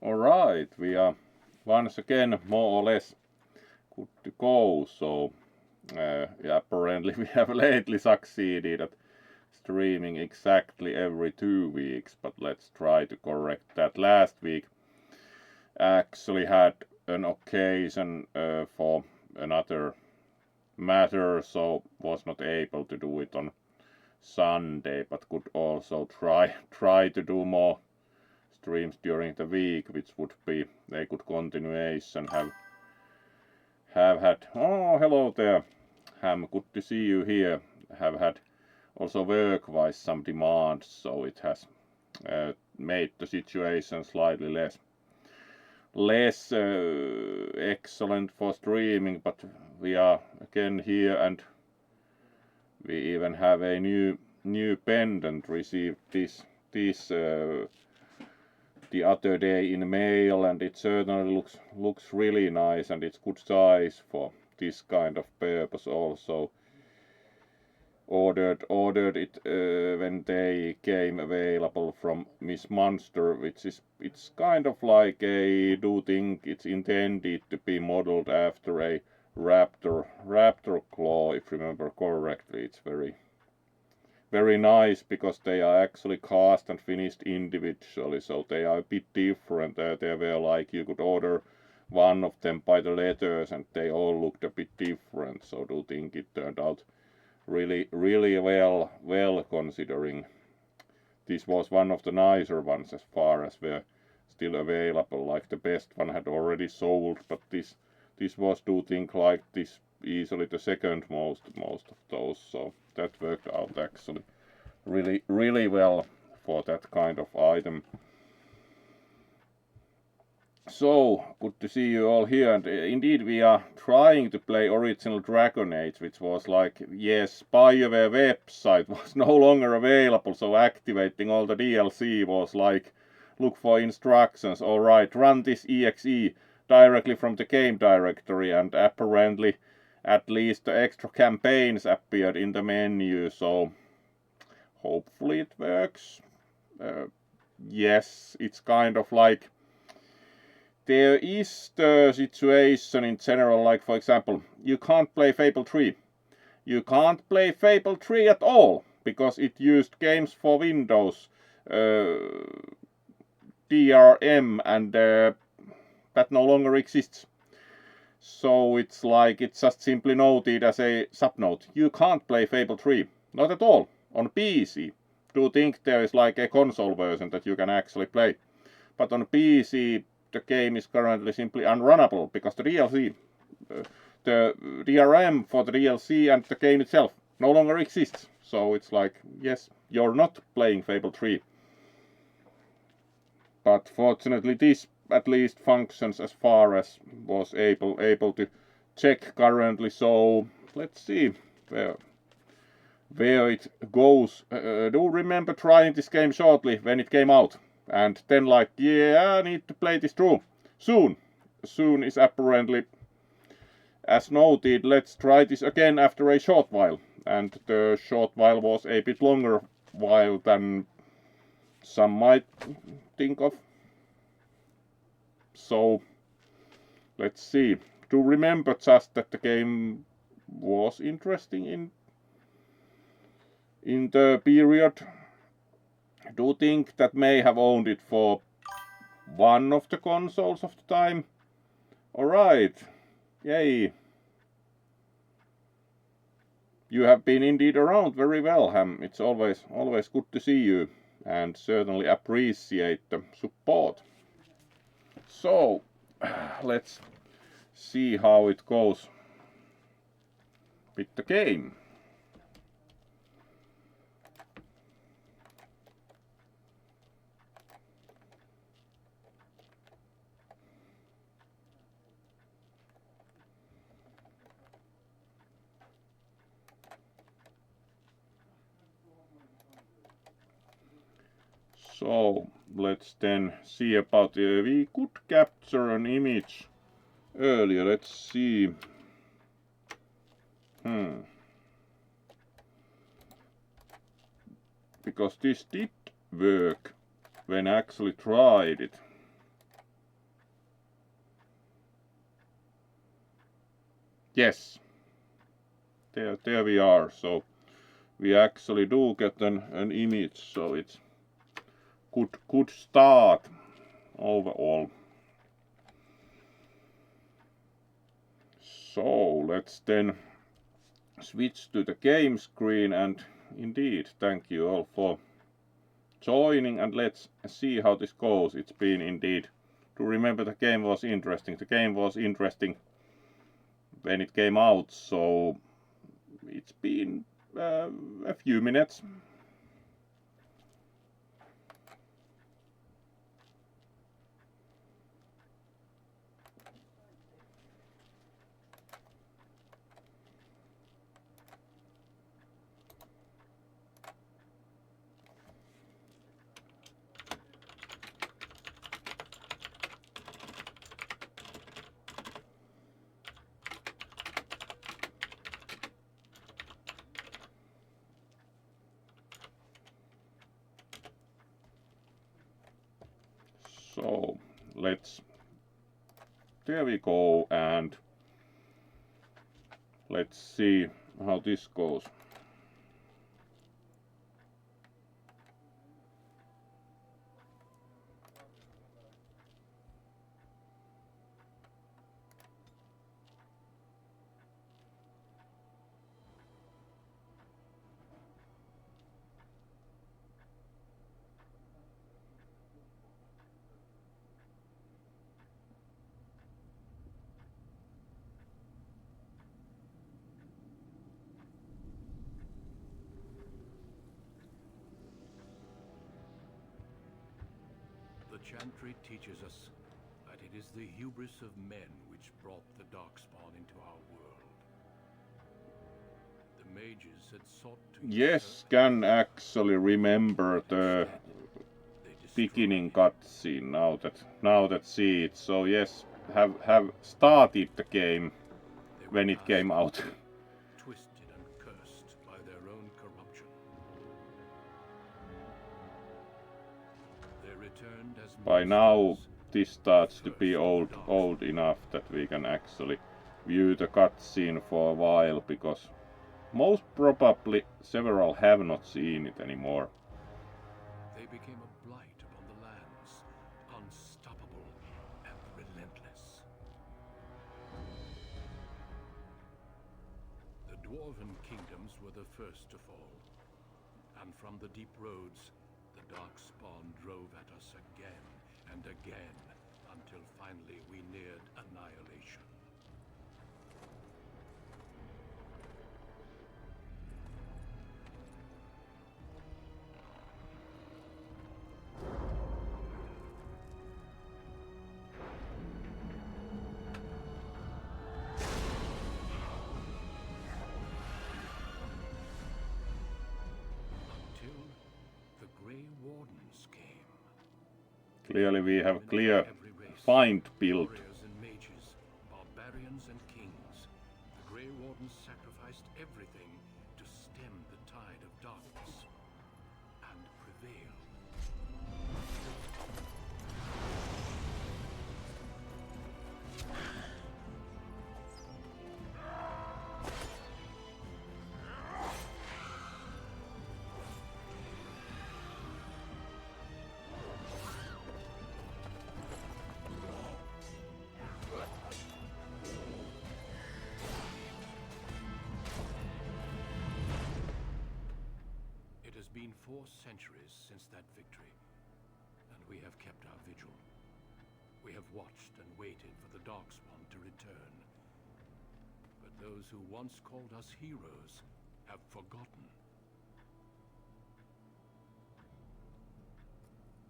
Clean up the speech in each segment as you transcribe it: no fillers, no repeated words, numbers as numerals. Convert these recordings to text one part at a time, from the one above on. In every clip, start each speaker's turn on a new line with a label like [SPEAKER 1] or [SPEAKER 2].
[SPEAKER 1] Alright, we are once again more or less good to go. So yeah, apparently we have lately succeeded at streaming exactly every 2 weeks, but let's try to correct that. Last week actually had an occasion for another matter, so was not able to do it on Sunday, but could also try to do more streams during the week, which would be a good continuation. Have had, oh, hello there, Ham, good to see you here. Have had also work-wise some demands, so it has made the situation slightly less excellent for streaming, but we are again here, and we even have a new pendant received this the other day in mail, and it certainly looks really nice, and it's good size for this kind of purpose. Also ordered it when they came available from Miss Monster, which is, it's kind of like a, do think it's intended to be modeled after a raptor claw, if remember correctly. It's very nice because they are actually cast and finished individually, so they are a bit different. They were like, you could order one of them by the letters and they all looked a bit different, so do think it turned out really well, considering this was one of the nicer ones as far as were still available. Like the best one had already sold, but this was, do think, like this easily the second most of those, so that worked out actually really well for that kind of item. So good to see you all here, and indeed we are trying to play original Dragon Age, which was like, yes, BioWare website was no longer available, so activating all the DLC was like, look for instructions, alright, run this exe directly from the game directory, and apparently at least the extra campaigns appeared in the menu, so hopefully it works. Yes, it's kind of like, there is the situation in general, like for example, you can't play Fable 3. You can't play Fable 3 at all, because it used Games for Windows DRM, and that no longer exists. So it's like, it's just simply noted as a subnote. You can't play Fable 3, not at all, on PC. Do think there is like a console version that you can actually play. But on PC, the game is currently simply unrunnable because the DLC, the DRM for the DLC and the game itself no longer exists. So it's like, yes, you're not playing Fable 3. But fortunately this at least functions as far as was able to check currently. So let's see where it goes. Do remember trying this game shortly when it came out, and then like, yeah, I need to play this through soon. Soon is apparently as noted. Let's try this again after a short while, and the short while was a bit longer while than some might think of. So let's see. Do remember just that the game was interesting in the period. Do think that may have owned it for one of the consoles of the time. Alright, yay. You have been indeed around very well, Ham. It's always good to see you, and certainly appreciate the support. So let's see how it goes with the game. So let's then see about we could capture an image earlier. Let's see. Because this did work when I actually tried it. Yes, there we are. So we actually do get an image, so it's good start overall. So let's then switch to the game screen, and indeed thank you all for joining, and let's see how this goes. It's been indeed, to remember, the game was interesting. The game was interesting when it came out, so it's been a few minutes. So there we go, and let's see how this goes.
[SPEAKER 2] The chantry teaches us that it is the hubris of men which brought the darkspawn into our world. The mages had sought to...
[SPEAKER 1] Yes, can actually remember the beginning cutscene now that see it. So yes, have started the game when it came out.
[SPEAKER 2] Twisted and cursed by their own corruption. They returned as
[SPEAKER 1] By now this starts to be old enough that we can actually view the cutscene for a while, because most probably several have not seen it anymore.
[SPEAKER 2] They became a blight upon the lands, unstoppable and relentless. The dwarven kingdoms were the first to fall, and from the deep roads, the darkspawn drove at us again and again, until finally we neared annihilation. Until the Grey Wardens came.
[SPEAKER 1] Clearly we have clear find build.
[SPEAKER 2] Warriors and mages, barbarians and kings. The Grey Wardens sacrificed everything to stem the tide of darkness and prevail. It has been 4 centuries since that victory, and we have kept our vigil. We have watched and waited for the Darkspawn to return. But those who once called us heroes have forgotten.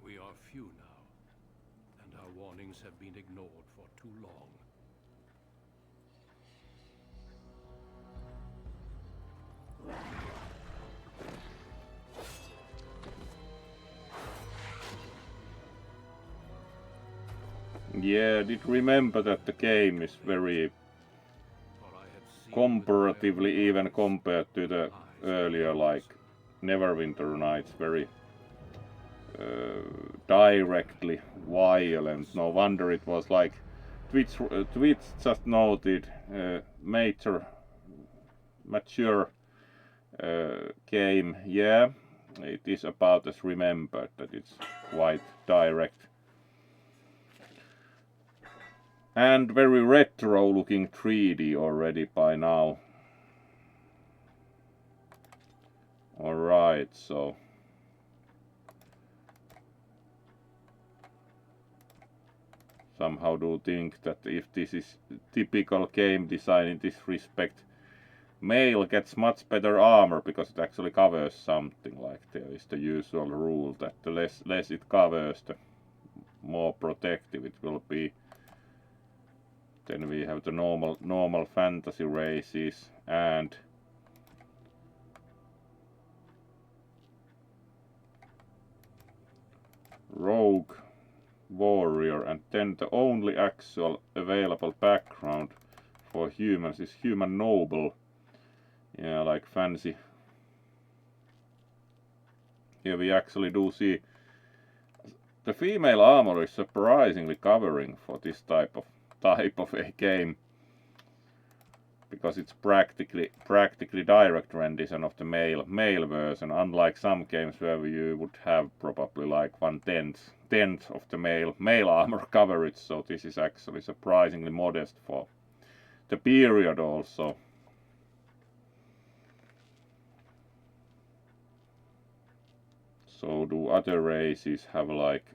[SPEAKER 2] We are few now, and our warnings have been ignored for too long.
[SPEAKER 1] Yeah, did remember that the game is very comparatively, even compared to the earlier, like Neverwinter Nights, very directly violent. No wonder it was like Twitch just noted mature game. Yeah, it is about as remembered that it's quite direct and very retro looking 3D already by now. Alright, so somehow do think that if this is typical game design in this respect, male gets much better armor because it actually covers something. Like there is the usual rule that the less it covers, the more protective it will be. Then we have the normal fantasy races and rogue warrior, and then the only actual available background for humans is human noble. Yeah, like fancy. Here we actually do see the female armor is surprisingly covering for this type of a game, because it's practically direct rendition of the male version, unlike some games where you would have probably like 1/10 of the male armor coverage. So this is actually surprisingly modest for the period also. So do other races have like,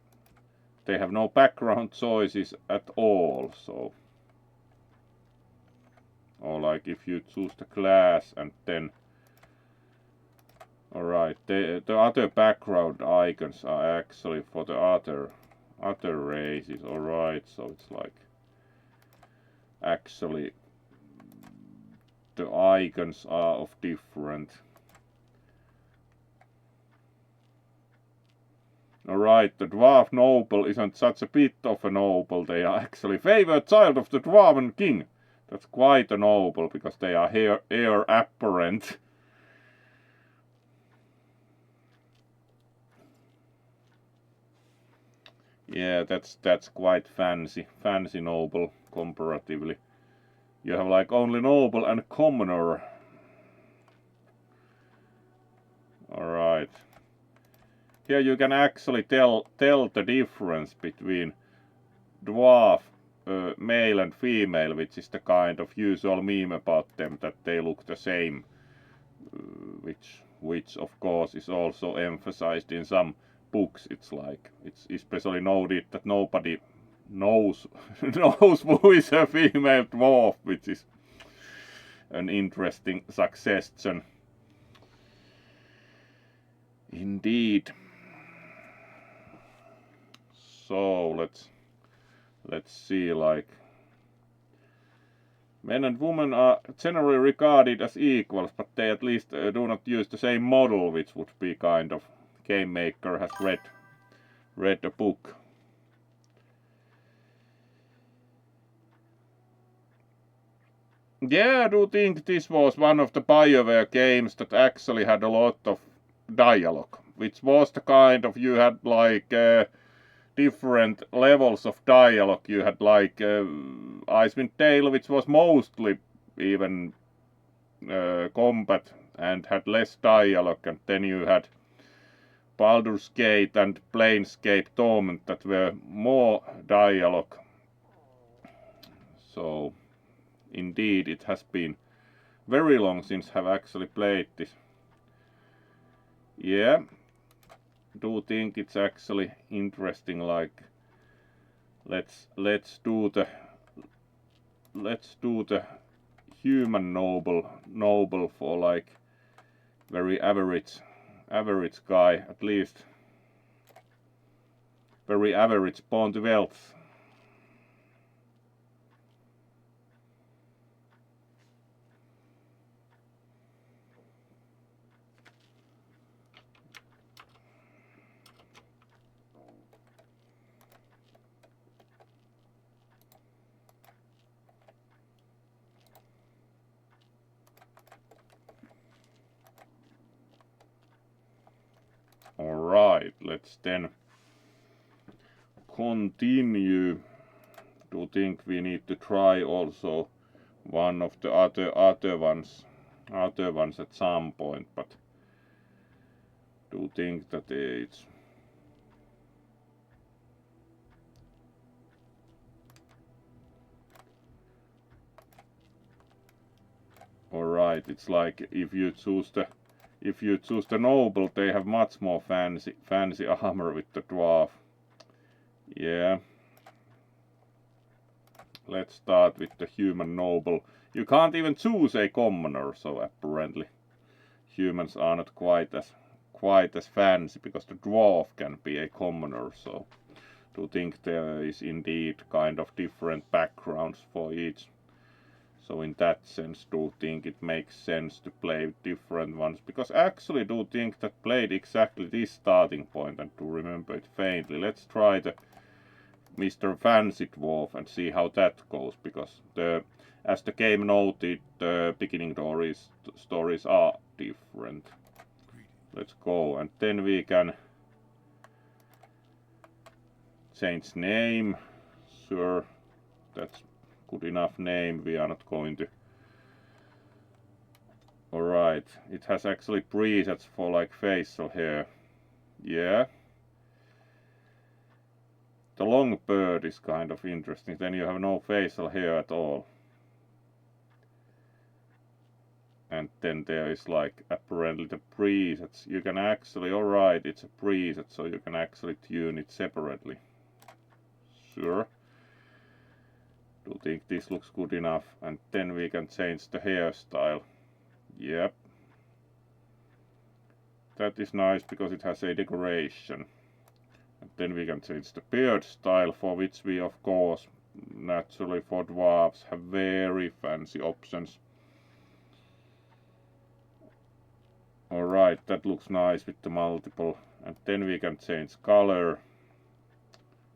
[SPEAKER 1] they have no background choices at all, so, or like if you choose the class and then, alright, the other background icons are actually for the other races. Alright, so it's like actually the icons are of different. Alright, the dwarf noble isn't such a bit of a noble. They are actually favored child of the dwarven king. That's quite a noble, because they are heir apparent. Yeah, that's quite fancy noble comparatively. You have like only noble and commoner. Alright. Here you can actually tell the difference between dwarf male and female, which is the kind of usual meme about them, that they look the same, which of course is also emphasized in some books. It's like, it's especially noted that nobody knows who is a female dwarf, which is an interesting suggestion indeed. So let's see, like, men and women are generally regarded as equals, but they at least do not use the same model, which would be kind of, game maker has read a book. Yeah, I do think this was one of the BioWare games that actually had a lot of dialogue, which was the kind of, you had like different levels of dialogue. You had like Icewind Dale, which was mostly even combat and had less dialogue, and then you had Baldur's Gate and Planescape Torment that were more dialogue. So indeed it has been very long since I've actually played this. Yeah, do think it's actually interesting. Like, let's do the human noble for like very average guy, at least very average born to wealth. Alright, let's then continue do think we need to try also one of the other ones at some point, but do think that it's alright. It's like if you choose the noble, they have much more fancy armor with the dwarf. Yeah. Let's start with the human noble. You can't even choose a commoner, so apparently humans are not quite as fancy, because the dwarf can be a commoner, so do think there is indeed kind of different backgrounds for each. So in that sense, do think it makes sense to play with different ones, because actually do think that played exactly this starting point and to remember it faintly. Let's try the Mr. Fancy Dwarf and see how that goes, because as the game noted, the beginning stories are different. Let's go, and then we can change name. Sure, that's good enough name. We are not going to. Alright, it has actually presets for like facial hair. Yeah. The long beard is kind of interesting. Then you have no facial hair at all. And then there is like apparently the presets. You can actually, alright, it's a preset, so you can actually tune it separately. Sure. Do think this looks good enough. And then we can change the hairstyle. Yep. That is nice because it has a decoration. And then we can change the beard style, for which we of course naturally for dwarves have very fancy options. Alright, that looks nice with the multiple. And then we can change color.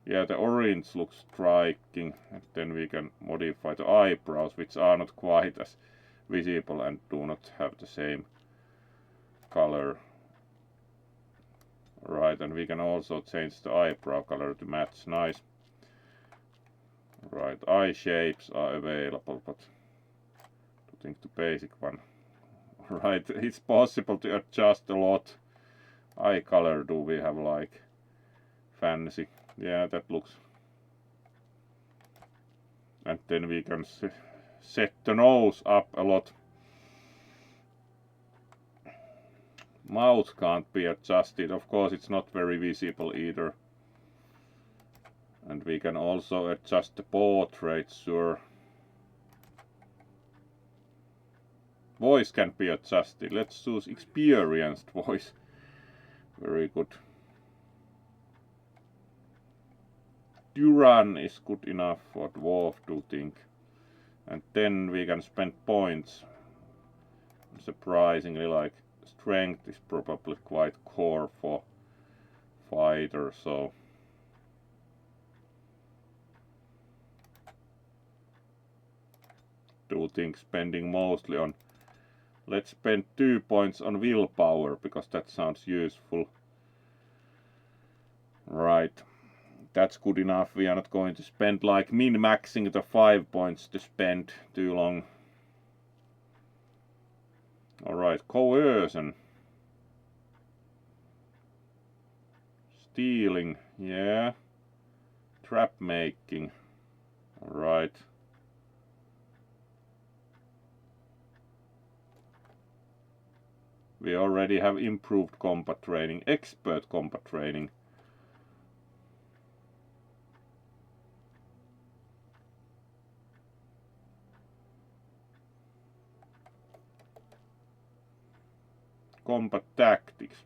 [SPEAKER 1] Yeah, the orange looks striking. And then we can modify the eyebrows, which are not quite as visible and do not have the same color. Right, and we can also change the eyebrow color to match. Nice. Right, eye shapes are available, but I think the basic one. Right, it's possible to adjust a lot. Eye color, do we have like fancy? Yeah, that looks. And then we can set the nose up a lot. Mouth can't be adjusted, of course it's not very visible either. And we can also adjust the portrait, sure. Voice can be adjusted. Let's choose experienced voice. Very good. Duran is good enough for dwarf, do think. And then we can spend points. Surprisingly, like strength is probably quite core for fighter, so do think spending mostly on. Let's spend 2 points on willpower, because that sounds useful. Right, that's good enough. We are not going to spend like min-maxing the 5 points to spend too long. Alright, coercion. Stealing, yeah. Trap making. Alright. We already have improved combat training, expert combat training. Combat tactics.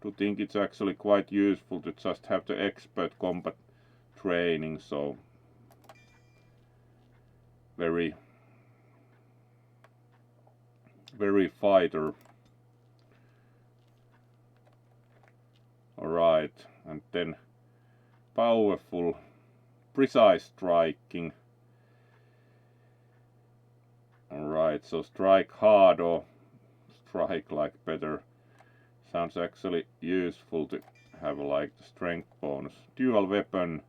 [SPEAKER 1] To think it's actually quite useful to just have the expert combat training, so very fighter. Alright, and then powerful, precise striking. Alright, so strike hard or strike like better. Sounds actually useful to have like the strength bonus. Dual weapon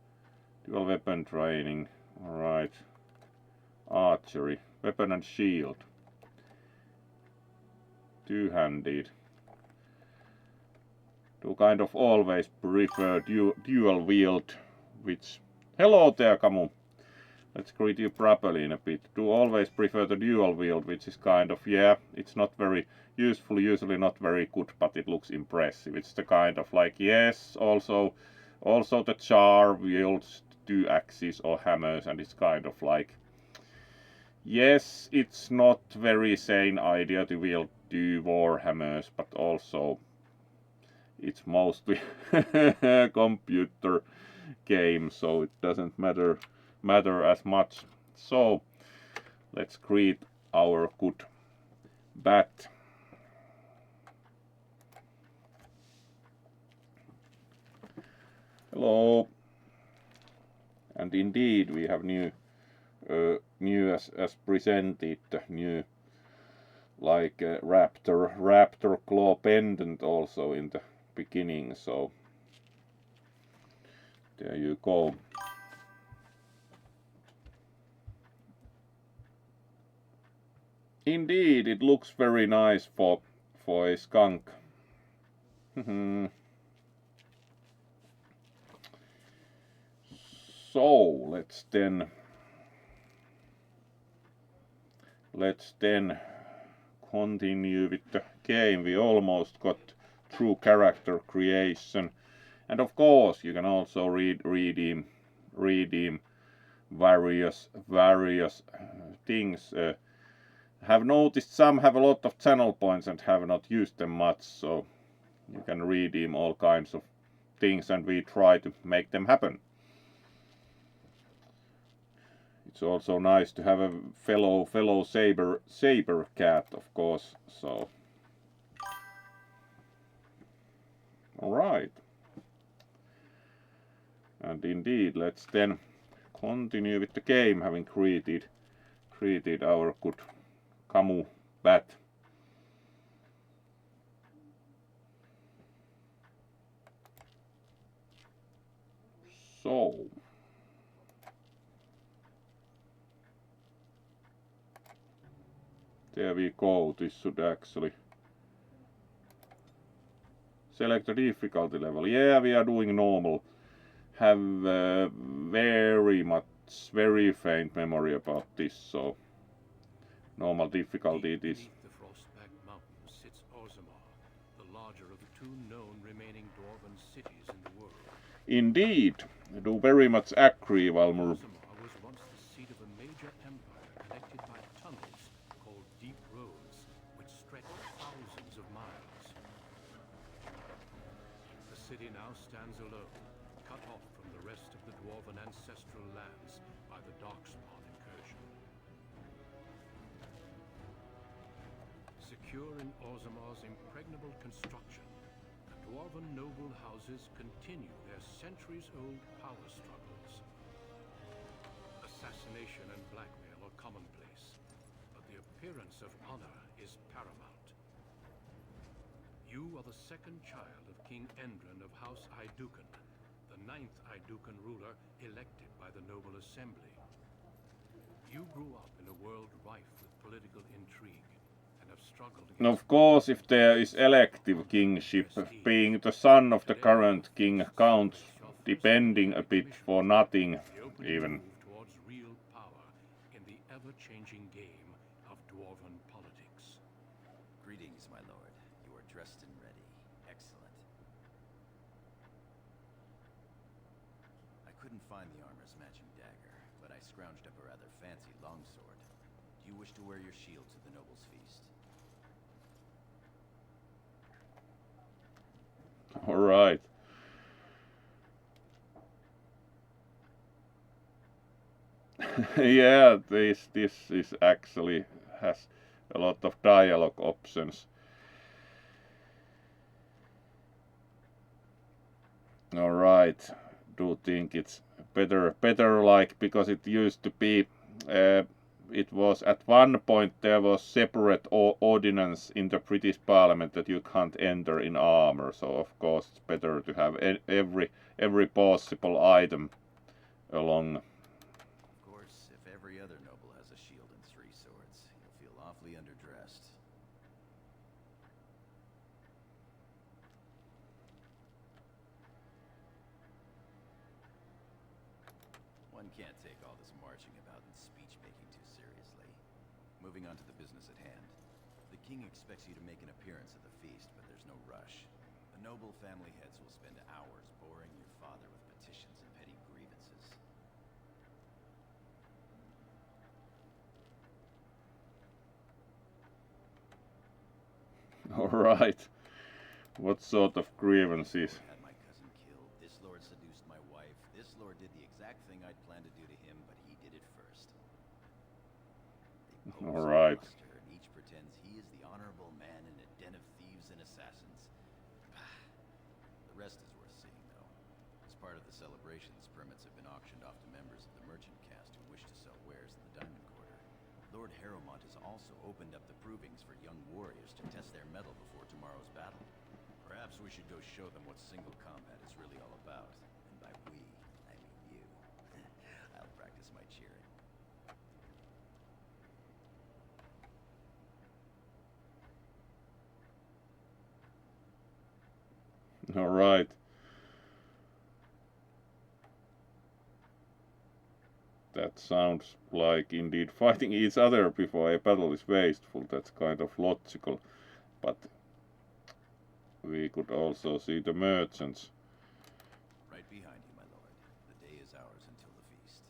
[SPEAKER 1] training. Alright. Archery. Weapon and shield. Two-handed. Do kind of always prefer dual wield, which... Hello there, Camu. Let's greet you properly in a bit. Do always prefer the dual wield, which is kind of, yeah, it's not very useful, usually not very good, but it looks impressive. It's the kind of like, yes, also the char wields two axes or hammers, and it's kind of like, yes, it's not very sane idea to wield two war hammers, but also it's mostly computer game, so it doesn't matter as much. So let's greet our good bat. Hello. And indeed we have new as presented, new like raptor claw pendant also in the beginning, so there you go. Indeed, it looks very nice for a skunk. So let's then continue with the game. We almost got through character creation, and of course you can also redeem various things. Have noticed some have a lot of channel points and have not used them much, so you can redeem all kinds of things, and we try to make them happen. It's also nice to have a fellow saber cat, of course. So, all right, and indeed, let's then continue with the game, having created our good Camu bat. So, there we go. This should actually select the difficulty level. Yeah, we are doing normal. Have very faint memory about this, so normal difficulty it is.
[SPEAKER 2] Beneath the Frostback Mountains sits Orzammar, the larger of the two known remaining dwarven cities in the world.
[SPEAKER 1] Indeed, I do very much agree, Valmur.
[SPEAKER 2] Orzammar was once the seat of a major empire connected by tunnels called deep roads, which stretched thousands of miles. The city now stands alone, cut off from the rest of the dwarven ancestral lands by the Darkspawn incursion. Secure in Orzammar's impregnable construction, the dwarven noble houses continue their centuries-old power struggles. Assassination and blackmail are commonplace, but the appearance of honor is paramount. You are the second child of King Endren of House Aiduken, the 9th Aiduken ruler elected by the Noble Assembly. You grew up in a world rife with political intrigue, and have struggled against...
[SPEAKER 1] And of course, if there is elective kingship, being the son of the current king counts, depending a bit for nothing, even.
[SPEAKER 2] towards real power in the ever-changing game of dwarven politics.
[SPEAKER 3] Greetings, my lord. You are dressed and ready. Excellent. I couldn't find the armor's matching dagger, but I scrounged up a rather fancy longsword. Do you wish to wear your shield to the noble's feast?
[SPEAKER 1] All right. Yeah, this is actually has a lot of dialogue options. All right, do think it's better like, because it used to be it was at one point there was separate ordinance in the British Parliament that you can't enter in armor. So of course it's better to have every possible item along.
[SPEAKER 3] Of course, if every other noble has a shield and 3 swords, you'll feel awfully underdressed. One can't take all this marching about and speech-making too seriously. Moving on to the business at hand. The king expects you to make an appearance at the feast, but there's no rush. The noble family heads will spend hours boring your father with petitions and petty grievances.
[SPEAKER 1] Alright. What sort of grievances?
[SPEAKER 3] Had my cousin killed. This lord seduced my wife. This lord did the exact thing I'd planned to do to him, but he did it first. They pose
[SPEAKER 1] Alright.
[SPEAKER 3] a monster, and each pretends he is the honorable man in a den of thieves and assassins. The rest is worth seeing, though. As part of the celebrations, permits have been auctioned off to members of the merchant caste who wish to sell wares in the Diamond Quarter. Lord Harrowmont has also opened up the provings for young warriors to test their mettle before tomorrow's battle. Perhaps we should go show them what single combat is really all about. And by we, I mean you. I'll practice my cheering.
[SPEAKER 1] Alright. That sounds like indeed fighting each other before a battle is wasteful. That's kind of logical. But we could also see the merchants.
[SPEAKER 3] Right behind you, my lord. The day is ours until the feast.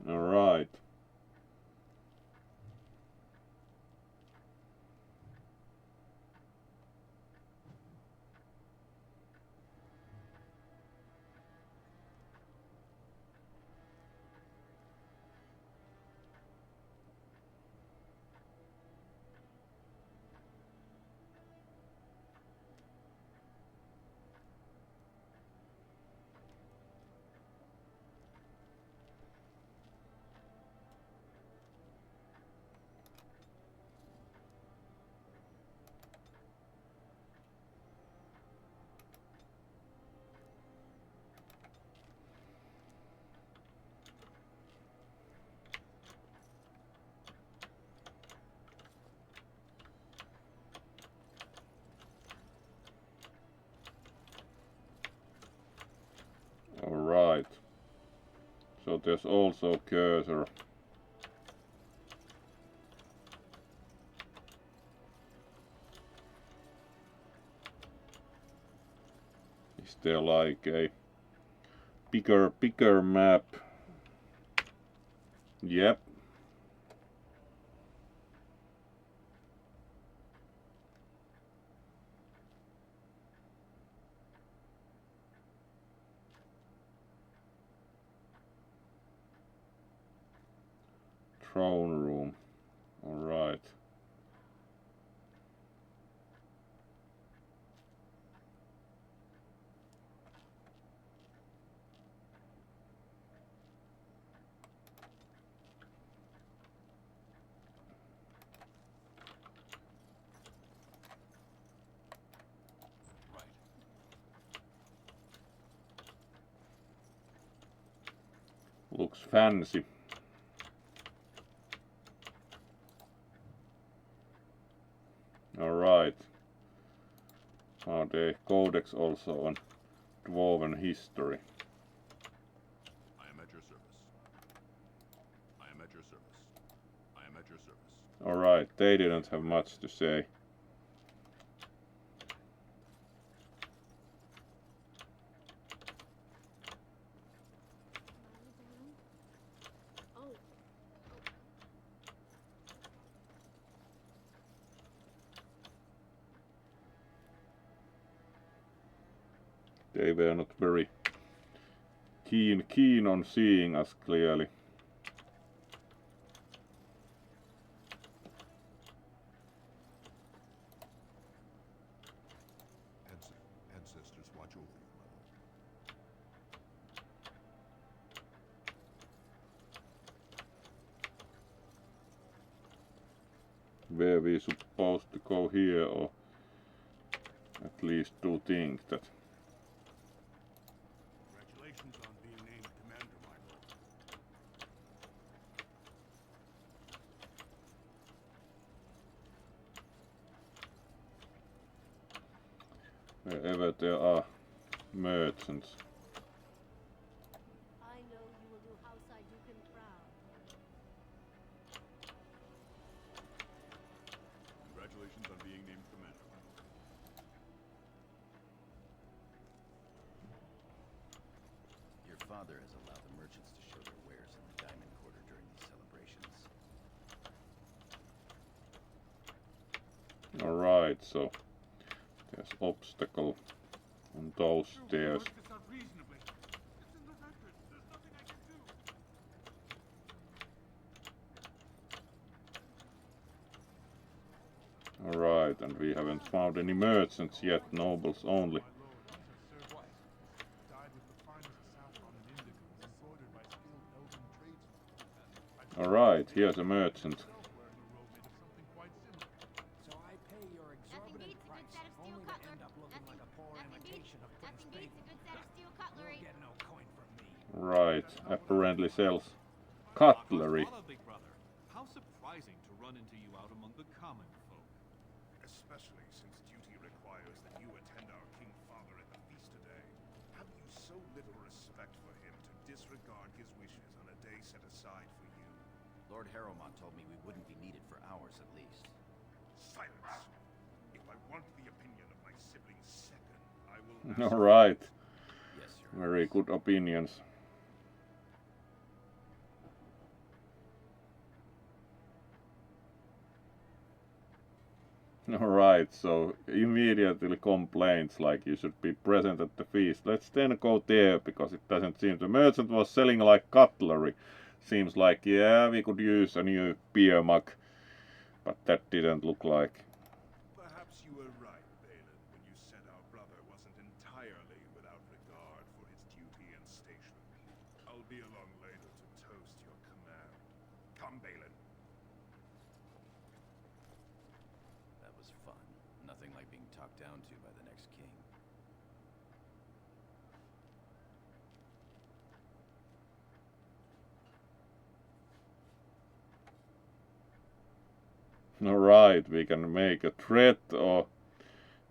[SPEAKER 1] Alright. Alright. So there's also cursor. Is there like a bigger map? Yep. Throne room. Alright.
[SPEAKER 2] Right.
[SPEAKER 1] Looks fancy. Alright. Are there codex also on Dwarven history?
[SPEAKER 2] I am at your service. I am at your service. I am at your service.
[SPEAKER 1] Alright, they didn't have much to say. They were not very keen on seeing us clearly.
[SPEAKER 4] Ancestors watch over you, my lord.
[SPEAKER 1] Where we supposed to go here, or at least do think that.
[SPEAKER 2] Congratulations on being named commander, my lord.
[SPEAKER 1] Wherever there are merchants.
[SPEAKER 5] I know you will do House Idukan proud.
[SPEAKER 2] Congratulations on being named commander, my lord.
[SPEAKER 3] Your father has allowed the merchants to show their wares in the Diamond Quarter during these celebrations.
[SPEAKER 1] Alright, so there's obstacle on those stairs.
[SPEAKER 2] This unreasonably. It's in the record. There's nothing I can do.
[SPEAKER 1] Alright, and we haven't found any merchants yet, nobles only. Alright, here's a merchant.
[SPEAKER 6] So I pay your
[SPEAKER 5] Nothing
[SPEAKER 6] exorbitant
[SPEAKER 5] beats a good
[SPEAKER 6] price
[SPEAKER 5] set of steel
[SPEAKER 6] only to
[SPEAKER 5] cutlery.
[SPEAKER 6] end up looking like a poor imitation of Prince
[SPEAKER 5] Nothing beats a
[SPEAKER 6] Fable.
[SPEAKER 5] good set of steel
[SPEAKER 6] You'll
[SPEAKER 5] cutlery.
[SPEAKER 6] get no coin from me.
[SPEAKER 1] Right, apparently sells cutlery.
[SPEAKER 7] Hola, big brother. How surprising to run into you out among the common folk.
[SPEAKER 4] Especially since duty requires that you attend our King Father at the feast today. Have you so little respect for him to disregard his wishes on a day set aside for you?
[SPEAKER 3] Lord Harrowmont told me we wouldn't be needed for hours at least.
[SPEAKER 4] Silence! If I want the opinion of my siblings second, I will ask.
[SPEAKER 1] Alright,
[SPEAKER 3] Yes, Your
[SPEAKER 1] very
[SPEAKER 3] Highness.
[SPEAKER 1] good opinions. Alright, so immediately complaints like you should be present at the feast. Let's then go there, because it doesn't seem the merchant was selling like cutlery. Seems like, yeah, we could use a new beer mug, but that didn't look like.
[SPEAKER 4] Perhaps you were right, Balin, when you said our brother wasn't entirely without regard for his duty and station. I'll be along later to toast your command. Come, Balin.
[SPEAKER 3] That was fun. Nothing like being talked down to by the next king.
[SPEAKER 1] Alright, we can make a threat, or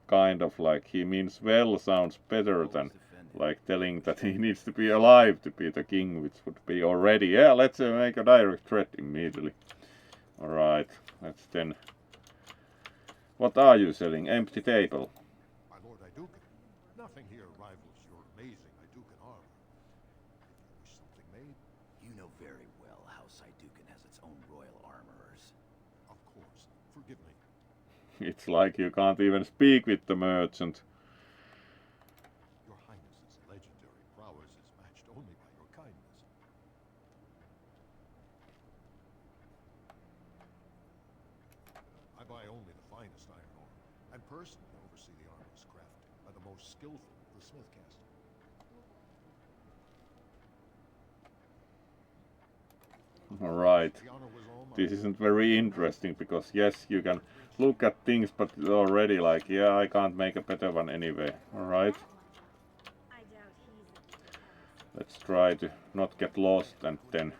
[SPEAKER 1] kind of like he means well sounds better than like telling that he needs to be alive to be the king, which would be already. Yeah, let's make a direct threat immediately. Alright, let's then. What are you selling? Empty table.
[SPEAKER 4] My Lord Idukan, nothing here rivals your amazing Idukan armor. If you wish something made,
[SPEAKER 3] You know very well House Idukan has its own royal armorers.
[SPEAKER 4] of course, forgive me.
[SPEAKER 1] It's like you can't even speak with the merchant.
[SPEAKER 4] Your Highness's legendary prowess is matched only by your kindness. I buy only the finest iron ore, and personally oversee the armor's crafting by the most skillful of the smithcasters.
[SPEAKER 1] Alright.
[SPEAKER 4] The honor was all mine.
[SPEAKER 1] This isn't very interesting, because yes, you can look at things, but it's already like, yeah, I can't make a better one anyway. Alright.
[SPEAKER 5] I doubt he's
[SPEAKER 1] Let's try to not get lost, and then.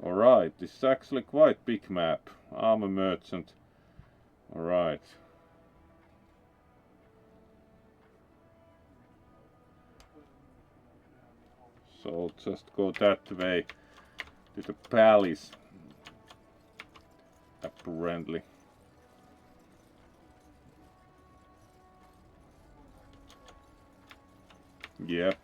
[SPEAKER 1] Alright, this is actually quite big map. I'm a merchant. Alright. So just go that way to the palace. Apparently. Yep.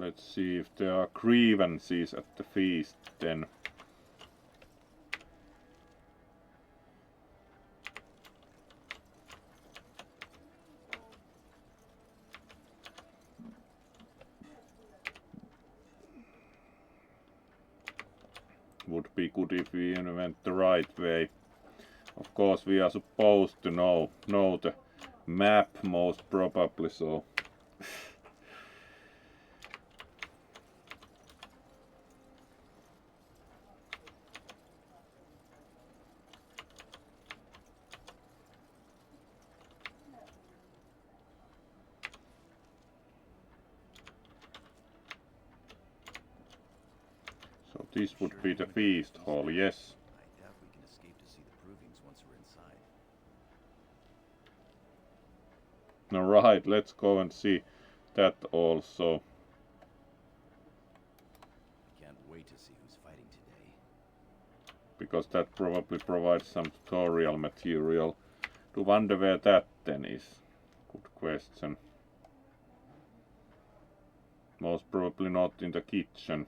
[SPEAKER 1] Let's see if there are grievances at the feast then. Would be good if we went the right way. Of course we are supposed to know the map most probably, so this would be the feast hall, yes.
[SPEAKER 3] I doubt we can escape to see the provings once we're inside.
[SPEAKER 1] Alright, let's go and see that also.
[SPEAKER 3] I can't wait to see who's fighting today.
[SPEAKER 1] Because that probably provides some tutorial material. To wonder where that then is. Good question. Most probably not in the kitchen.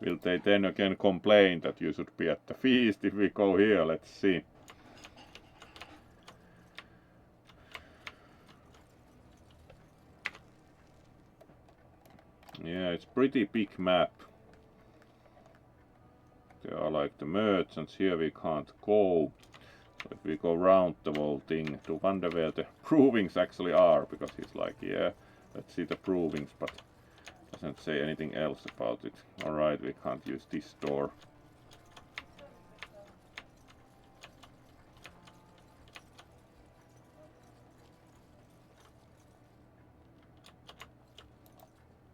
[SPEAKER 1] Will they then again complain that you should be at the feast if we go here? Let's see. Yeah, it's pretty big map. There are like the merchants here, we can't go. So if we go round the whole thing, to wonder where the provings actually are, because he's like, yeah, let's see the provings, but doesn't say anything else about it. Alright, we can't use this door.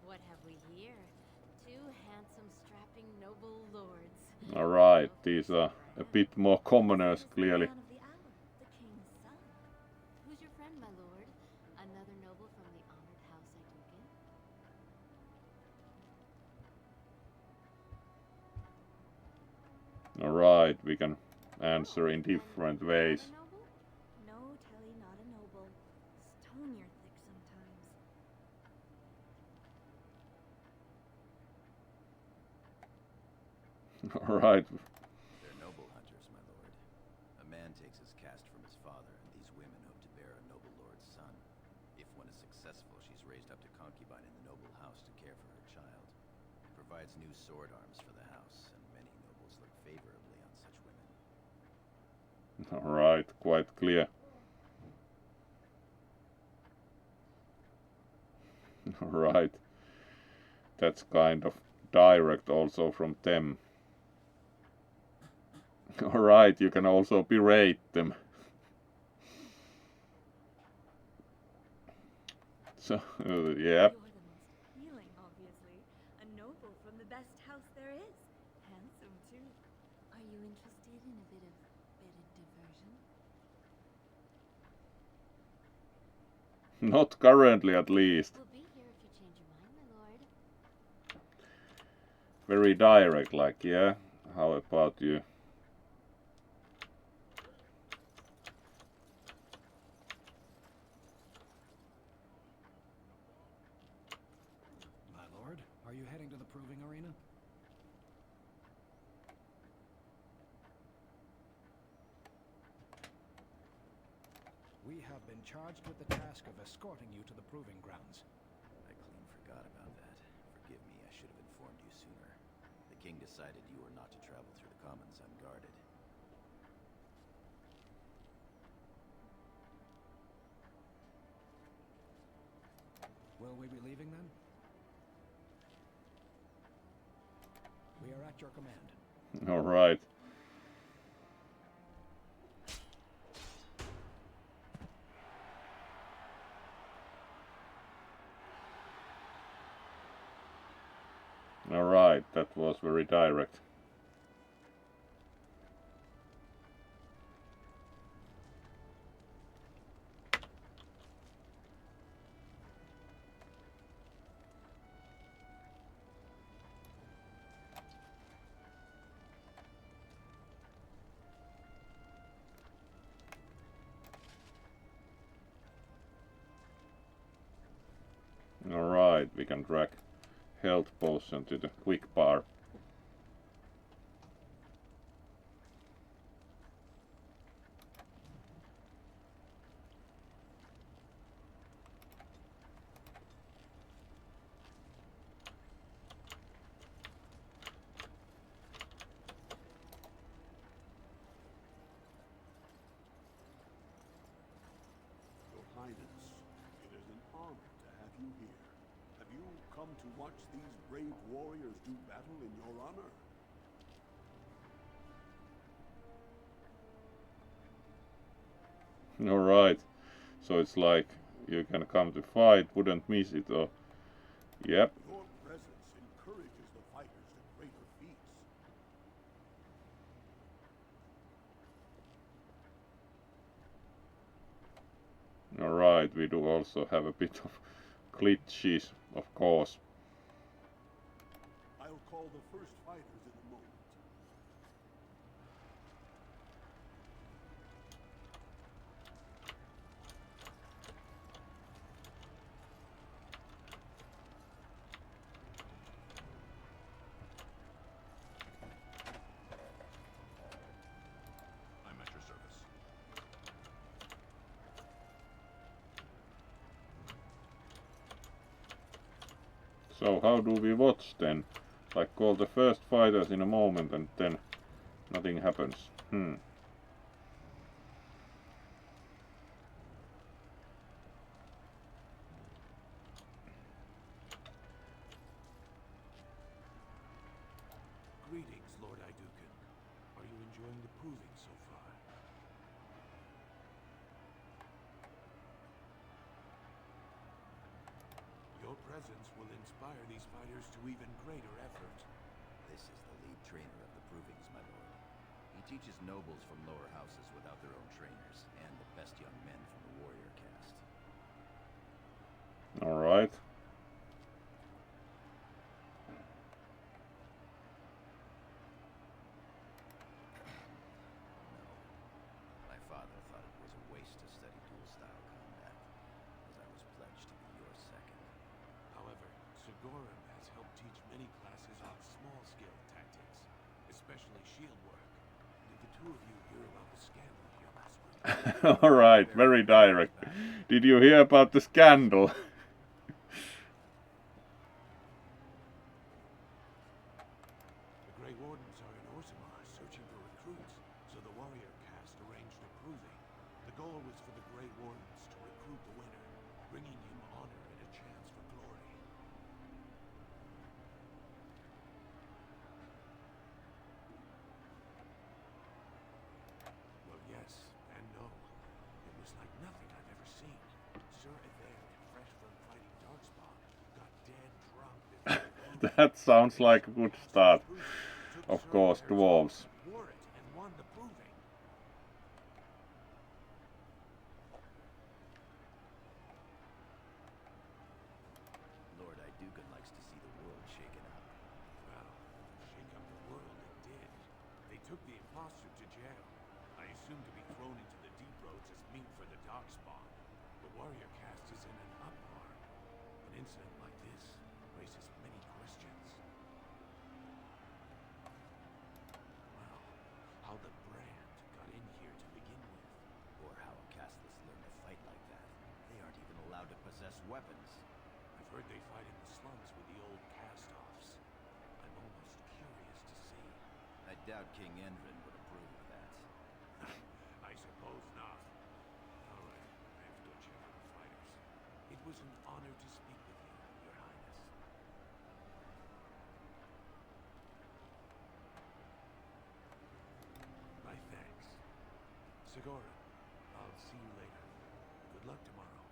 [SPEAKER 5] What have we here? Two handsome, strapping, noble lords.
[SPEAKER 1] Alright, these are a bit more commoners, clearly.
[SPEAKER 5] Son of the hour, the king's son. Who's your friend, my lord? Another noble from the honored house I took in?
[SPEAKER 1] Alright, we can answer in different ways.
[SPEAKER 5] No, Telly, not a noble. Stone you're thick sometimes.
[SPEAKER 1] Alright,
[SPEAKER 3] They're noble hunters, my lord. A man takes his caste from his father, and these women hope to bear a noble lord's son. If one is successful, she's raised up to concubine in the noble house to care for her child. Provides new sword arms for the house, and many nobles look favorably on such women.
[SPEAKER 1] alright, quite clear. Alright, that's kind of direct also from them. Alright, you can also berate them. So, yeah.
[SPEAKER 5] You're the most appealing, obviously. A noble from the best house there is. Handsome, too. Are you interested in a bit of diversion?
[SPEAKER 1] Not currently, at least.
[SPEAKER 5] We'll be here if you change your mind, my lord.
[SPEAKER 1] Very direct, like, yeah. How about you?
[SPEAKER 6] My lord, are you heading to the proving arena? We have been charged with the task of escorting you to the proving grounds.
[SPEAKER 3] I clean forgot about that. Forgive me, I should have informed you sooner. The king decided you were not to travel through the commons unguarded.
[SPEAKER 6] Will we be leaving then? We are at your command.
[SPEAKER 1] Alright. Alright, that was very direct. we can drag health potion to the quick bar.
[SPEAKER 8] Your Highness, it is an honor to have you here. Have you come to watch these brave warriors do battle in your honor?
[SPEAKER 1] Alright, so it's like you can come to fight, wouldn't miss it, or yep.
[SPEAKER 8] Your presence encourages the fighters to greater feats.
[SPEAKER 1] Alright, we do also have a bit of glitches, of course.
[SPEAKER 8] I'll call the first fighters in a moment.
[SPEAKER 4] I'm at your service.
[SPEAKER 1] So how do we watch then? Like call the first fighters in a moment and then nothing happens.
[SPEAKER 2] Greetings, Lord Idukan. Are you enjoying the proving so far? Your presence will inspire these fighters to even greater effort.
[SPEAKER 3] This is the lead trainer of the provings, my lord. He teaches nobles from lower houses without their own trainers, and the best young men from the warrior caste.
[SPEAKER 1] Alright.
[SPEAKER 3] My father thought it was a waste to study dual-style combat, as I was pledged to be your second.
[SPEAKER 2] However, Sigorum has helped teach many classes on small-scale tactics, especially shield work. Did the two of you hear about the scandal here last week?
[SPEAKER 1] Alright, very direct. Did you hear about the scandal?
[SPEAKER 2] The Grey Wardens are in Orsimar searching for recruits, so the warrior caste arranged a proving. The goal was for the Grey Wardens to recruit the winner, bringing him honor and a chance for glory. Well, yes and no. It was like nothing I've ever seen. Sir Evair, fresh from fighting Darkspawn, got dead drunk before
[SPEAKER 1] That sounds like a good start. Of course, dwarves.
[SPEAKER 2] wore it and won the proving.
[SPEAKER 3] Lord Idukan likes to see the world shaken up.
[SPEAKER 2] Well, shake up the world it did. They took the imposter to jail. I assume to be thrown into the deep roads as meat for the Darkspawn. The warrior caste is in an uproar. An incident like this raises many questions. Well, how the brand got in here to begin with.
[SPEAKER 3] Or how a casteless learned to fight like that. They aren't even allowed to possess weapons.
[SPEAKER 2] I've heard they fight in the slums with the old cast-offs. I'm almost curious to see.
[SPEAKER 3] I doubt King Endrin would approve of that.
[SPEAKER 2] I suppose not. All right, I have to go check on the fighters. It was an honor to speak with you, Your Highness. My thanks. Sigora, I'll see you later. Good luck tomorrow,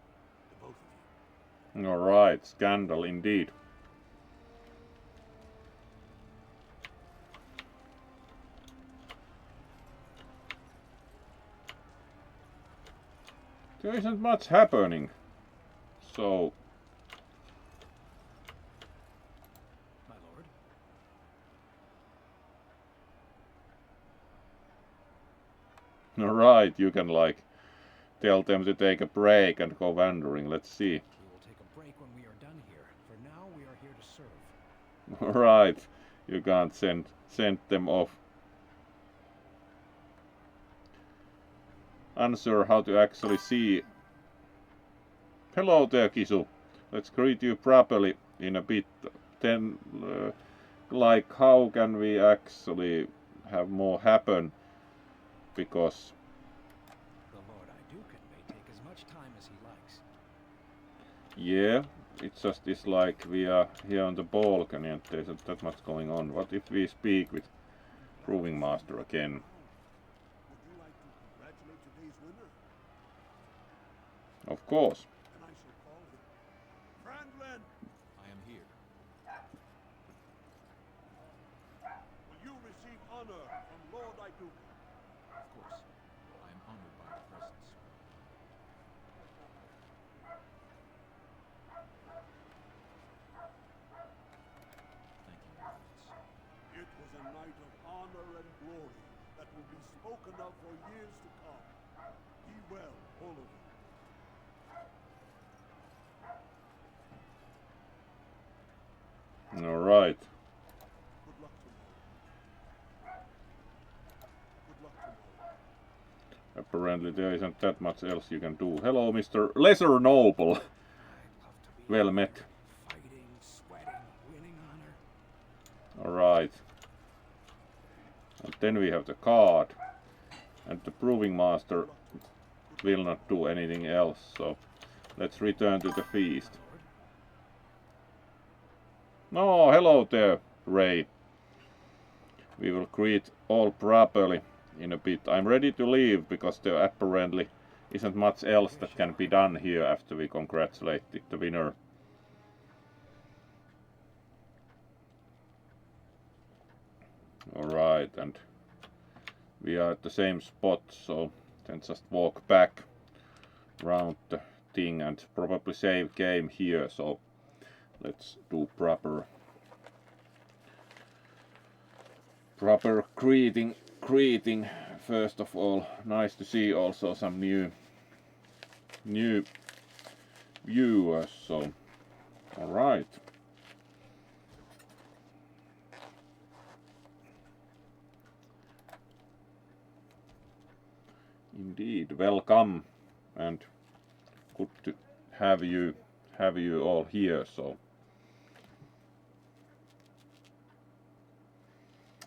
[SPEAKER 2] the both of you.
[SPEAKER 1] Alright, scandal indeed. There isn't much happening. So,
[SPEAKER 6] My lord?
[SPEAKER 1] alright, you can like tell them to take a break and go wandering. Let's see.
[SPEAKER 6] We will take a break when we are done here. For now,
[SPEAKER 1] Right, you can't send them off. Unsure how to actually see. Hello there, Kisu. Let's greet you properly in a bit. Then, like, how can we actually have more happen? Because
[SPEAKER 6] The Lord Iducan may take as much time as he likes.
[SPEAKER 1] yeah, it just is like we are here on the balcony and there isn't that much going on. What if we speak with Proving Master again?
[SPEAKER 8] Would you like to congratulate today's winner?
[SPEAKER 1] Of course.
[SPEAKER 8] And I shall call him Brandlin.
[SPEAKER 3] I am here.
[SPEAKER 8] Will you receive honor from Lord Iducan?
[SPEAKER 3] Of course. I am honored by your presence. Thank you, Your Highness.
[SPEAKER 8] It was a night of honor and glory that will be spoken of for years to come. Be well, all of you.
[SPEAKER 1] All right.
[SPEAKER 8] Good luck tomorrow. Good luck tomorrow.
[SPEAKER 1] Apparently there isn't that much else you can do. Hello, Mr. Lesser Noble.
[SPEAKER 6] I'd love to be
[SPEAKER 1] Well
[SPEAKER 6] out
[SPEAKER 1] met.
[SPEAKER 6] there, fighting, sweating, winning honor.
[SPEAKER 1] Alright. And then we have the card. And the Proving Master will not do anything else, so let's return to the feast. Oh, hello there, Ray. We will greet all properly in a bit. I'm ready to leave because there apparently isn't much else that can be done here after we congratulated the winner. Alright, and we are at the same spot, so then just walk back around the thing and probably save game here, so let's do proper greeting. First of all, nice to see also some new viewers, so alright. Indeed, welcome and good to have you all here, so.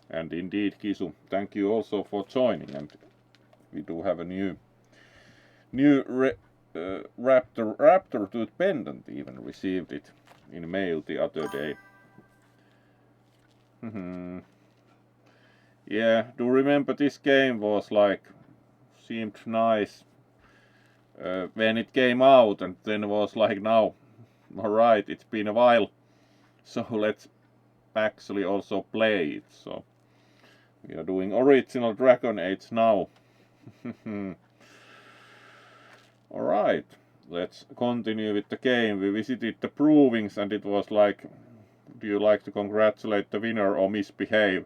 [SPEAKER 1] And indeed, Kisu, thank you also for joining, and we do have a new raptor tooth pendant, even received it in mail the other day. Yeah, do remember this game was like, seemed nice when it came out, and then was like, now, alright, it's been a while, so let's actually also play it, so. We are doing original Dragon Age now. Alright, let's continue with the game. We visited the Provings and it was like, do you like to congratulate the winner or misbehave?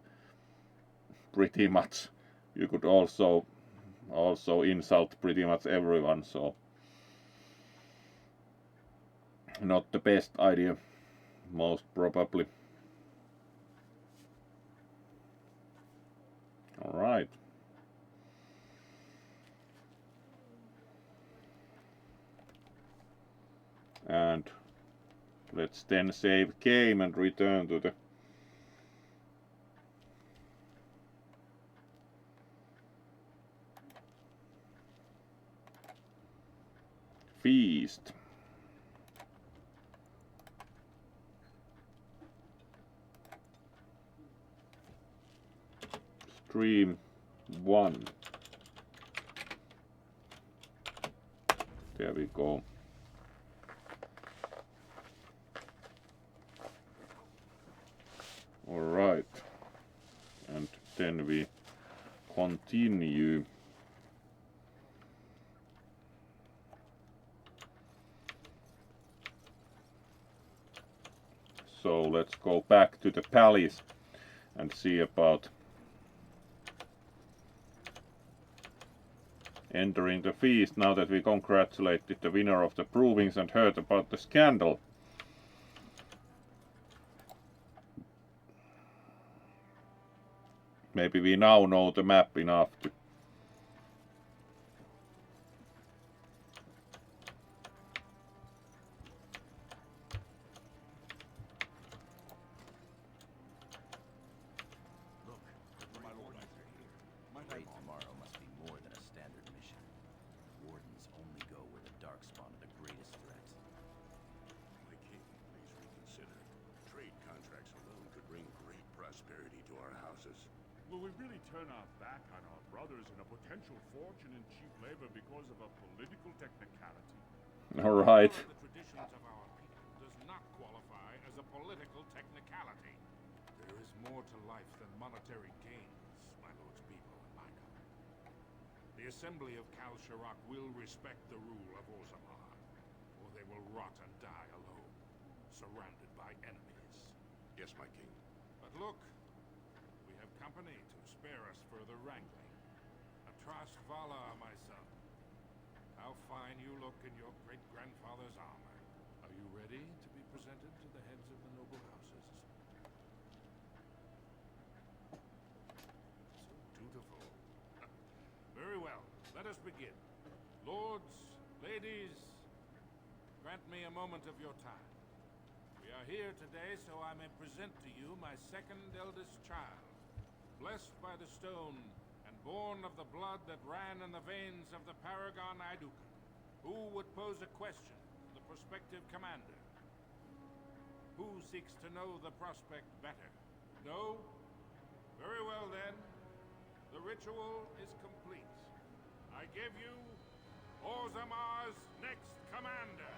[SPEAKER 1] Pretty much. You could also insult pretty much everyone, so not the best idea, most probably. Alright. And let's then save game and return to the feast. Stream 1. There we go. All right, and then we continue. So let's go back to the palace and see about entering the feast now that we congratulated the winner of the Provings and heard about the scandal. Maybe we now know the map enough to...
[SPEAKER 3] Look, the Grey Wardens are here. The raid tomorrow must be more than a standard mission. Wardens only go where the Darkspawn are the greatest threat.
[SPEAKER 8] My king, please reconsider. Trade contracts alone could bring great prosperity to our houses.
[SPEAKER 9] Will we really turn our back on our brothers and a potential fortune in cheap labor because of a political technicality?
[SPEAKER 1] Alright.
[SPEAKER 6] The traditions of our people does not qualify as a political technicality. There is more to life than monetary gains, my lords Bebo and Michael. The Assembly of Kal Shirak will respect the rule of Orzammar, or they will rot and die alone, surrounded by enemies.
[SPEAKER 8] Yes, my king.
[SPEAKER 6] But look, we have company to spare us further wrangling. Atras Vala, my son. How fine you look in your great-grandfather's armor. Are you ready to be presented to the heads of the noble houses? So dutiful. Very well, let us begin. Lords, ladies, grant me a moment of your time. We are here today so I may present to you my second eldest child, blessed by the stone and born of the blood that ran in the veins of the Paragon Aidukan. Who would pose a question to the prospective commander? Who seeks to know the prospect better? No? Very well then. The ritual is complete. I give you Orzammar's next commander.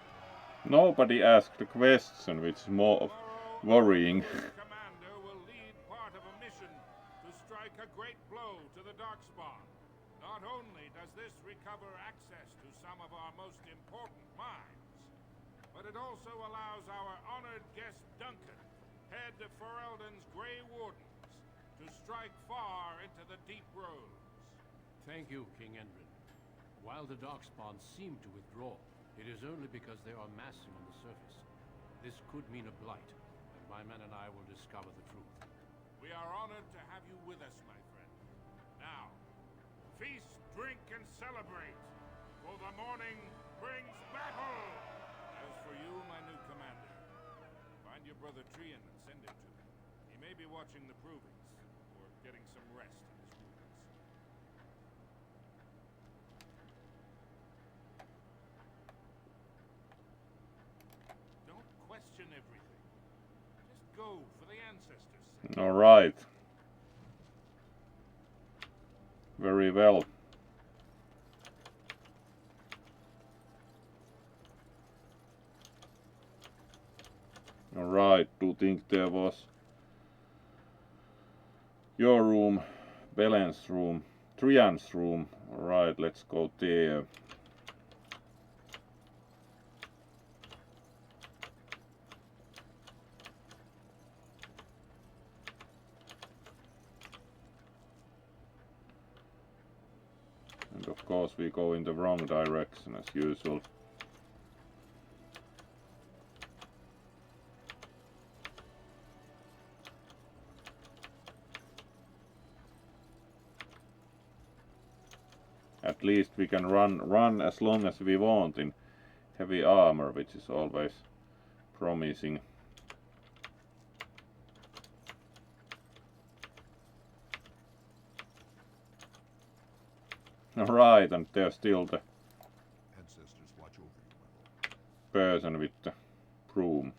[SPEAKER 1] Nobody asked a question, which is more worrying.
[SPEAKER 6] The commander will lead part of a mission to strike a great blow to the Darkspawn. Not only does this recover access to some of our most important mines, but it also allows our honored guest Duncan, head of Ferelden's Grey Wardens, to strike far into the deep roads.
[SPEAKER 2] Thank you, King Endrin. While the Darkspawn seem to withdraw, it is only because they are massing on the surface. This could mean a blight, and my men and I will discover the truth.
[SPEAKER 6] We are honored to have you with us, my friend. Now, feast, drink, and celebrate, for the morning brings battle! As for you, my new commander, find your brother Trian and send him to me. He may be watching the provings, or getting some rest in his wounds. Don't question everything. Just go for the ancestors' sake.
[SPEAKER 1] Alright. Very well. Alright, do you think there was your room, Belen's room, Trian's room? Alright, let's go there. And of course we go in the wrong direction as usual. At least we can run as long as we want in heavy armor, which is always promising. Alright, and there's still the
[SPEAKER 8] Ancestors watch over you, my lord.
[SPEAKER 1] person with the broom.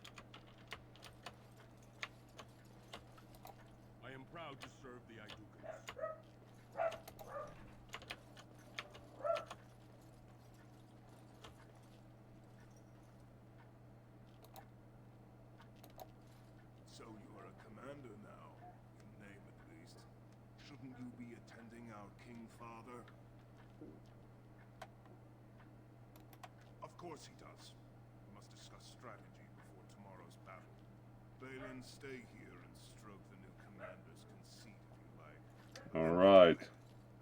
[SPEAKER 9] I am proud to serve the Aidukans.
[SPEAKER 4] So you are a commander now, in name at least. Shouldn't you be attending our king father? Of course he does. We must discuss strategy before tomorrow's battle. Balin, stay here and stroke the new commander's conceit if you like.
[SPEAKER 1] Alright.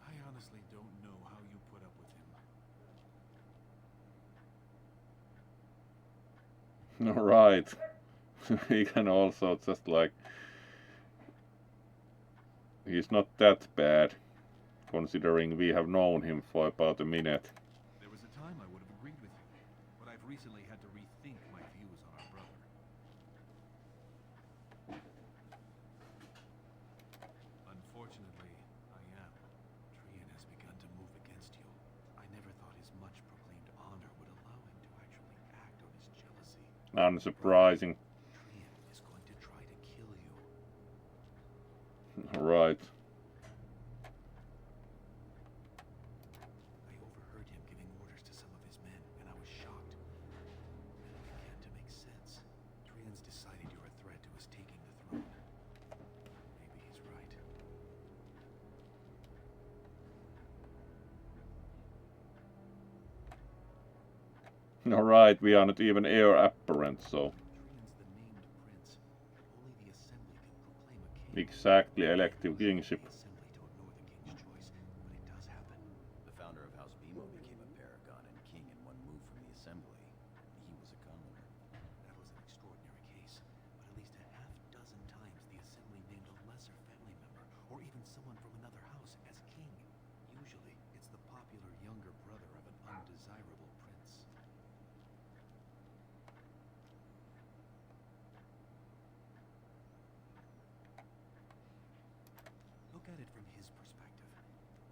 [SPEAKER 2] I honestly don't know how you put up with him.
[SPEAKER 1] Alright. We can also just like he's not that bad, considering we have known him for about a minute.
[SPEAKER 7] There was a time I would have agreed with you, but I've recently had to rethink my views on our brother. Unfortunately, I am. Trian has begun to move against you. I never thought his much proclaimed honor would allow him to actually act on his jealousy.
[SPEAKER 1] Unsurprising.
[SPEAKER 7] Trian is going to try to kill you.
[SPEAKER 1] Right.
[SPEAKER 7] I overheard him giving orders to some of his men, and I was shocked. Then it began to make sense. Trian's decided you're a threat to us taking the throne. Maybe he's right.
[SPEAKER 1] Alright, we are not even heir apparent, so
[SPEAKER 7] Trian's the named prince. Only the assembly can proclaim a king.
[SPEAKER 1] exactly elective kingship.
[SPEAKER 7] The assembly to ignore the king's choice, but it does happen.
[SPEAKER 3] The founder of House Bimo became a paragon and king in one move from the assembly. He was a commoner.
[SPEAKER 7] That was an extraordinary case, but at least a half dozen times the assembly named a lesser family member, or even someone from another house, as king. Usually, it's the popular younger brother of an undesirable prince. Look at it from his perspective.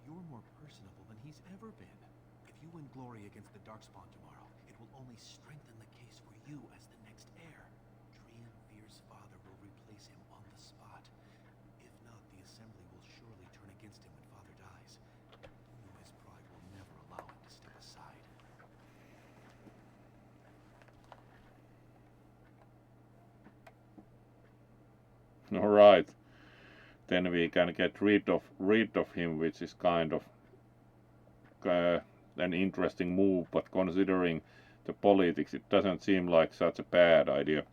[SPEAKER 7] You're more personable than he's ever been. If you win glory against the Darkspawn tomorrow, it will only strengthen the case for you as the next heir. Trian fears father will replace him on the spot. If not, the assembly will surely turn against him when father dies. You know his pride will never allow him to step aside.
[SPEAKER 1] Alright. Then we can get rid of him, which is kind of an interesting move, but considering the politics, it doesn't seem like such a bad idea.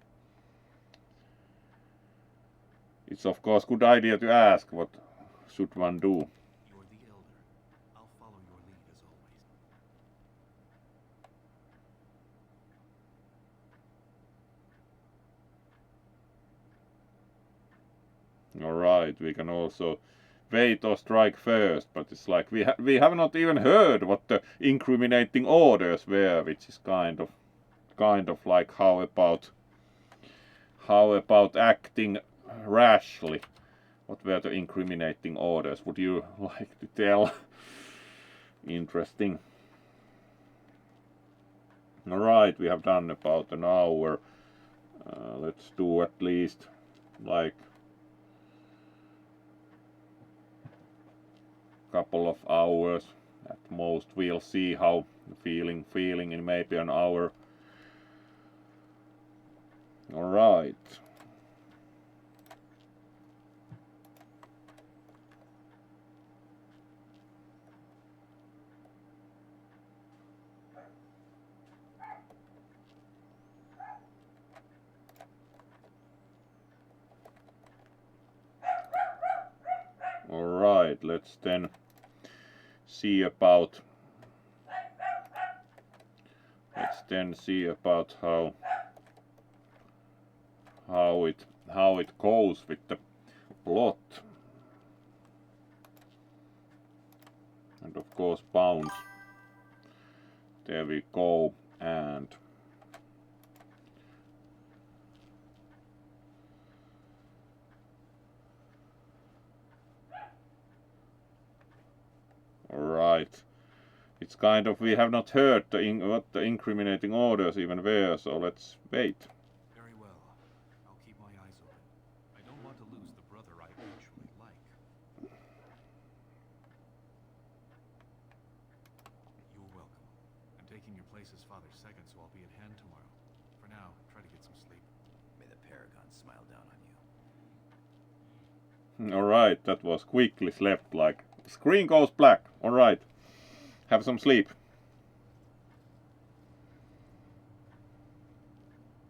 [SPEAKER 1] It's of course good idea to ask what should one do.
[SPEAKER 7] You're the elder. I'll follow your lead as always.
[SPEAKER 1] Alright, we can also wait or strike first, but it's like we have not even heard what the incriminating orders were, which is kind of like how about acting rashly. What were the incriminating orders? Would you like to tell? Interesting. Alright, we have done about an hour. Let's do at least like couple of hours at most. We'll see how feeling in maybe an hour. All right. All right, let's then see about how it goes with the plot. And of course bounce. There we go. And alright. It's kind of, we have not heard what the incriminating orders even were, so let's wait.
[SPEAKER 7] Very well. I'll keep my eyes open. I don't want to lose the brother I actually like. You're welcome. I'm taking your place as father's second, so I'll be at hand tomorrow. For now, try to get some sleep.
[SPEAKER 3] May the Paragon smile down on you.
[SPEAKER 1] Alright, that was quickly slept, like screen goes black. Alright, have some sleep.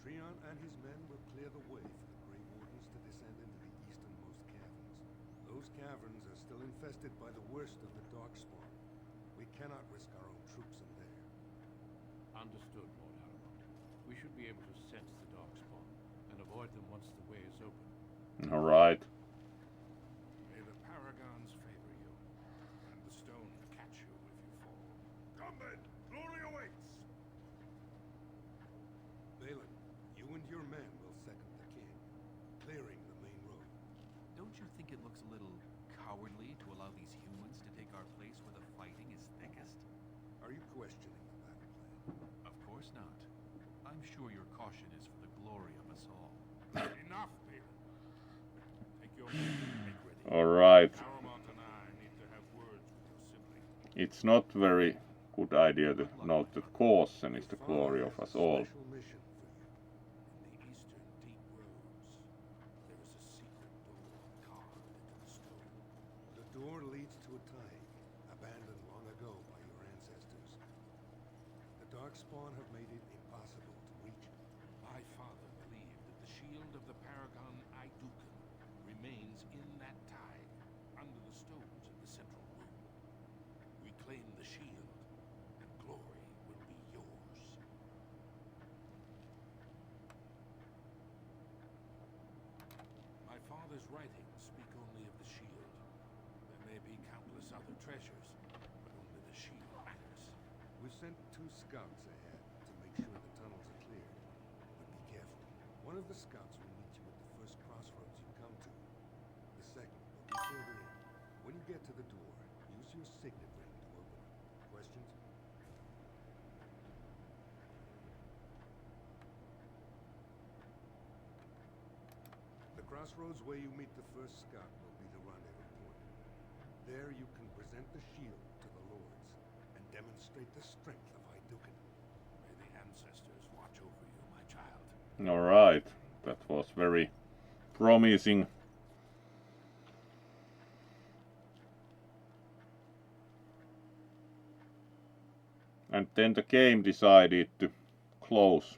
[SPEAKER 8] Trian and his men will clear the way for the Grey Wardens to descend into the easternmost caverns. Those caverns are still infested by the worst of the Darkspawn. We cannot risk our own troops in there.
[SPEAKER 2] Understood, Lord Aramont. We should be able to sense the Darkspawn and avoid them once the way is open.
[SPEAKER 1] Alright.
[SPEAKER 6] May the stone catch you if you fall.
[SPEAKER 4] Come then, glory awaits!
[SPEAKER 8] Balin, you and your men will second the king, clearing the main road.
[SPEAKER 7] Don't you think it looks a little cowardly to allow these humans to take our place where the fighting is thickest?
[SPEAKER 8] Are you questioning the battle plan?
[SPEAKER 7] Of course not. I'm sure your caution is for the glory of us all.
[SPEAKER 6] Enough, Balin. Take your men and make ready.
[SPEAKER 1] Alright.
[SPEAKER 6] Paramount and I need to have words with your sibling.
[SPEAKER 1] It's not very good idea to note that caution is the glory of us all.
[SPEAKER 8] Special mission for you.
[SPEAKER 6] In the eastern deep roads, there is a secret door carved into the stone.
[SPEAKER 8] The door leads to a tide, abandoned long ago by your ancestors. The Darkspawn have made it impossible to reach it.
[SPEAKER 6] My father believed that the shield of the paragon Idukan remains in that tide, under the stones of the central room. We claim the shield, and glory will be yours. My father's writings speak only of the shield. There may be countless other treasures, but only the shield matters.
[SPEAKER 8] We've sent 2 scouts ahead to make sure the tunnels are cleared. But be careful. One of the scouts will meet you at the first crossroads you come to. The second will be further in. When you get to the door, use your signet ring to open it. Questions? The crossroads where you meet the first scout will be the rendezvous point. There you can present the shield to the lords and demonstrate the strength of Idukan.
[SPEAKER 6] May the ancestors watch over you, my child.
[SPEAKER 1] Alright, that was very promising. And then the game decided to close.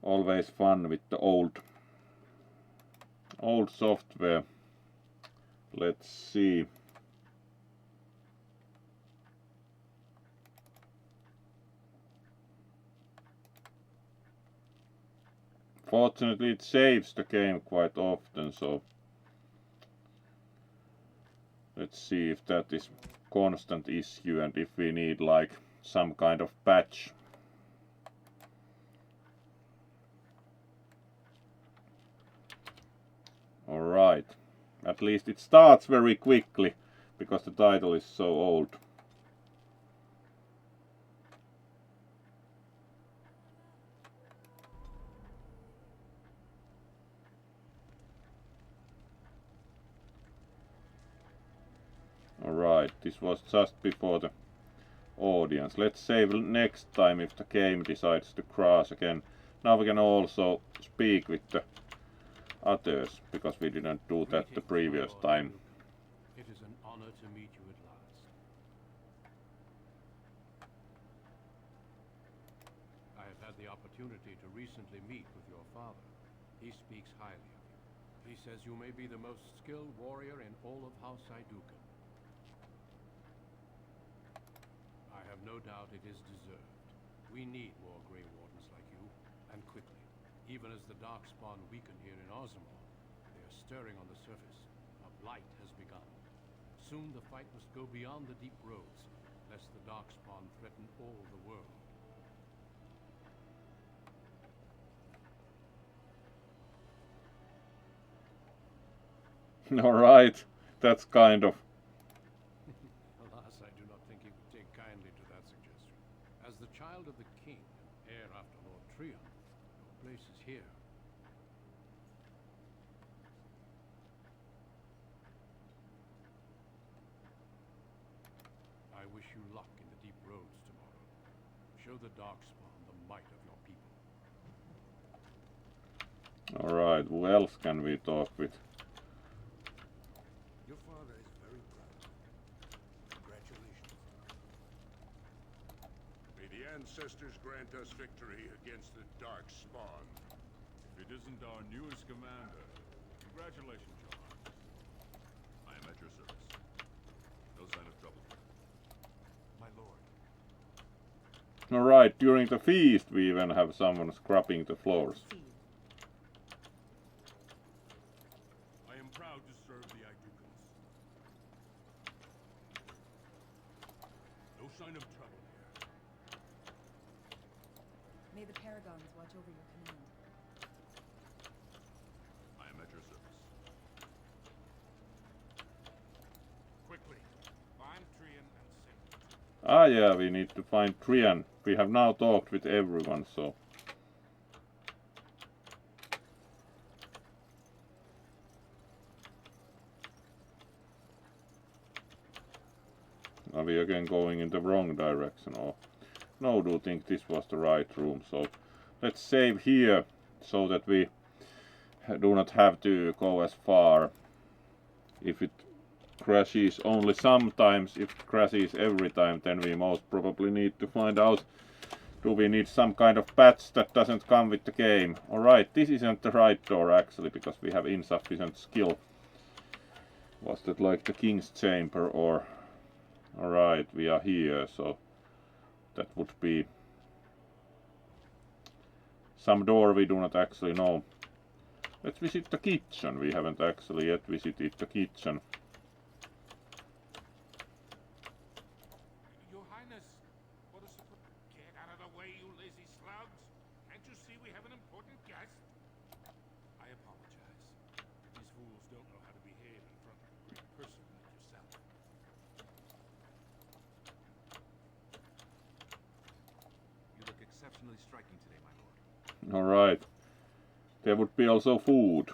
[SPEAKER 1] Always fun with the old software. Let's see. Fortunately, it saves the game quite often, so let's see if that is constant issue and if we need like some kind of patch. Alright, at least it starts very quickly because the title is so old. Alright, this was just before the audience. Let's save next time if the game decides to crash again. Now we can also speak with the others, because we didn't do that the previous time.
[SPEAKER 2] It is an honor to meet you at last. I have had the opportunity to recently meet with your father. He speaks highly of you. He says you may be the most skilled warrior in all of House Idukan. I have no doubt it is deserved. We need more Grey Wardens like you, and quickly. Even as the Darkspawn weaken here in Ozamor, they are stirring on the surface. A blight has begun. Soon the fight must go beyond the deep roads, lest the Darkspawn threaten all the world.
[SPEAKER 1] Alright, that's kind of...
[SPEAKER 2] Alas, I do not think he would take kindly to that suggestion. As the child of the king, heir after Lord Trion, your place is here. I wish you luck in the deep roads tomorrow. Show the Darkspawn the might of your people.
[SPEAKER 1] Alright, who else can we talk with?
[SPEAKER 8] Your father is very proud. Congratulations.
[SPEAKER 9] May the ancestors grant us victory against the Darkspawn. If it isn't our newest commander, congratulations, John. I am at your service. No sign of trouble.
[SPEAKER 7] My lord.
[SPEAKER 1] Alright, during the feast we even have someone scrubbing the floors.
[SPEAKER 9] I am proud to serve the Idukans.
[SPEAKER 10] paragons watch over your command.
[SPEAKER 9] I am at your service.
[SPEAKER 6] Quickly, find Trian and send him to me.
[SPEAKER 1] Ah yeah, we need to find Trian. We have now talked with everyone, so... Are we again going in the wrong direction, or... No, do think this was the right room, so... Let's save here, so that we do not have to go as far. If it crashes only sometimes, if it crashes every time, then we most probably need to find out, do we need some kind of patch that doesn't come with the game. Alright, this isn't the right door actually, because we have insufficient skill. Was that like the king's chamber, or... Alright, we are here, so that would be some door we do not actually know. Let's visit the kitchen. We haven't actually yet visited the kitchen.
[SPEAKER 6] Your Highness, what is the... Get out of the way, you lazy slugs! Can't you see we have an important guest? I apologize. These fools don't know how to behave in front of a great person like yourself.
[SPEAKER 7] You look exceptionally striking today, my lord.
[SPEAKER 1] Alright. There would be also food.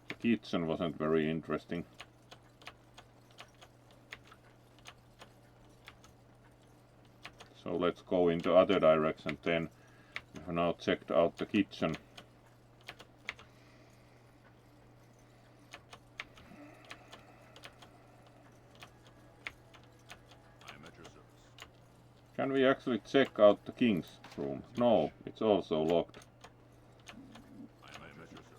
[SPEAKER 1] The kitchen wasn't very interesting. So let's go in the other direction then. We have now checked out the kitchen.
[SPEAKER 9] I am at your service.
[SPEAKER 1] Can we actually check out the king's room? No, it's also locked.
[SPEAKER 9] I am at your service.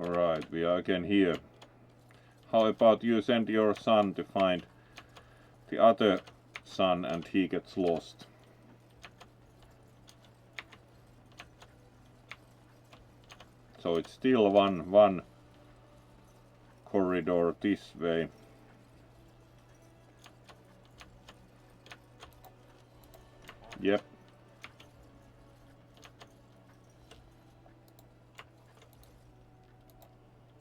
[SPEAKER 1] Alright, we are again here. How about you send your son to find the other son and he gets lost? So it's still one corridor this way. Yep.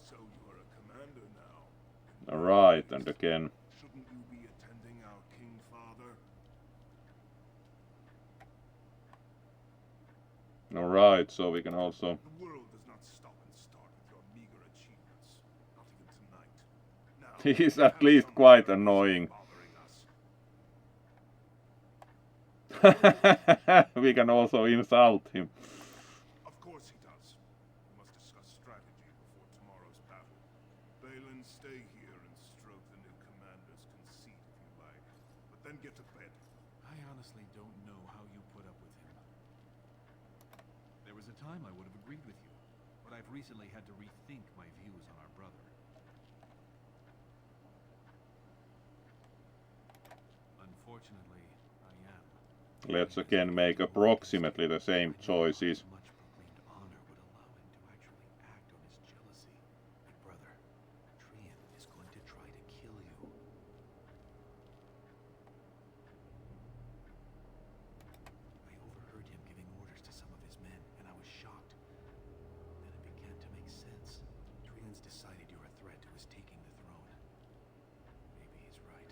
[SPEAKER 4] So you are a commander now.
[SPEAKER 1] Alright, and again.
[SPEAKER 4] Shouldn't you be attending our king father?
[SPEAKER 1] Alright, so we can also...
[SPEAKER 4] The world does not stop and start with your meager achievements. Not even tonight. Now,
[SPEAKER 1] He is
[SPEAKER 4] we
[SPEAKER 1] at
[SPEAKER 4] have
[SPEAKER 1] least
[SPEAKER 4] some
[SPEAKER 1] quite
[SPEAKER 4] purpose
[SPEAKER 1] annoying.
[SPEAKER 4] bothering us.
[SPEAKER 1] We can also insult him.
[SPEAKER 4] Of course he does. We must discuss strategy before tomorrow's battle. Balin, stay here and stroke the new commander's conceit if you like. But then get to bed.
[SPEAKER 7] I honestly don't know how you put up with him. There was a time I would have agreed with you, but I've recently had to rethink my views on our brother. Unfortunately, I am.
[SPEAKER 1] Let's again make approximately the same choices.
[SPEAKER 7] Much proclaimed honor would allow him to actually act on his jealousy. My brother, Trian, is going to try to kill you. I overheard him giving orders to some of his men, and I was shocked. Then it began to make sense. Trian's decided you're a threat to his taking the throne. Maybe he's right.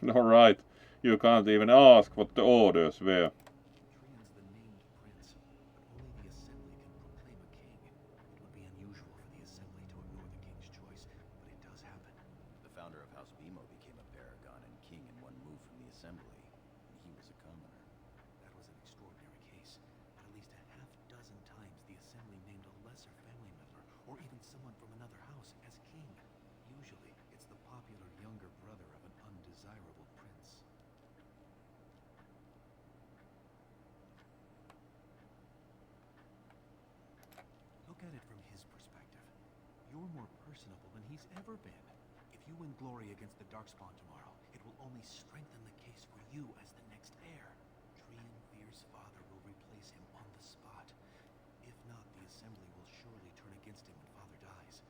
[SPEAKER 1] Alright, you can't even ask what the orders were.
[SPEAKER 7] Trian's the named prince, but only the Assembly can proclaim a king. It would be unusual for the Assembly to ignore the king's choice, but it does happen.
[SPEAKER 3] The founder of House Bimo became a paragon and king in one move from the Assembly, and he was a commoner.
[SPEAKER 7] That was an extraordinary case, but at least a half dozen times the Assembly named a lesser family member, or even someone from another house, as king. Usually, it's the popular younger brother of an undesirable prince. personable than he's ever been. If you win glory against the Darkspawn tomorrow, it will only strengthen the case for you as the next heir. Triumvir's father will replace him on the spot. If not, the Assembly will surely turn against him when father dies.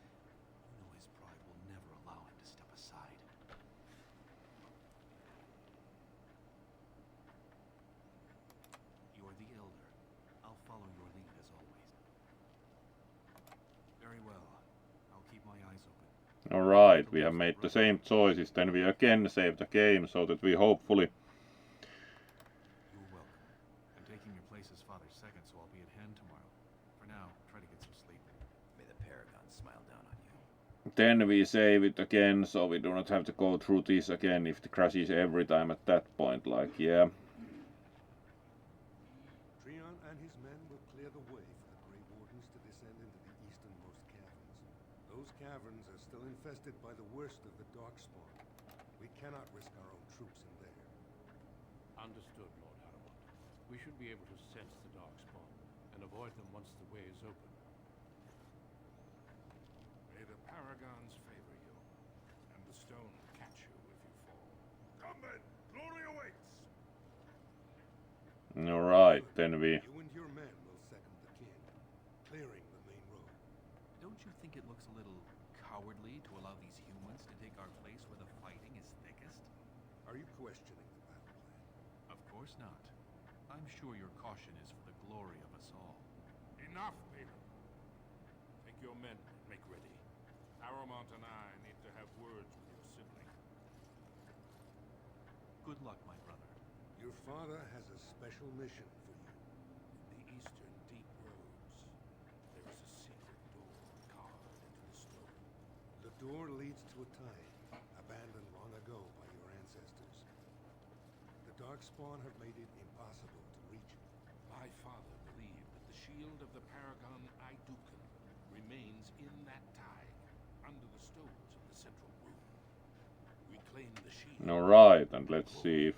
[SPEAKER 7] You know his pride will never allow him to step aside. You're the elder. I'll follow your lead as always. Very well. I'll keep my eyes open.
[SPEAKER 1] Alright, we have made the same choices, then we again save the game so that we hopefully...
[SPEAKER 7] You're welcome. I'm taking your place as father's second, so I'll be at hand tomorrow. For now, try to get some sleep.
[SPEAKER 3] May the Paragon smile down on you.
[SPEAKER 1] Then we save it again, so we do not have to go through this again if it crashes every time at that point, like, yeah.
[SPEAKER 8] Treon and his men will clear the way for the Grey Wardens to descend into the easternmost caverns. Those caverns are still infested by the worst of the Darkspawn. We cannot risk our own troops in there.
[SPEAKER 2] Understood, Lord Haramond. We should be able to sense the Darkspawn and avoid them once the way is open. May the Paragons favor you, and the stone catch you if you fall.
[SPEAKER 4] Come then! Glory awaits!
[SPEAKER 1] Alright, then we...
[SPEAKER 8] You and your men will second the king, clearing the main road.
[SPEAKER 7] Don't you think it looks a little cowardly to allow these humans to take our place where the fighting is thickest?
[SPEAKER 8] Are you questioning the battle plan?
[SPEAKER 7] Of course not. I'm sure your caution is for the glory of us all.
[SPEAKER 6] Enough, Playable. Take your men and make ready. Haramond and I need to have words with your sibling.
[SPEAKER 7] Good luck, my brother.
[SPEAKER 8] Your father has a special mission for you.
[SPEAKER 6] In the eastern deep roads, there is a secret door carved into the stone.
[SPEAKER 8] The door leads to a time abandoned long ago by your ancestors. The Darkspawn have made it impossible to reach it.
[SPEAKER 6] My father believed that the shield of the Paragon Idukan remains in that tide, under the stones of the central room. We claim the shield.
[SPEAKER 1] Alright, and let's see if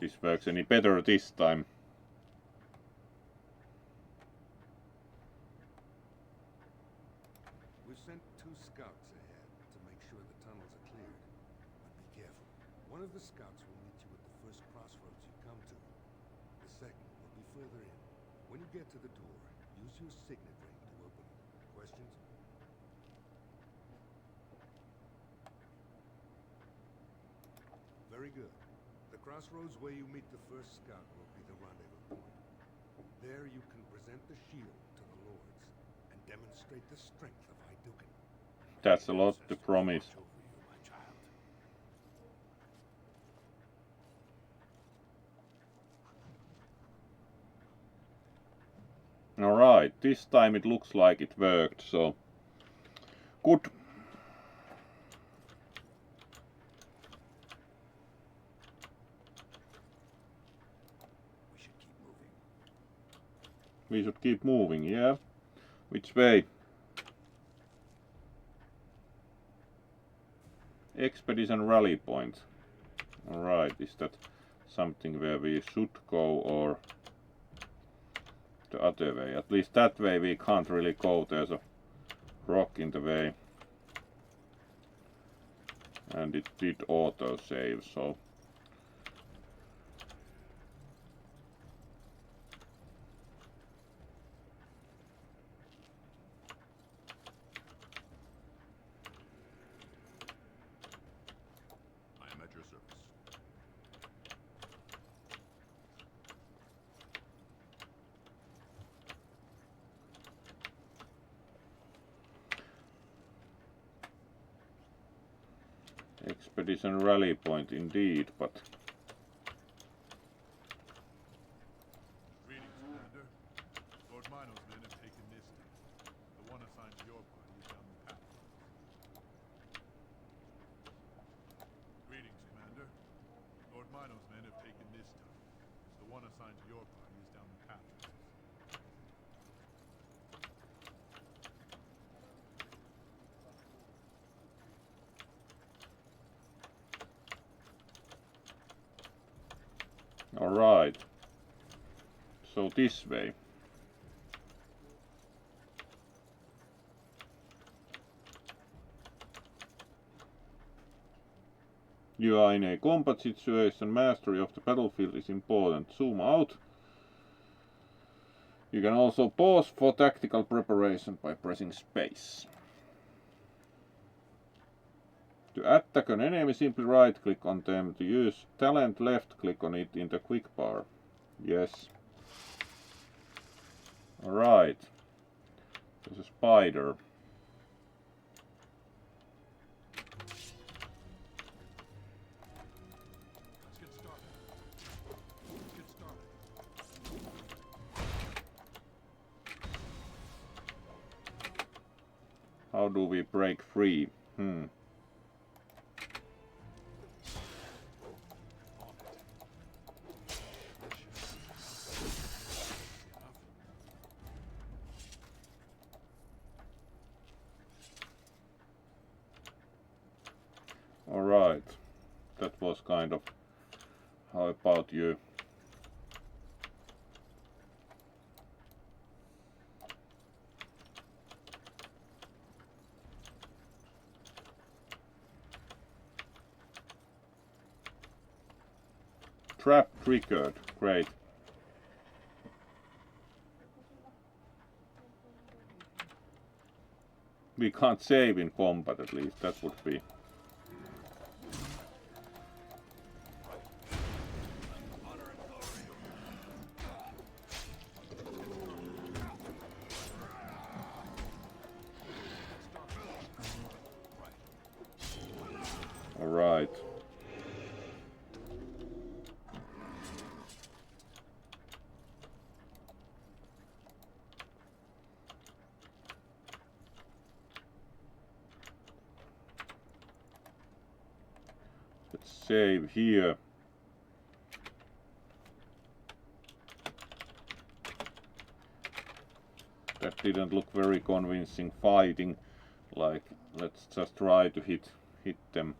[SPEAKER 1] this works any better this time.
[SPEAKER 8] We've sent 2 scouts ahead to make sure the tunnels are cleared. But be careful. One of the scouts will meet you at the first crossroads you come to. The second will be further in. When you get to the door, use your signet ring to open it. Questions? Very good. The crossroads where you meet the first scout will be the rendezvous point. There you can present the shield to the lords and demonstrate the strength of Idukan.
[SPEAKER 1] That's a lot to promise.
[SPEAKER 6] Watch over you, my child.
[SPEAKER 1] Alright, this time it looks like it worked, so... Good.
[SPEAKER 3] We should keep moving.
[SPEAKER 1] We should keep moving, yeah? Which way? Expedition rally point. Alright, is that something where we should go or the other way? At least that way we can't really go, there's a rock in the way. And it did auto save, so...
[SPEAKER 9] I am at your service.
[SPEAKER 1] Expedition rally point indeed, but...
[SPEAKER 9] Greetings, Commander. Lord Mino's men have taken this town. The one assigned to your party is down the path. Greetings, Commander. Lord Mino's men have taken this town. The one assigned to your party is down the path.
[SPEAKER 1] Alright. So this way. You are in a combat situation. Mastery of the battlefield is important. Zoom out. You can also pause for tactical preparation by pressing space. To attack an enemy, simply right-click on them. To use talent, left-click on it in the quick bar. Yes. Alright. There's a spider.
[SPEAKER 6] Let's get started. Let's get started.
[SPEAKER 1] How do we break free? Alright. That was kind of... How about you? Trap triggered. Great. We can't save in combat at least. That would be... Alright. Let's save here. That didn't look very convincing fighting. Like, let's just try to hit them.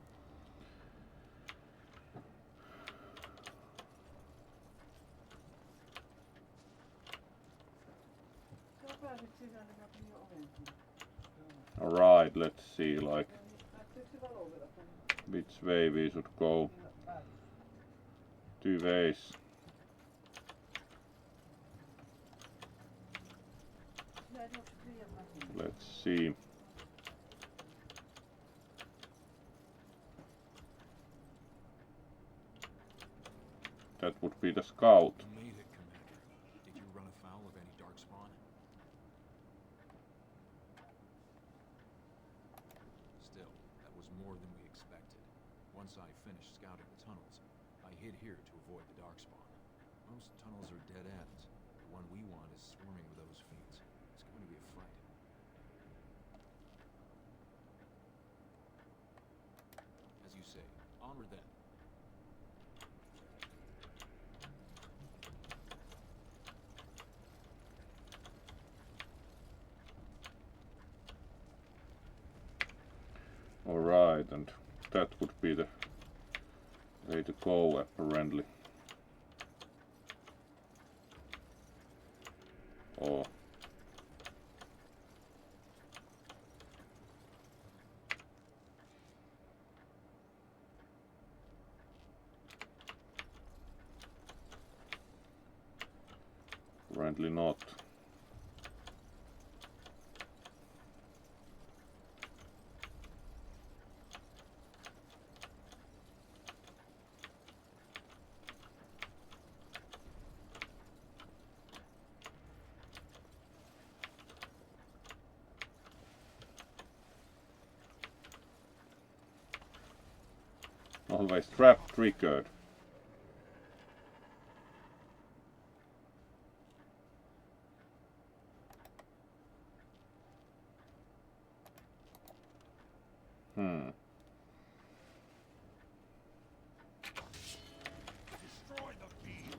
[SPEAKER 1] Alright, let's see, like, which way we should go. 2 ways. Let's see. That would be the scout.
[SPEAKER 7] You made it, Commander. Did you run afoul of any darkspawn? Still, that was more than we expected. Once I finished scouting the tunnels, I hid here to avoid the darkspawn. Most tunnels are dead ends. The one we want is swarming with those fiends. It's going to be a fight. As you say, onward then.
[SPEAKER 1] Alright, and that would be the way to go, apparently. Oh. Apparently not. Always trap triggered.
[SPEAKER 9] Destroy the fiend.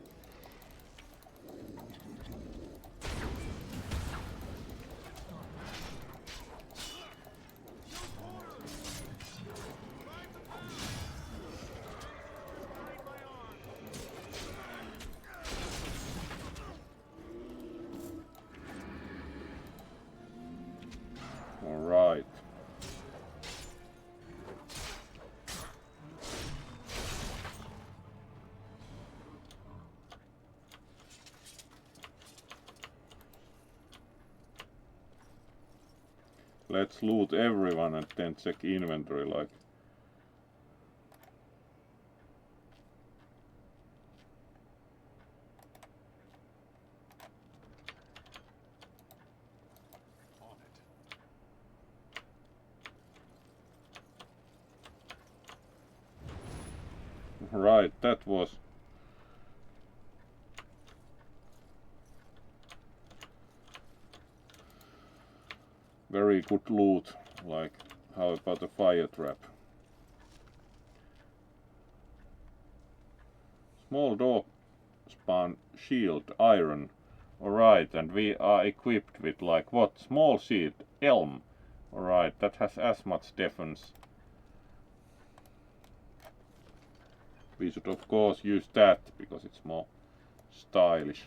[SPEAKER 1] Let's loot everyone and then check inventory like.
[SPEAKER 7] On it.
[SPEAKER 1] Right, that was very good loot. Like, how about a fire trap? Small dog spawn shield iron. Alright, and we are equipped with like what? Small shield elm. Alright, that has as much defense. We should of course use that because it's more stylish.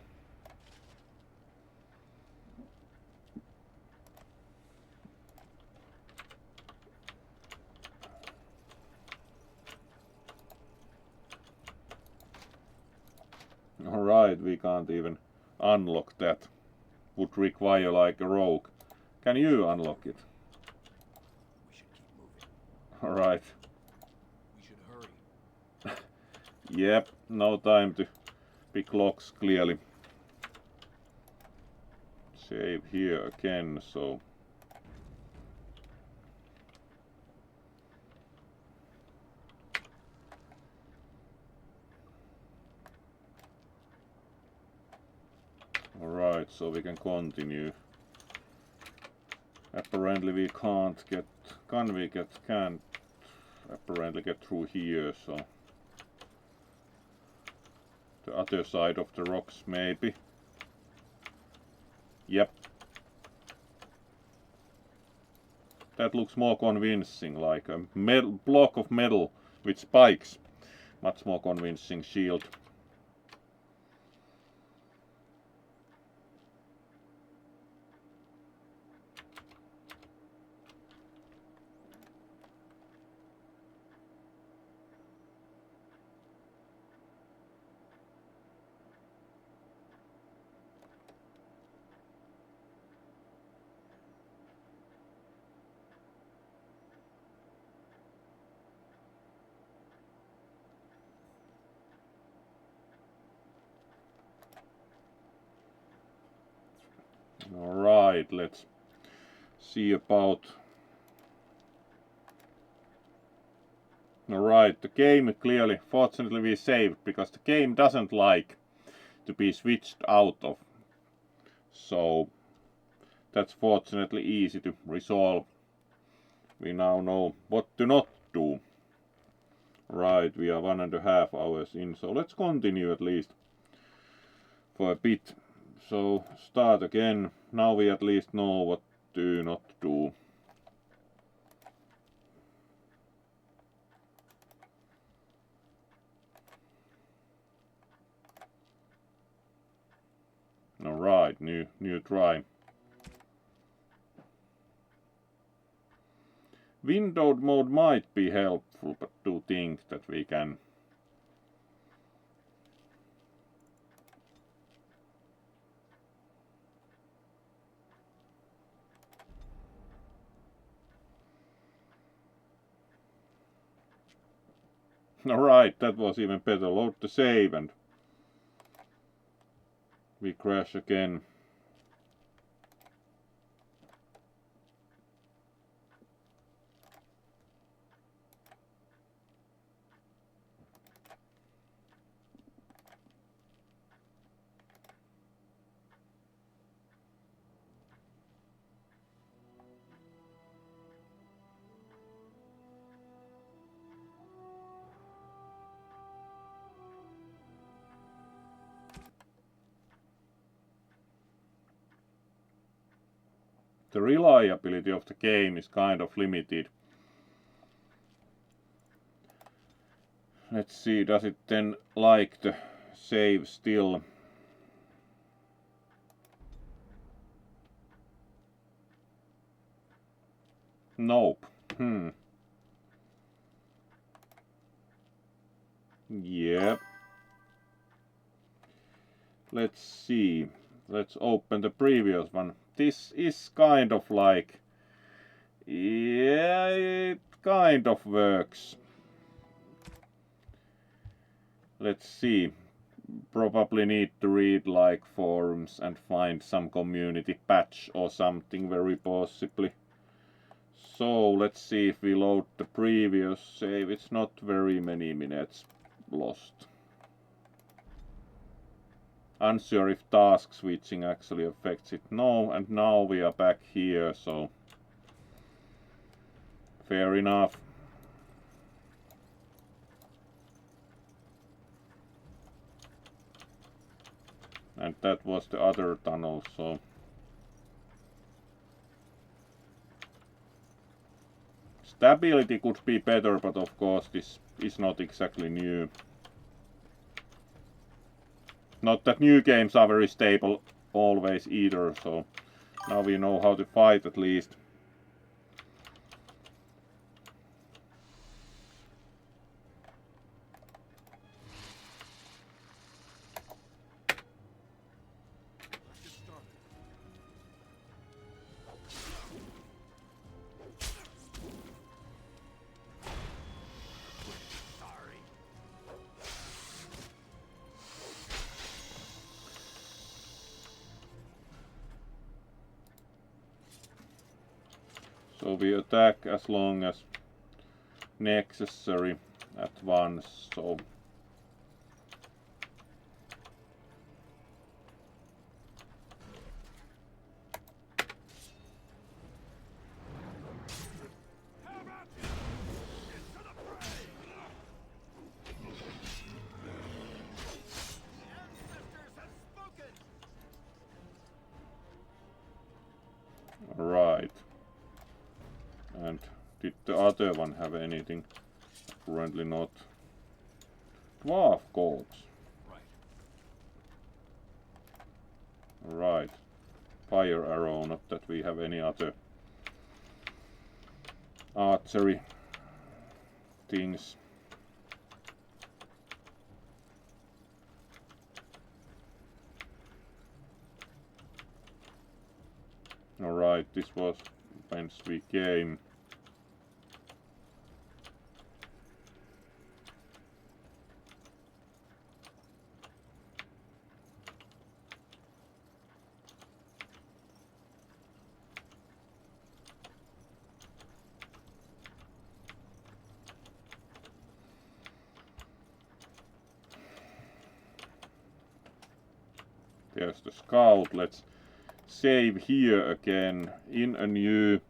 [SPEAKER 1] Alright, we can't even unlock that. Would require like a rogue. Can you unlock it?
[SPEAKER 7] We should keep moving.
[SPEAKER 1] Alright.
[SPEAKER 7] We should hurry.
[SPEAKER 1] Yep, no time to pick locks clearly. Save here again, so. Alright, so we can continue. Apparently we can't get, can't apparently get through here, so. The other side of the rocks maybe. Yep. That looks more convincing, like a metal, block of metal with spikes. Much more convincing shield. Alright, let's see about. Alright, the game clearly, fortunately we saved, because the game doesn't like to be switched out of. So that's fortunately easy to resolve. We now know what to not do. Right, we are 1.5 hours in, so let's continue at least for a bit. So start again. Now we at least know what to not do. Alright, new try. Windowed mode might be helpful, but do think that we can. Alright, that was even better. Load the save and we crash again. The reliability of the game is kind of limited. Let's see, does it then like the save still? Nope. Yep. Let's see. Let's open the previous one. This is kind of like Yeah, it kind of works. Let's see. Probably need to read like forums and find some community patch or something very possibly. So let's see if we load the previous save. It's not very many minutes lost. Unsure if task switching actually affects it. No, and now we are back here, so fair enough. And that was the other tunnel, so stability could be better, but of course this is not exactly new. Not that new games are very stable always either, so now we know how to fight at least. So we attack as long as necessary at once, so right. And did the other one have anything? Apparently not. Dwarf corpse. Right. Fire arrow, not that we have any other archery things. Alright, this was whence we came. There's the scout. Let's save here again in a new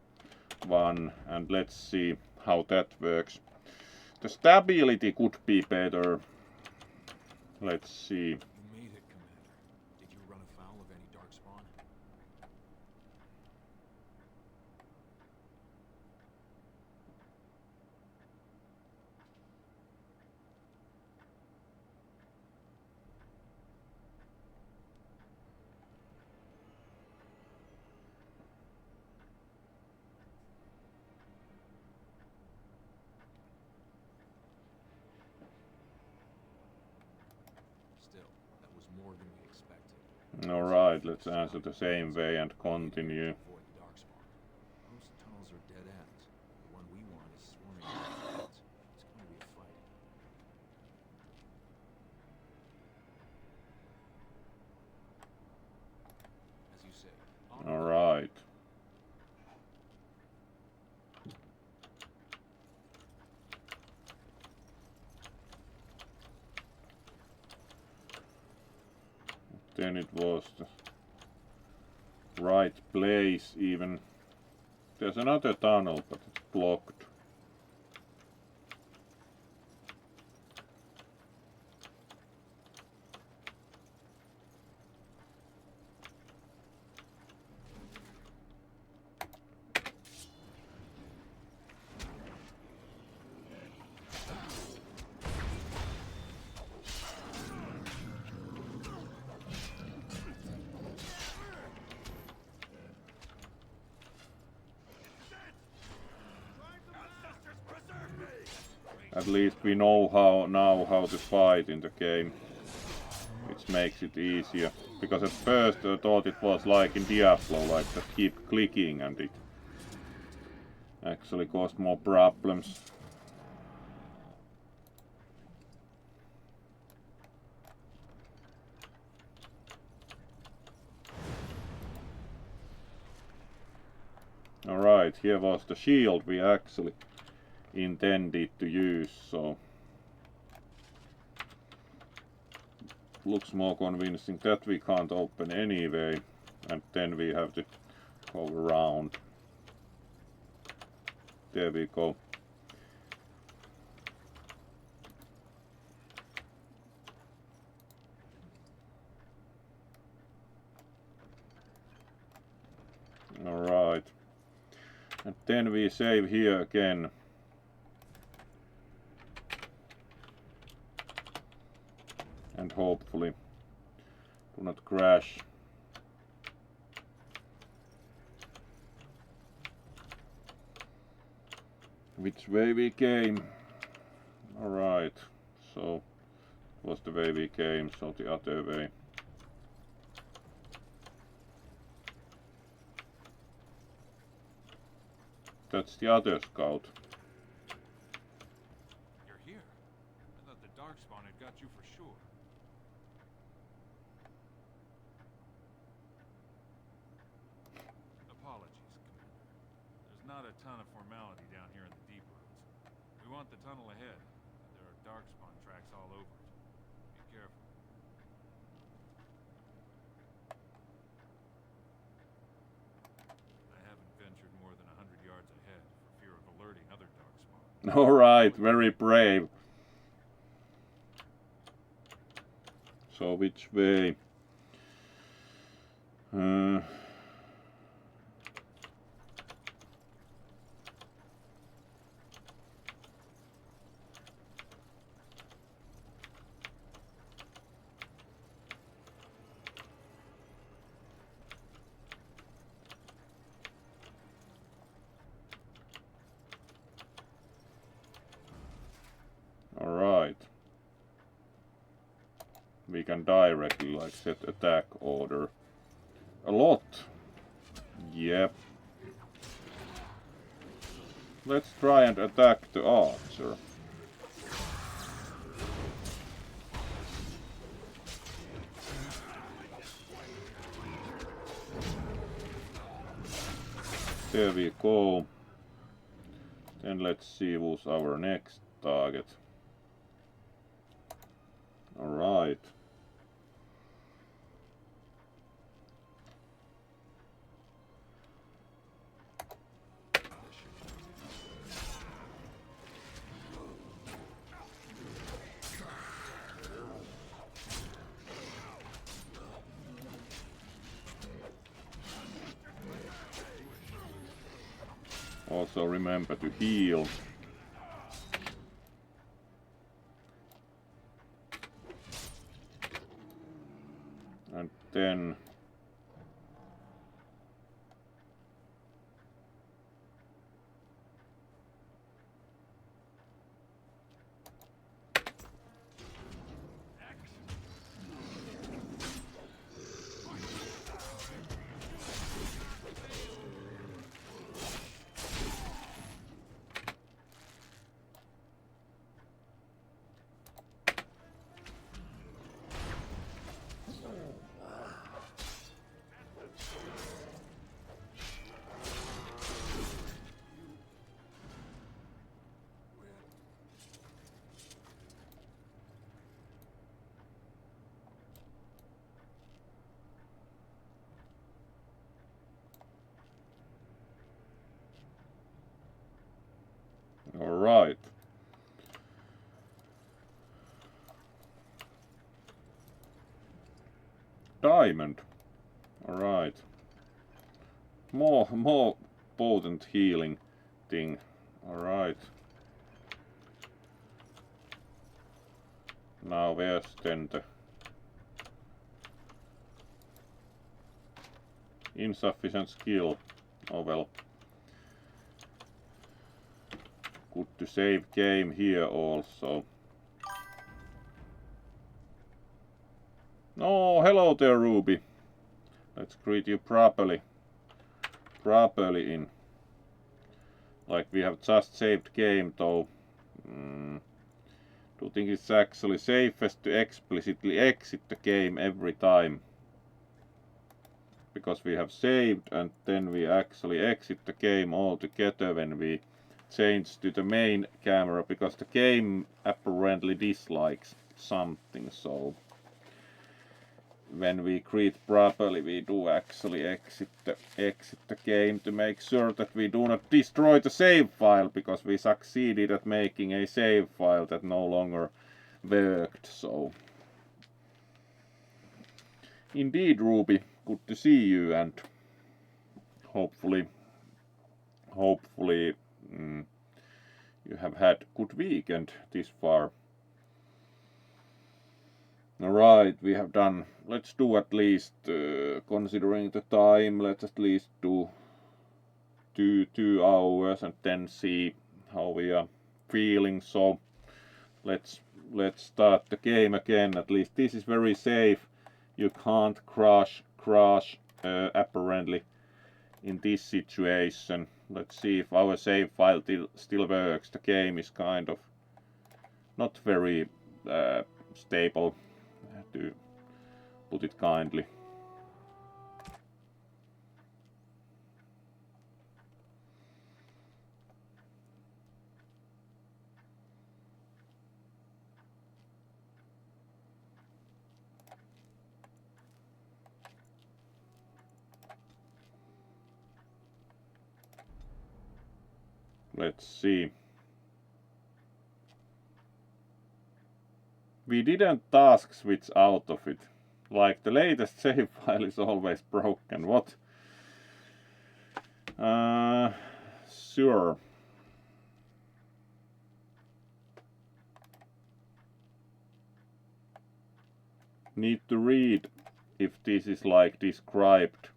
[SPEAKER 1] one and let's see how that works. The stability could be better. Let's see.
[SPEAKER 7] You made it, Commander. Did you run afoul of any darkspawn? Still, that was more than we expected.
[SPEAKER 1] Alright, let's answer the same way and continue.
[SPEAKER 7] Avoid the darkspawn. Most tunnels are dead ends. The one we want is swarming with threats. It's going to be a fight. As you say.
[SPEAKER 1] Alright. Then it was the right place even. There's another tunnel, but it's blocked. At least we know how to fight in the game, which makes it easier. Because at first I thought it was like in Diablo, like just keep clicking and it actually caused more problems. Alright, here was the shield we actually intended to use, so looks more convincing that we can't open anyway, and then we have to go around. There we go. Alright. And then we save here again. And hopefully do not crash. Which way we came? Alright, so it was the way we came, so the other way. That's the other scout.
[SPEAKER 6] You're here. I thought the darkspawn had got you for sure. Apologies, Commander. There's not a ton of formality down here in the deep roads. We want the tunnel ahead. There are darkspawn tracks all over it. Be careful. I haven't ventured more than 100 yards ahead for fear of alerting other darkspawn.
[SPEAKER 1] Alright, very brave. So which way? Alright. We can directly like set attack order. A lot. Yep. Let's try and attack the archer. There we go. Then let's see who's our next target. Alright. Also remember to heal. And then alright. Diamond. Alright. More potent healing thing. Alright. Now where's then the insufficient skill? Oh well. Good to save game here also. Oh, hello there, Ruby. Let's greet you properly. In. Like we have just saved game, though. Do you think it's actually safest to explicitly exit the game every time? Because we have saved and then we actually exit the game altogether when we change to the main camera, because the game apparently dislikes something, so when we greet properly we do actually exit the game to make sure that we do not destroy the save file, because we succeeded at making a save file that no longer worked. So indeed, Ruby, good to see you, and hopefully you have had good weekend this far. Alright, we have done, let's do at least, considering the time, let's at least do 2 hours and then see how we are feeling. So let's start the game again. At least this is very safe. You can't crash apparently in this situation. Let's see if our save file still works. The game is kind of not very stable, to put it kindly. Let's see. We didn't task switch out of it. Like, the latest save file is always broken. What? Sure. Need to read if this is like described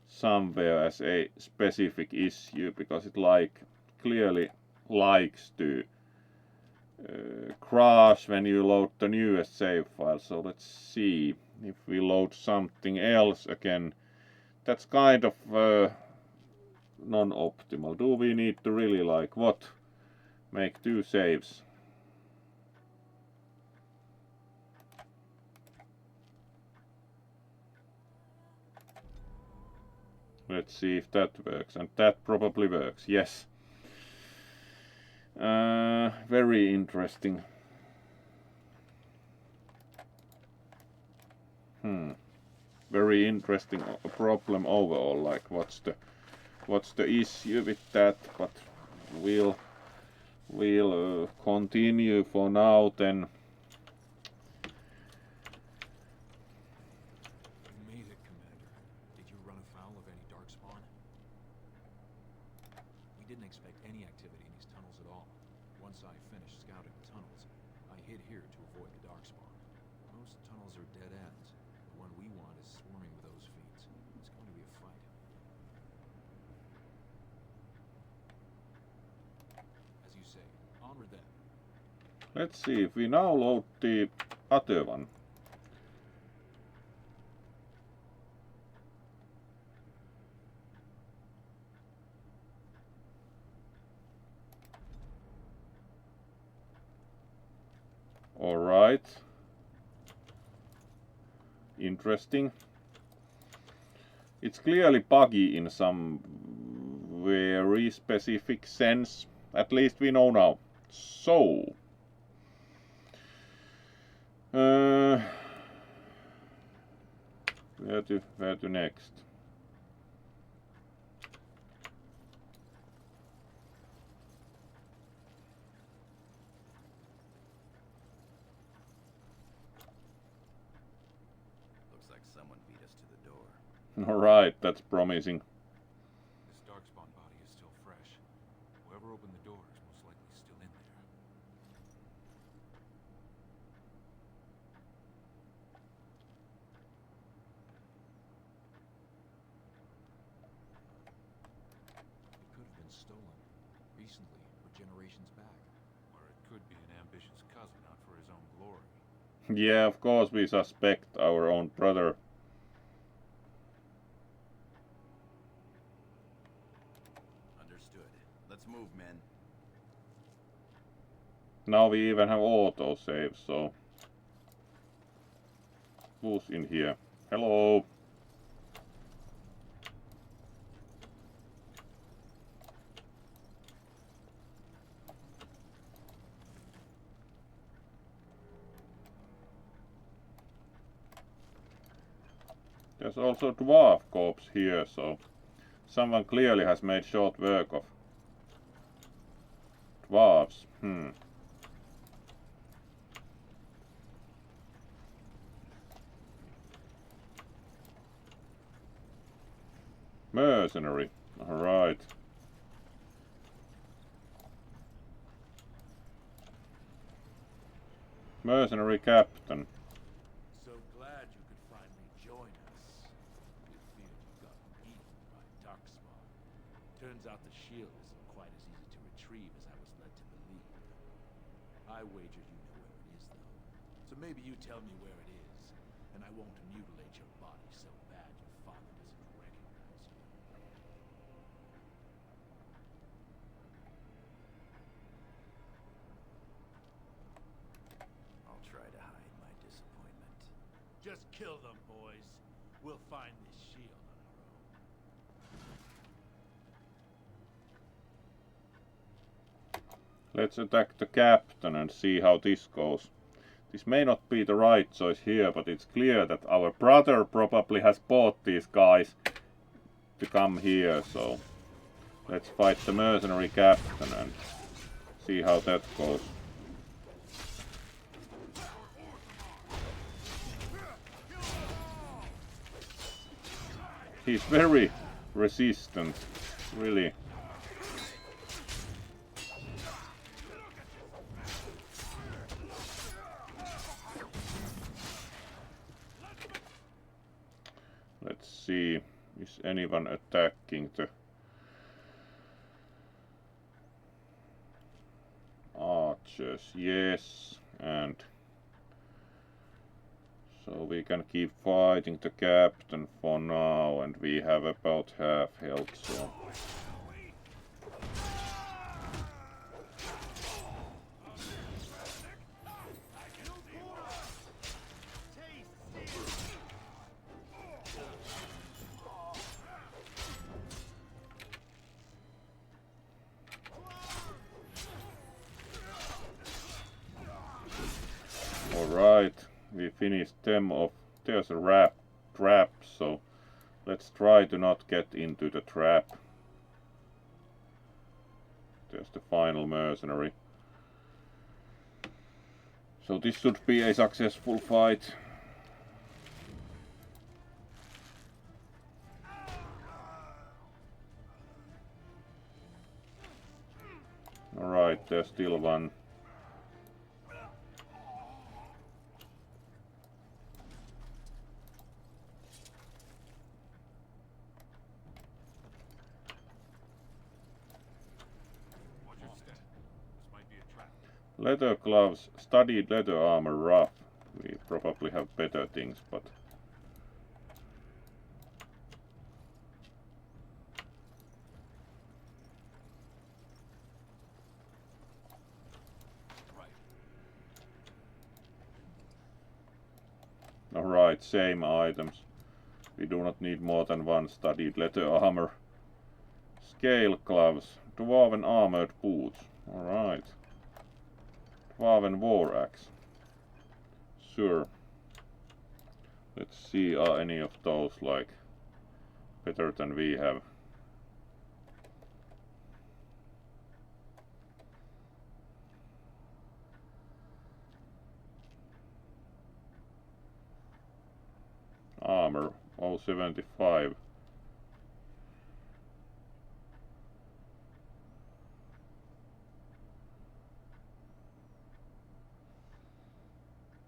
[SPEAKER 1] somewhere as a specific issue, because it like clearly likes to crash when you load the newest save file. So let's see if we load something else again. That's kind of non-optimal. Do we need to really like what? Make 2 saves? Let's see if that works, and that probably works, yes. Very interesting. Very interesting problem overall. Like, what's the issue with that? But we'll continue for now then.
[SPEAKER 7] You made it, Commander. Did you run afoul of any darkspawn? We didn't expect any activity in these tunnels at all. Once I finished scouting the tunnels, I hid here to avoid the darkspawn. Most tunnels are dead ends. The one we want is swarming with those fiends. It's going to be a fight. As you say, onward then.
[SPEAKER 1] Let's see if we now load the other one. Alright. Interesting. It's clearly buggy in some very specific sense. At least we know now. So where to next?
[SPEAKER 3] Looks like someone beat us to the door.
[SPEAKER 1] Alright, that's promising.
[SPEAKER 2] This darkspawn body is still fresh. Whoever opened the door is most likely still in there.
[SPEAKER 7] It could have been stolen. Recently, or generations back.
[SPEAKER 2] Or it could be an ambitious cousin out for his own glory.
[SPEAKER 1] Yeah, of course we suspect our own brother.
[SPEAKER 3] Understood.
[SPEAKER 1] now we even have auto save, so who's in here? Hello. There's also dwarf corpse here, so someone clearly has made short work of dwarves. Mercenary. Alright. Mercenary captain.
[SPEAKER 2] So glad you could finally join us. We feared you got eaten by darkspawn. Turns out the shield isn't quite as easy to retrieve as I was led to believe. I wager you know where it is, though. So maybe you tell me where it is, and I won't mutilate your body so bad your father doesn't recognize you.
[SPEAKER 3] I'll try to hide my disappointment.
[SPEAKER 2] Just kill them, boys. We'll find this shield on our own.
[SPEAKER 1] Let's attack the captain and see how this goes. This may not be the right choice here, but it's clear that our brother probably has bought these guys to come here, so let's fight the mercenary captain and see how that goes. He's very resistant, really. Let's see, is anyone attacking the archers? Yes, and so we can keep fighting the captain for now, and we have about half health, so alright, we finished them off. There's a trap, so let's try to not get into the trap. There's the final mercenary. So this should be a successful fight. Alright, there's still one.
[SPEAKER 6] Watch your step. This might be a trap.
[SPEAKER 1] Leather gloves, studied leather armor, rough. We probably have better things, but alright, same items. We do not need more than one studied leather armor. Scale gloves, dwarven armored boots. Alright. Dwarven war axe. Sure. Let's see, are any of those like better than we have? Armor, 075.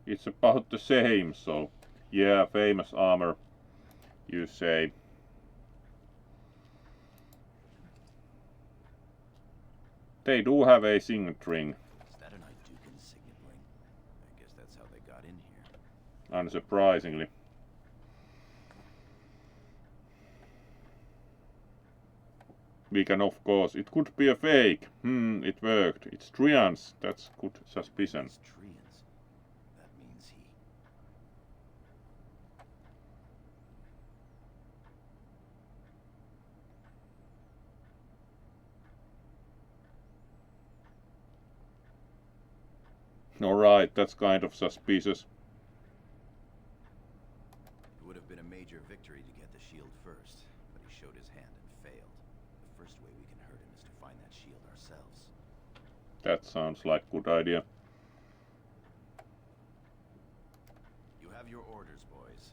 [SPEAKER 1] It's about the same, so yeah, famous armor, you say. They do have a signet ring.
[SPEAKER 3] Is that an Idukan signet ring? I guess that's how they got in here.
[SPEAKER 1] Unsurprisingly. we can of course, it could be a fake. It worked. It's Trians. That's good suspicion.
[SPEAKER 3] It's Treants. That means he...
[SPEAKER 1] Alright, that's kind of suspicious.
[SPEAKER 3] It would have been a major victory to get the shield first, but he showed his hand and failed. The first way we can hurt him is to find that shield ourselves.
[SPEAKER 1] That sounds like a good idea.
[SPEAKER 3] You have your orders, boys.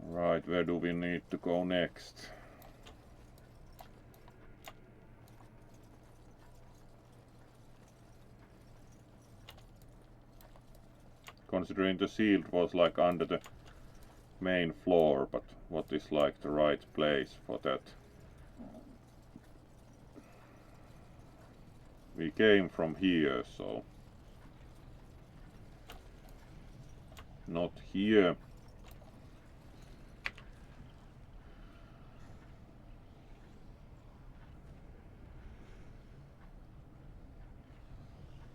[SPEAKER 1] Right, where do we need to go next? Considering the shield was like under the main floor, but what is like the right place for that? We came from here, so not here.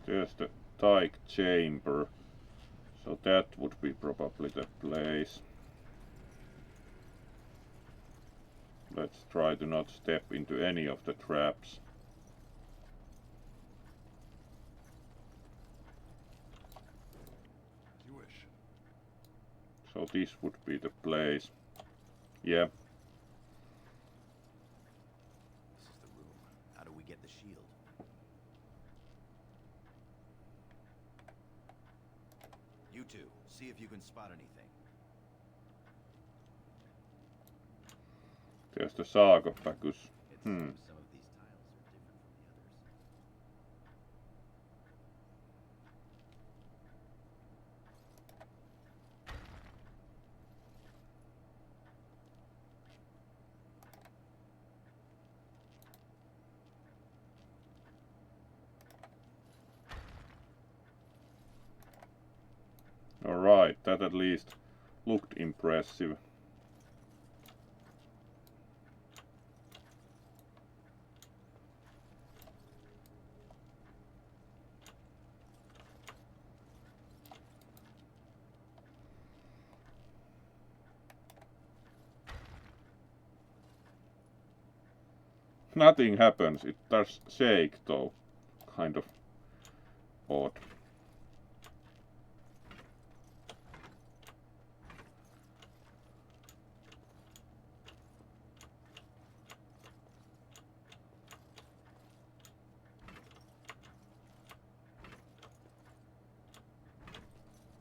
[SPEAKER 1] There's the Tyke chamber, so that would be probably the place. Let's try to not step into any of the traps.
[SPEAKER 4] As you wish.
[SPEAKER 1] So this would be the place. Yeah.
[SPEAKER 3] This is the room. How do we get the shield? You two, see if you can spot anything.
[SPEAKER 1] There's the sarcophagus.
[SPEAKER 3] It seems some of these tiles are different from the others.
[SPEAKER 1] Alright, that at least looked impressive. Nothing happens, it does shake though. Kind of odd.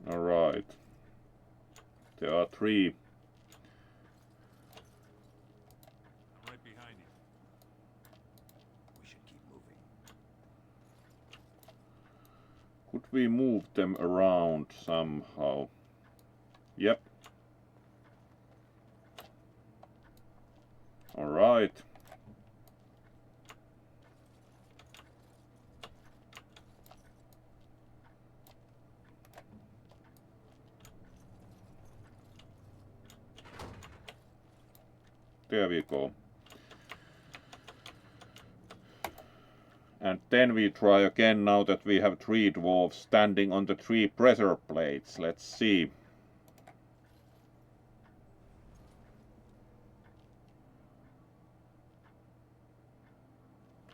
[SPEAKER 1] Alright. There are 3.
[SPEAKER 6] I'm right behind you.
[SPEAKER 3] We should keep moving.
[SPEAKER 1] Could we move them around somehow? Yep. Alright. There we go. And then we try again now that we have 3 dwarves standing on the 3 pressure plates. Let's see.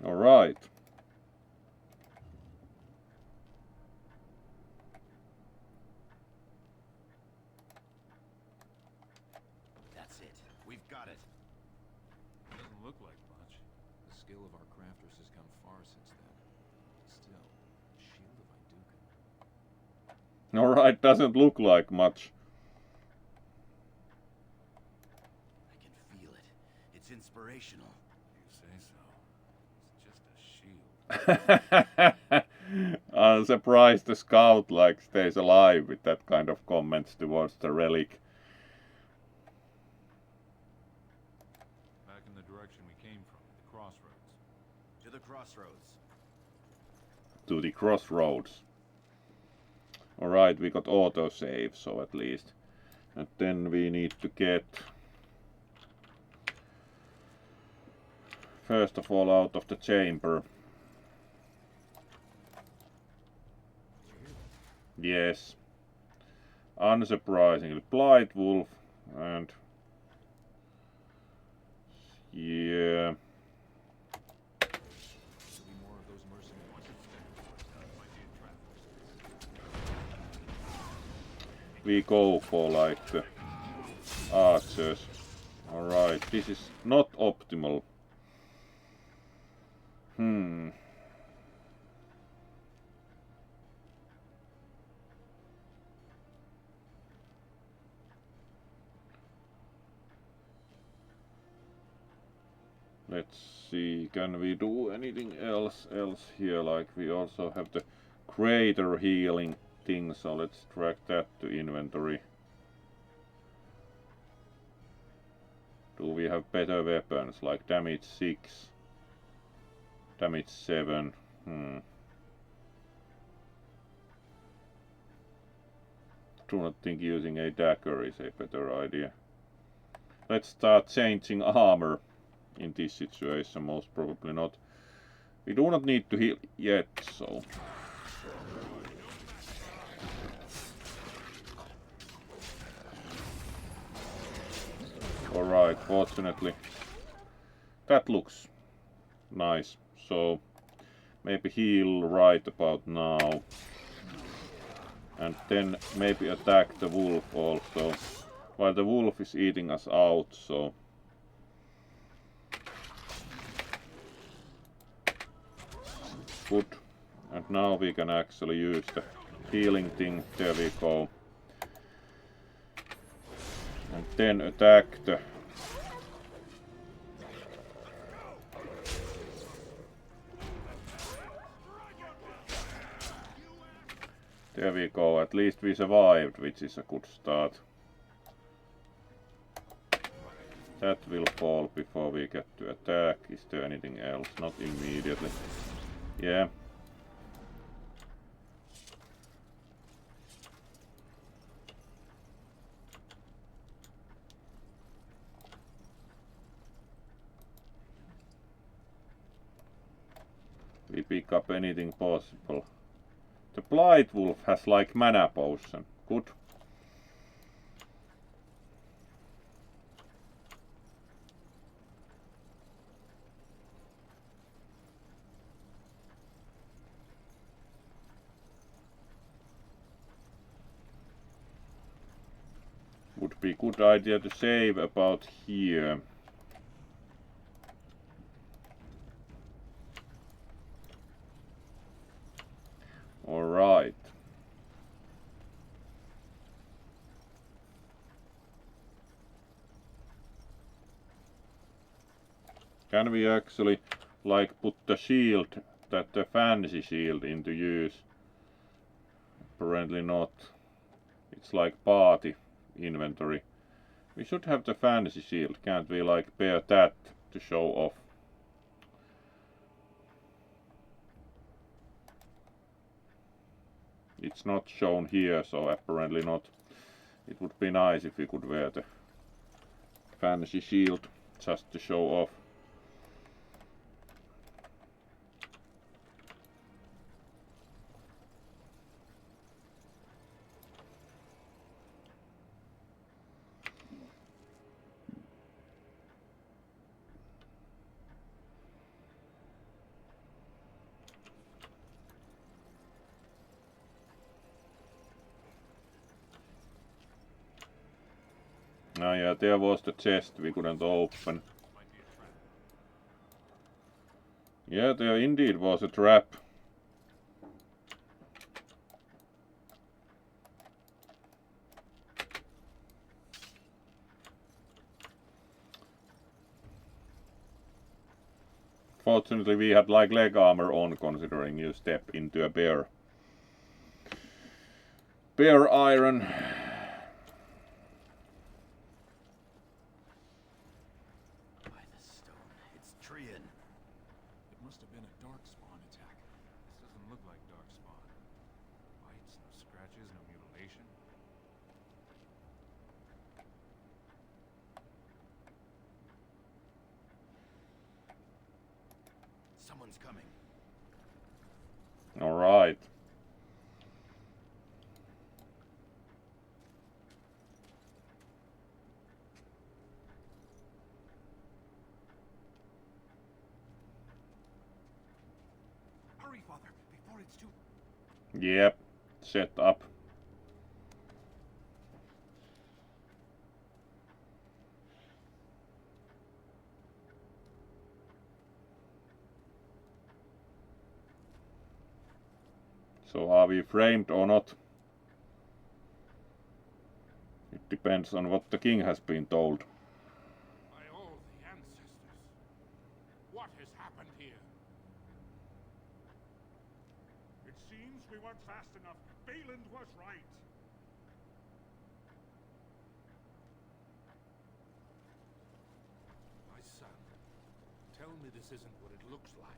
[SPEAKER 1] Alright.
[SPEAKER 3] That's it. We've got it.
[SPEAKER 6] Doesn't look like much.
[SPEAKER 7] The skill of our crafters has come far since then. Still, shield of Iduken.
[SPEAKER 1] Alright, doesn't look like much.
[SPEAKER 3] I can feel it. It's inspirational.
[SPEAKER 6] You say so. It's just a shield.
[SPEAKER 1] I'm surprised the scout like stays alive with that kind of comments towards the relic.
[SPEAKER 6] Back in the direction we came from, the crossroads.
[SPEAKER 3] To the crossroads.
[SPEAKER 1] To the crossroads. Alright, we got autosave, so at least And then we need to get first of all out of the chamber. Yes. Unsurprisingly, Blight Wolf and yeah. We go for like the archers. Alright, this is not optimal. Let's see, can we do anything else here? Like we also have the greater healing thing, so let's drag that to inventory. Do we have better weapons like damage 6, damage 7? Do not think using a dagger is a better idea. Let's start changing armor. In this situation, most probably not. We do not need to heal yet, so. Alright, fortunately. That looks nice. So, maybe heal right about now. And then maybe attack the wolf also. While the wolf is eating us out, so. Good. And now we can actually use the healing thing. There we go. And then attack the... There we go. At least we survived, which is a good start. That will fall before we get to attack. Is there anything else? Not immediately. Yeah. We pick up anything possible. The Blight Wolf has like mana potion. Good. Would be good idea to save about here. Alright. Can we actually like put the shield, the fancy shield into use? Apparently not. It's like party inventory. We should have the fantasy shield. Can't we like bear that to show off? It's not shown here, so apparently not. It would be nice if we could wear the fantasy shield just to show off. Oh yeah, there was the chest we couldn't open. Yeah, there indeed was a trap. Fortunately we had like leg armor on, considering you step into a bear. Bear iron.
[SPEAKER 3] Someone's coming.
[SPEAKER 1] Alright.
[SPEAKER 7] Hurry, Father, before it's too...
[SPEAKER 1] Yep. Set up. So are we framed or not? It depends on what the king has been told.
[SPEAKER 6] By all the ancestors, what has happened here?
[SPEAKER 4] It seems we weren't fast enough. Balin was right.
[SPEAKER 6] My son, tell me this isn't what it looks like.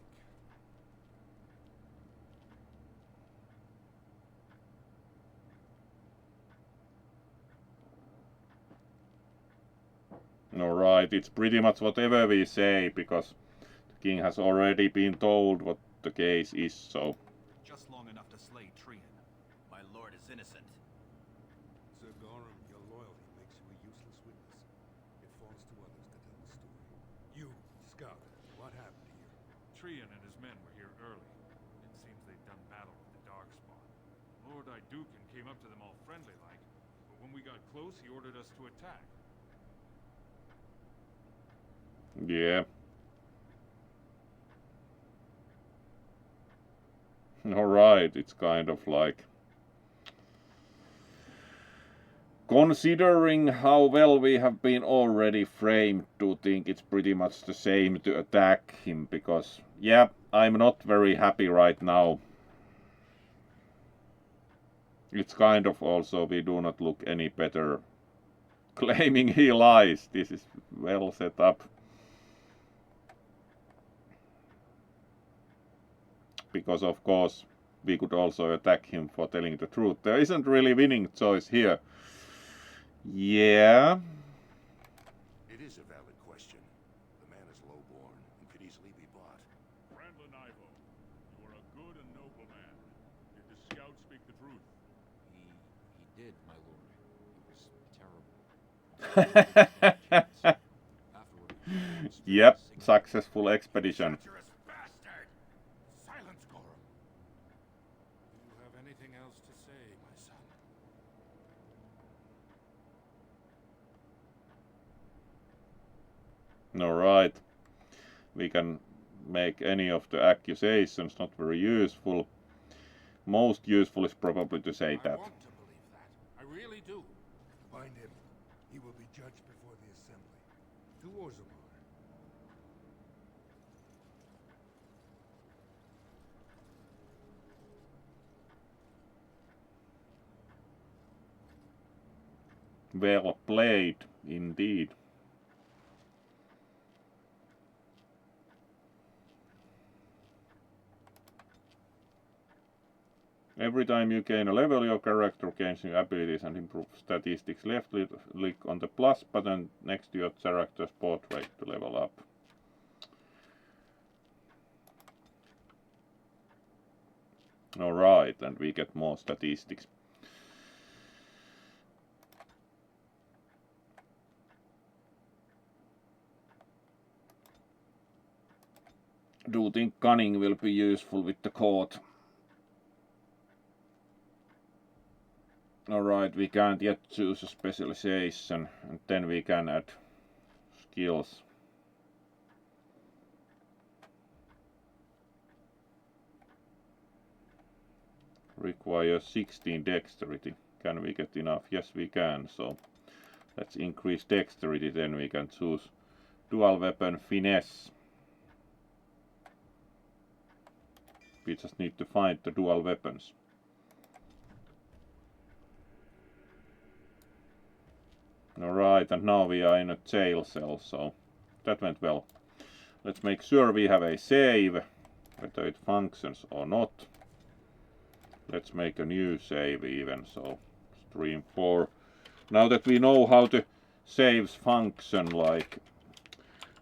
[SPEAKER 1] Alright, it's pretty much whatever we say, because the king has already been told what the case is, so...
[SPEAKER 7] Just long enough to slay Trian.
[SPEAKER 3] My lord is innocent.
[SPEAKER 8] Sir Gorham, your loyalty makes you a useless witness. It falls to others to tell the story. You, Scout, what happened here?
[SPEAKER 6] Trian and his men were here early. It seems they'd done battle with the Darkspawn. Lord Iduken came up to them all friendly-like, but when we got close, he ordered us to attack.
[SPEAKER 1] Yeah. Alright, it's kind of like... Considering how well we have been already framed to think it's pretty much the same to attack him, because, yeah, I'm not very happy right now. It's kind of also, we do not look any better claiming he lies. This is well set up. Because of course we could also attack him for telling the truth. There isn't really winning choice here. Yeah.
[SPEAKER 9] It is a valid question. The man is low-born and could easily be bought.
[SPEAKER 6] Randall Ivo, you are a good and noble man. Did the scout speak the truth?
[SPEAKER 10] He did, my lord. It was terrible. Afterward,
[SPEAKER 1] Yep, successful expedition.
[SPEAKER 6] Treacherous bastard! Silence, Gorham. Do you have anything else to say, my son?
[SPEAKER 1] Alright. We can make any of the accusations not very useful. Most useful is probably to say
[SPEAKER 6] I
[SPEAKER 1] that.
[SPEAKER 6] want to believe that. I really do.
[SPEAKER 8] Find him. He will be judged before the assembly. To Orzammar.
[SPEAKER 1] Well played, indeed. Every time you gain a level, your character gains new abilities and improves statistics. Left click on the plus button next to your character's portrait to level up. Alright, and we get more statistics. Do you think cunning will be useful with the court? Alright, we can't yet choose a specialization, and then we can add skills. Requires 16 dexterity. Can we get enough? Yes, we can. So let's increase dexterity, then we can choose dual weapon finesse. We just need to find the dual weapons. Alright, and now we are in a jail cell, so that went well. Let's make sure we have a save, whether it functions or not. Let's make a new save even, so stream 4. Now that we know how the saves function, like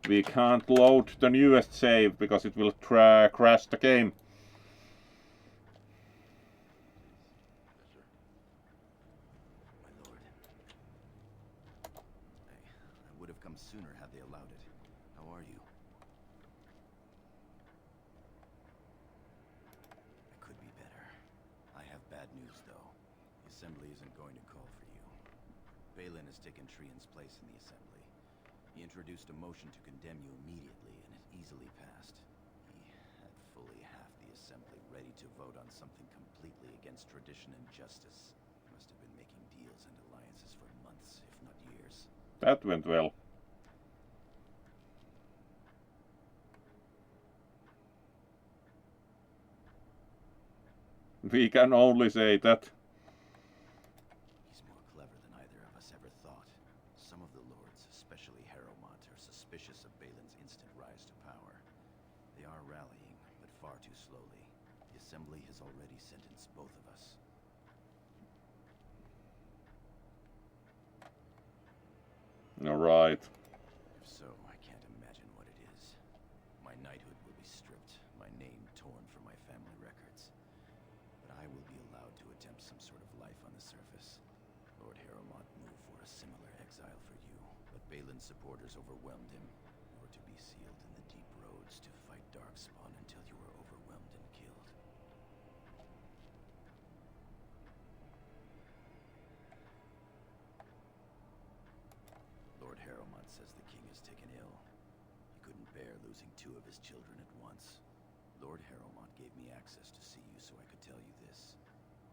[SPEAKER 1] We can't load the newest save because it will crash the game.
[SPEAKER 3] My lord. I would have come sooner had they allowed it. How are you? I could be better. I have bad news, though. The Assembly isn't going to call for you. Balin has taken Trian's place in the Assembly. He introduced a motion to condemn you immediately, and it easily passed. He had fully half the Assembly ready to vote on something completely against tradition and justice. He must have been making deals and alliances for months, if not years.
[SPEAKER 1] That went well. We can only say that.
[SPEAKER 3] He's more clever than either of us ever thought. Some of the lords, especially Harrowmont, are suspicious of Balin's instant rise to power. They are rallying, but far too slowly. The Assembly has already sentenced both of us.
[SPEAKER 1] Alright.
[SPEAKER 3] If so, I can't imagine what it is. My knighthood will be stripped, my name torn from my family records. But I will be allowed to attempt some sort of life on the surface. Lord Harrowmont moved for a similar exile for you, but Balin's supporters overwhelmed him. You were to be sealed in the deep roads to fight Darkspawn until you were overwhelmed and killed. Lord Harrowmont says the king is taken ill. He couldn't bear losing two of his children at once. Lord Harrowmont gave me access to see you so I could tell you this.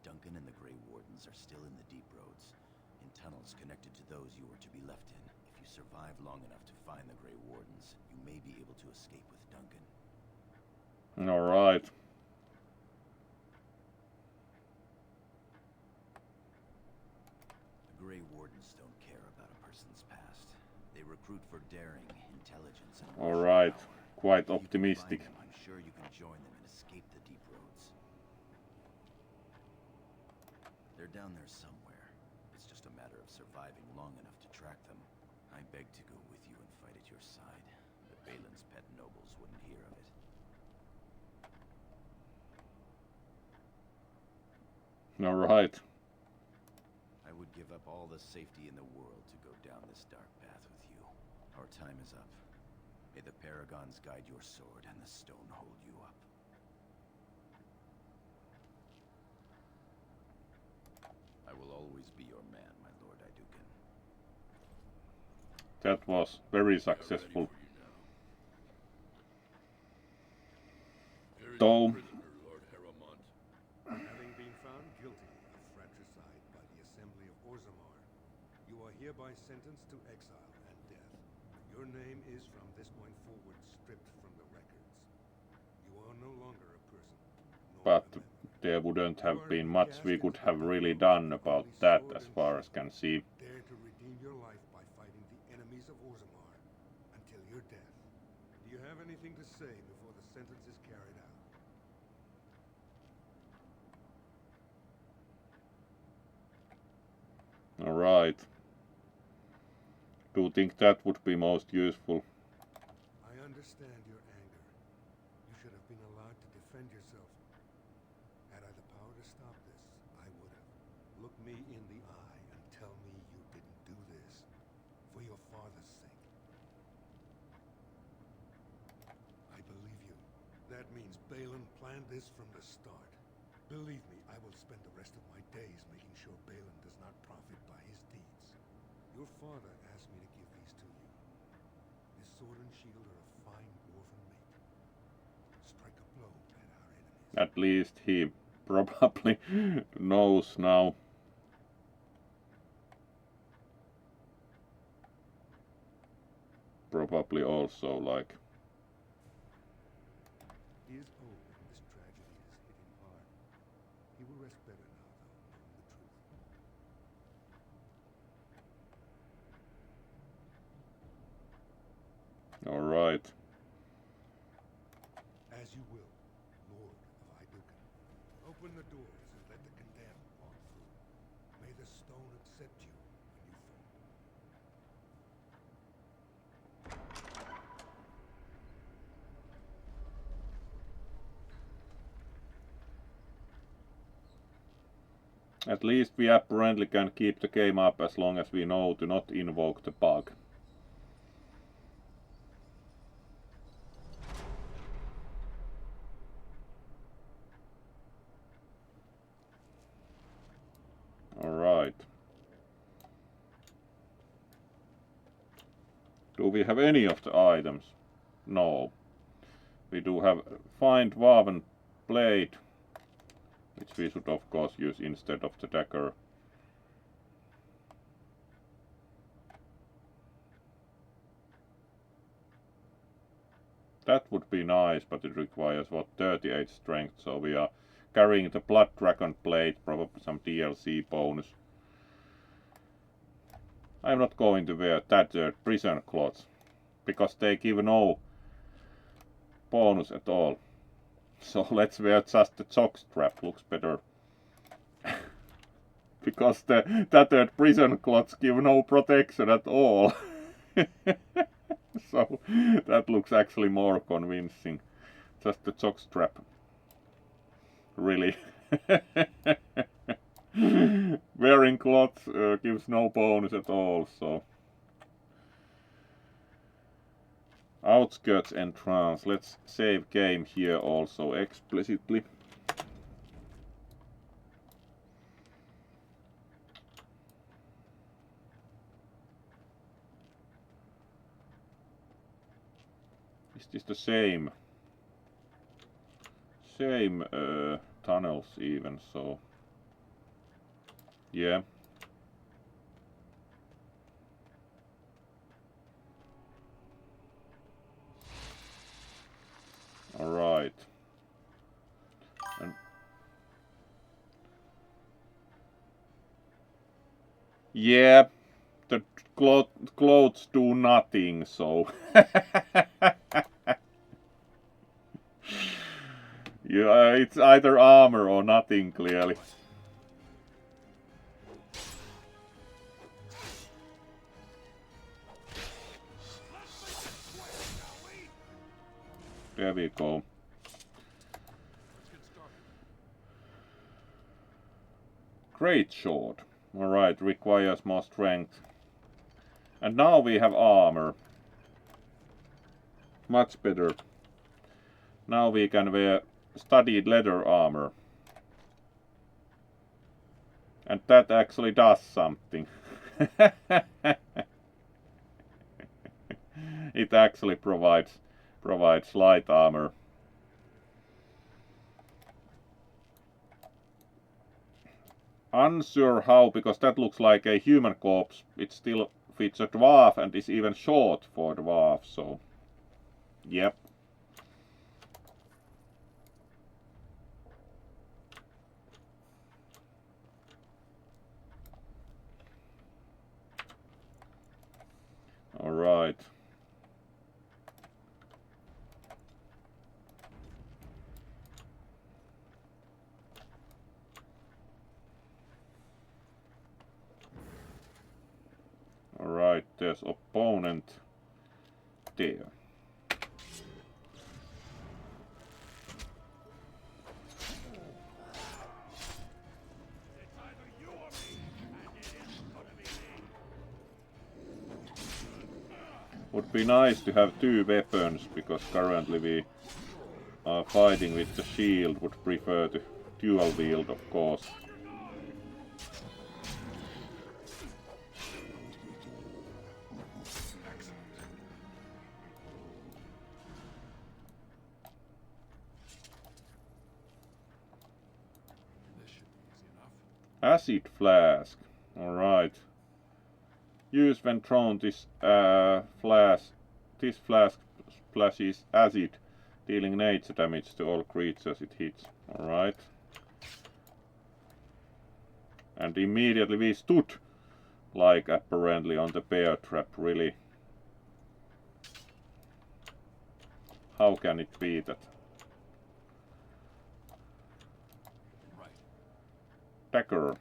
[SPEAKER 3] Duncan and the Grey Wardens are still in the deep roads, in tunnels connected to those you were to be left in. If you survive long enough to find the Grey Wardens, you may be able to escape with Duncan.
[SPEAKER 1] Alright.
[SPEAKER 3] The Grey Wardens don't care about a person's past. They recruit for daring, intelligence, and
[SPEAKER 1] Alright.
[SPEAKER 3] power.
[SPEAKER 1] Quite
[SPEAKER 3] If you can
[SPEAKER 1] optimistic.
[SPEAKER 3] find them, I'm sure you can join them and escape the deep roads. They're down there somewhere. It's just a matter of surviving long enough to track them. I beg to go with you and fight at your side, but Balin's pet nobles wouldn't hear of it.
[SPEAKER 1] Alright.
[SPEAKER 3] I would give up all the safety in the world to go down this dark path with you. Our time is up. May the paragons guide your sword and the stone hold you up. I will always be your man, my lord Idukan.
[SPEAKER 1] That was very successful. Though,
[SPEAKER 9] Lord Harrowmont.
[SPEAKER 8] Having been found guilty of fratricide by the Assembly of Orzammar, you are hereby sentenced to exile and death. Your name is from this point forward stripped from the records. You are no longer a person, nor
[SPEAKER 1] but
[SPEAKER 8] a memory.
[SPEAKER 1] there wouldn't have been much we could have really done about that as far as can see.
[SPEAKER 8] Dare to redeem your life by fighting the enemies of Orzammar until your death. Do you have anything to say before the sentence is carried out?
[SPEAKER 1] Alright. Do you think that would be most useful?
[SPEAKER 8] I understand your anger. You should have been allowed to defend yourself. Had I the power to stop this, I would have. Look me in the eye and tell me you didn't do this for your father's sake. I believe you. That means Balin planned this from the start. Believe me, I will spend the rest of my days making sure Balin does not profit by his deeds. Your father asked me to give these to you. This sword and shield are a fine dwarven make. Strike a blow at our enemies.
[SPEAKER 1] At least he probably knows now. Probably also like
[SPEAKER 8] He is old and this tragedy has hit him hard. He will rest better now, though, knowing the truth.
[SPEAKER 1] alright.
[SPEAKER 8] As you will, Lord of Idukan. Open the doors and let the condemned walk through. May the stone accept you when you fall.
[SPEAKER 1] At least we apparently can keep the game up as long as we know to not invoke the bug. Alright. Do we have any of the items? No. We do have find woven blade, which we should of course use instead of the dagger. That would be nice, but it requires what, 38 strength, so we are carrying the Blood Dragon blade, probably some DLC bonus. I'm not going to wear tattered prison clothes, because they give no bonus at all. So let's wear just the jockstrap, looks better. Because the tattered prison clothes give no protection at all. So that looks actually more convincing. Just the jockstrap. Really. Wearing clothes gives no bonus at all, so. Outskirts entrance. Let's save game here also explicitly. Is this the same tunnels even, so yeah. Alright. And yeah, the clothes do nothing, so yeah, it's either armor or nothing, clearly. There we go. Great sword. Alright, requires more strength. And now we have armor. Much better. Now we can wear studded leather armor. And that actually does something. It actually provides light armor. Unsure how, because that looks like a human corpse. It still fits a dwarf and is even short for dwarf, so yep. Alright. Alright, there's opponent there. Would be nice to have two weapons, because currently we are fighting with the shield. Would prefer to dual wield, of course. Acid flask. Alright. Use when thrown this flask. This flask splashes acid, dealing nature damage to all creatures it hits. Alright. And immediately we stood, like apparently on the bear trap, really. How can it be that?
[SPEAKER 10] Right.
[SPEAKER 1] Dagger.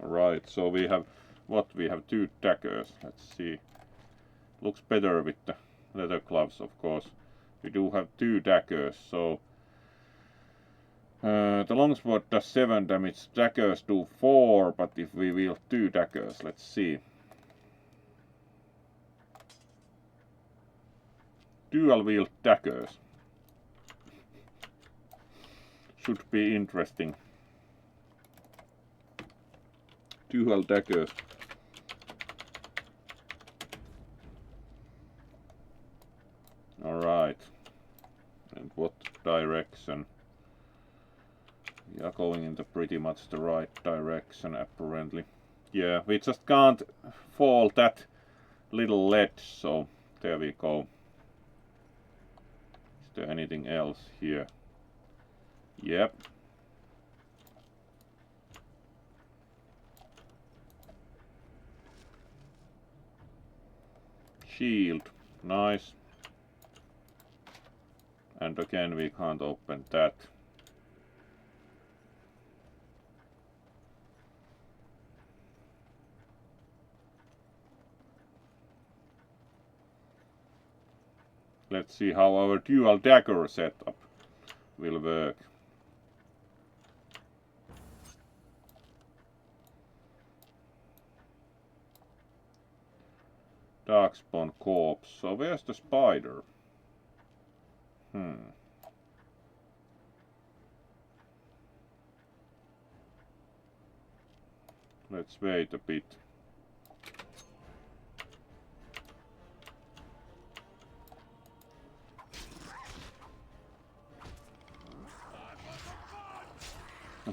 [SPEAKER 1] Alright, so we have what? We have two daggers. Let's see. Looks better with the leather gloves, of course. We do have two daggers, so The longsword does 7 damage, daggers do 4, but if we wield 2 daggers, let's see. Dual wield daggers. Should be interesting. Dual daggers. Alright. And what direction? We are going in the pretty much the right direction apparently. Yeah, we just can't fall that little ledge, so there we go. Is there anything else here? Yep. Shield. Nice. And again we can't open that. Let's see how our dual dagger setup will work. Darkspawn corpse. So where's the spider? Let's wait a bit.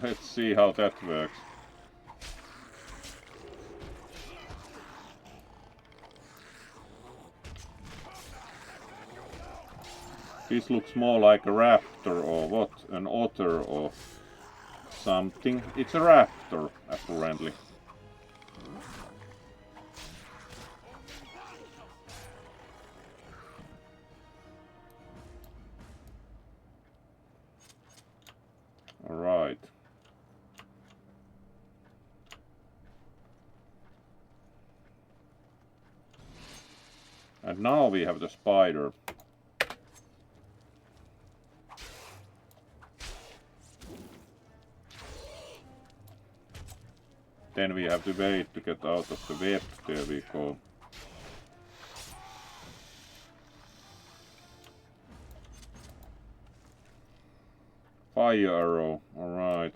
[SPEAKER 1] Let's see how that works. This looks more like a raptor or what? An otter or something. It's a raptor, apparently. Alright. And now we have the spider. Then we have to wait to get out of the web. There we go. Fire arrow, alright.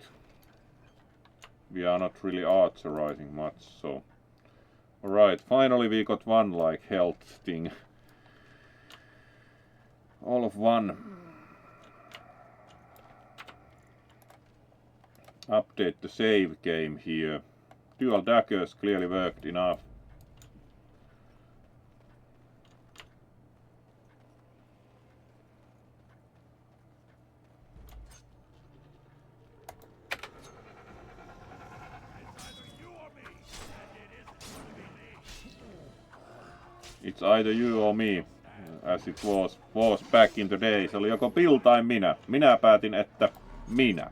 [SPEAKER 1] We are not really archerizing much, so. Alright, finally we got one like health thing. All of one. Update the save game here. Dual daggers clearly worked enough. It's either you or me, as it was back in the day. Se oli joko Bill tai minä. Minä päätin, että minä.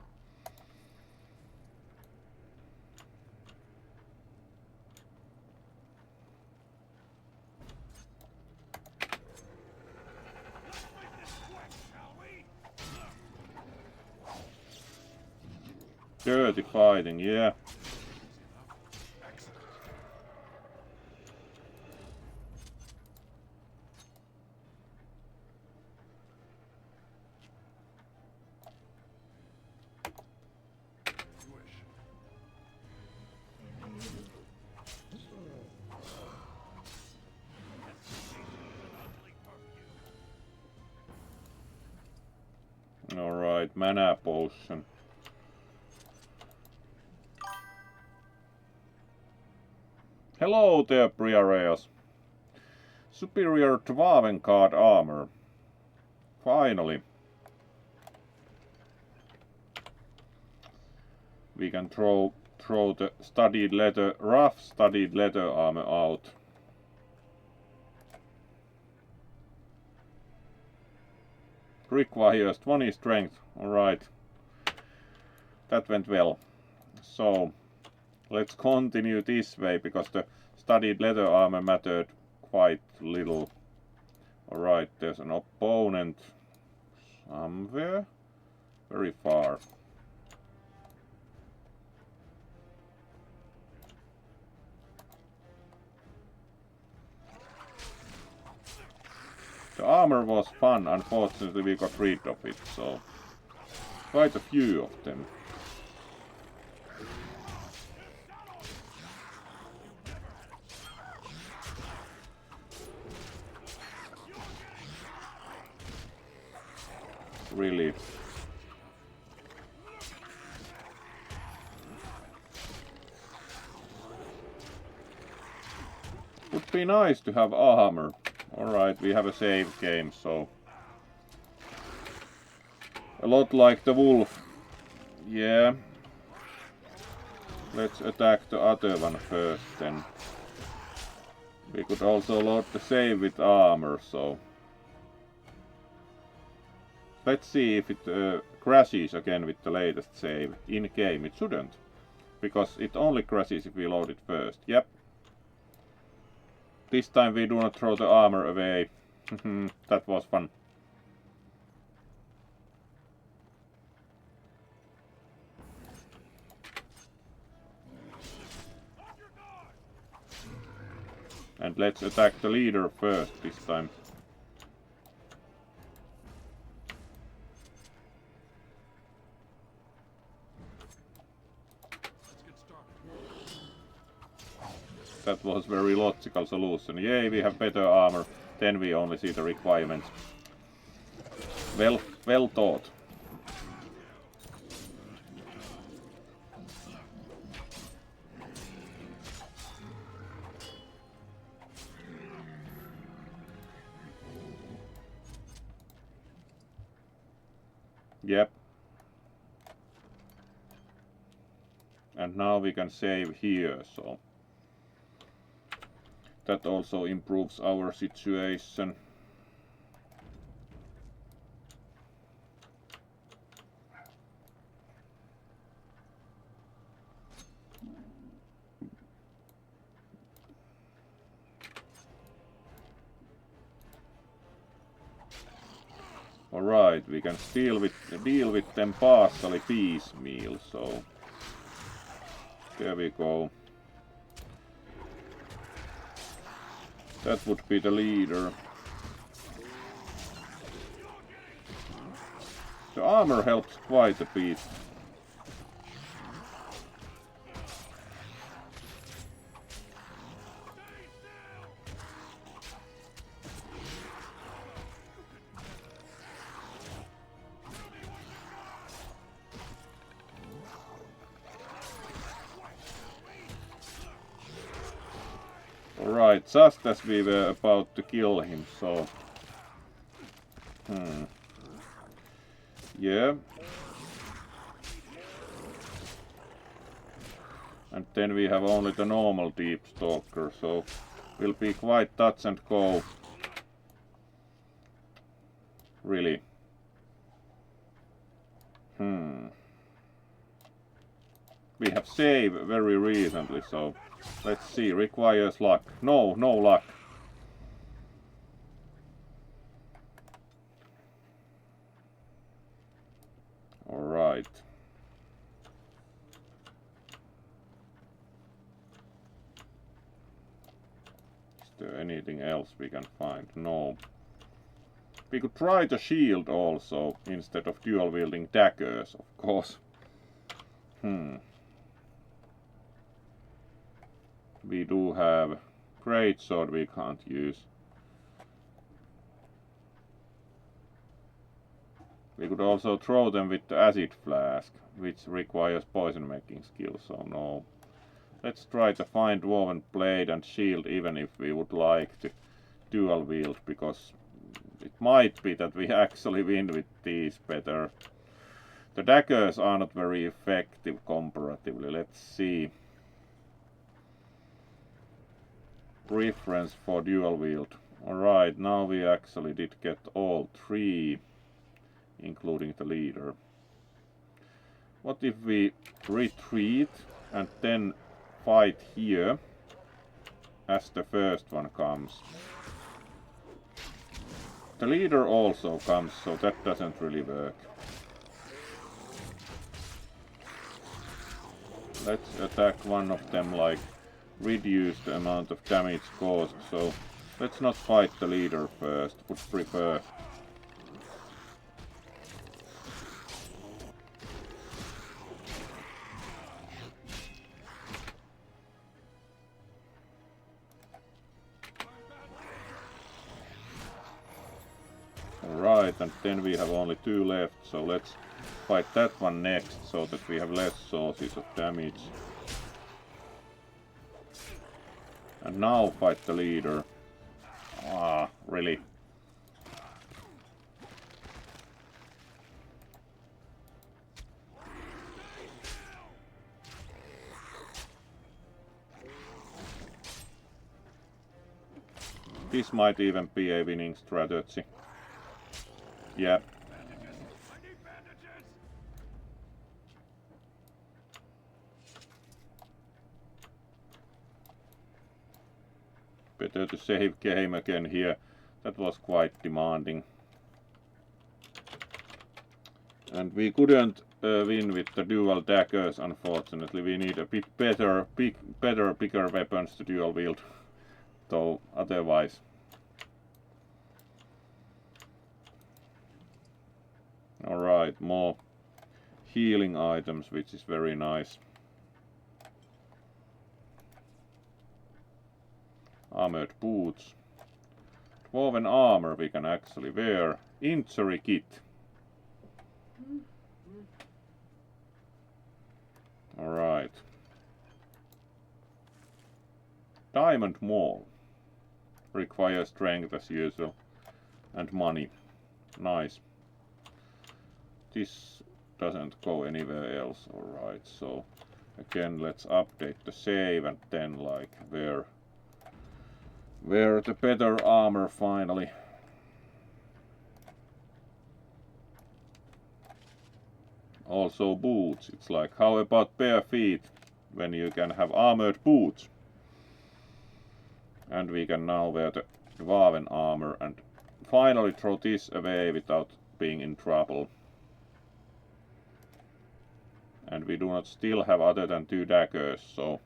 [SPEAKER 1] Dirty fighting, yeah. Alright, mana potion. Hello there, Briareos. Superior Dwarven Guard armor. Finally. We can throw the studied leather, rough studied leather armor out. Requires 20 strength. Alright. That went well. So, let's continue this way, because the studied leather armor mattered quite little. Alright, there's an opponent somewhere. Very far. The armor was fun, unfortunately we got rid of it, so quite a few of them. Really. Would be nice to have armor. Alright, we have a save game, so a lot like the wolf. Yeah. Let's attack the other one first then. We could also load the save with armor, so let's see if it crashes again with the latest save in game. It shouldn't, because it only crashes if we load it first. Yep. This time we do not throw the armor away. That was fun. And let's attack the leader first this time. That was very logical solution. Yay, we have better armor. Then we only see the requirements. Well thought. Yep. And now we can save here, so that also improves our situation. Alright, we can deal with them partially piecemeal, so there we go. That would be the leader. The armor helps quite a bit. Alright, just as we were about to kill him, so yeah. And then we have only the normal deep stalker, so will be quite touch and go. Really. We have saved very recently, so let's see. Requires luck. No luck. Alright. Is there anything else we can find? No. We could try the shield also, instead of dual wielding daggers, of course. We do have greatsword we can't use. We could also throw them with the acid flask, which requires poison making skill, so no. Let's try to find dwarven blade and shield, even if we would like to dual wield, because it might be that we actually win with these better. The daggers are not very effective comparatively. Let's see. Preference for dual wield. Alright, now we actually did get all three, including the leader. What if we retreat and then fight here as the first one comes? The leader also comes, so that doesn't really work. Let's attack one of them, like reduce the amount of damage caused, so Let's not fight the leader first, would prefer. Alright, and then we have only 2 left, so let's fight that one next, so that we have less sources of damage. And now fight the leader. Ah, really? This might even be a winning strategy. Yeah. Better to save game again here. That was quite demanding. And we couldn't win with the dual daggers, unfortunately. We need a bit better, bigger weapons to dual wield. Though otherwise. Alright, more healing items, which is very nice. Armored boots. Dwarven armor we can actually wear. Injury kit. Alright. Diamond maul. Requires strength as usual. And money. Nice. This doesn't go anywhere else. Alright, so again let's update the save and then like wear the better armor finally. Also boots. It's like, how about bare feet when you can have armored boots? And we can now wear the dwarven armor and finally throw this away without being in trouble. And we do not still have other than 2 daggers, so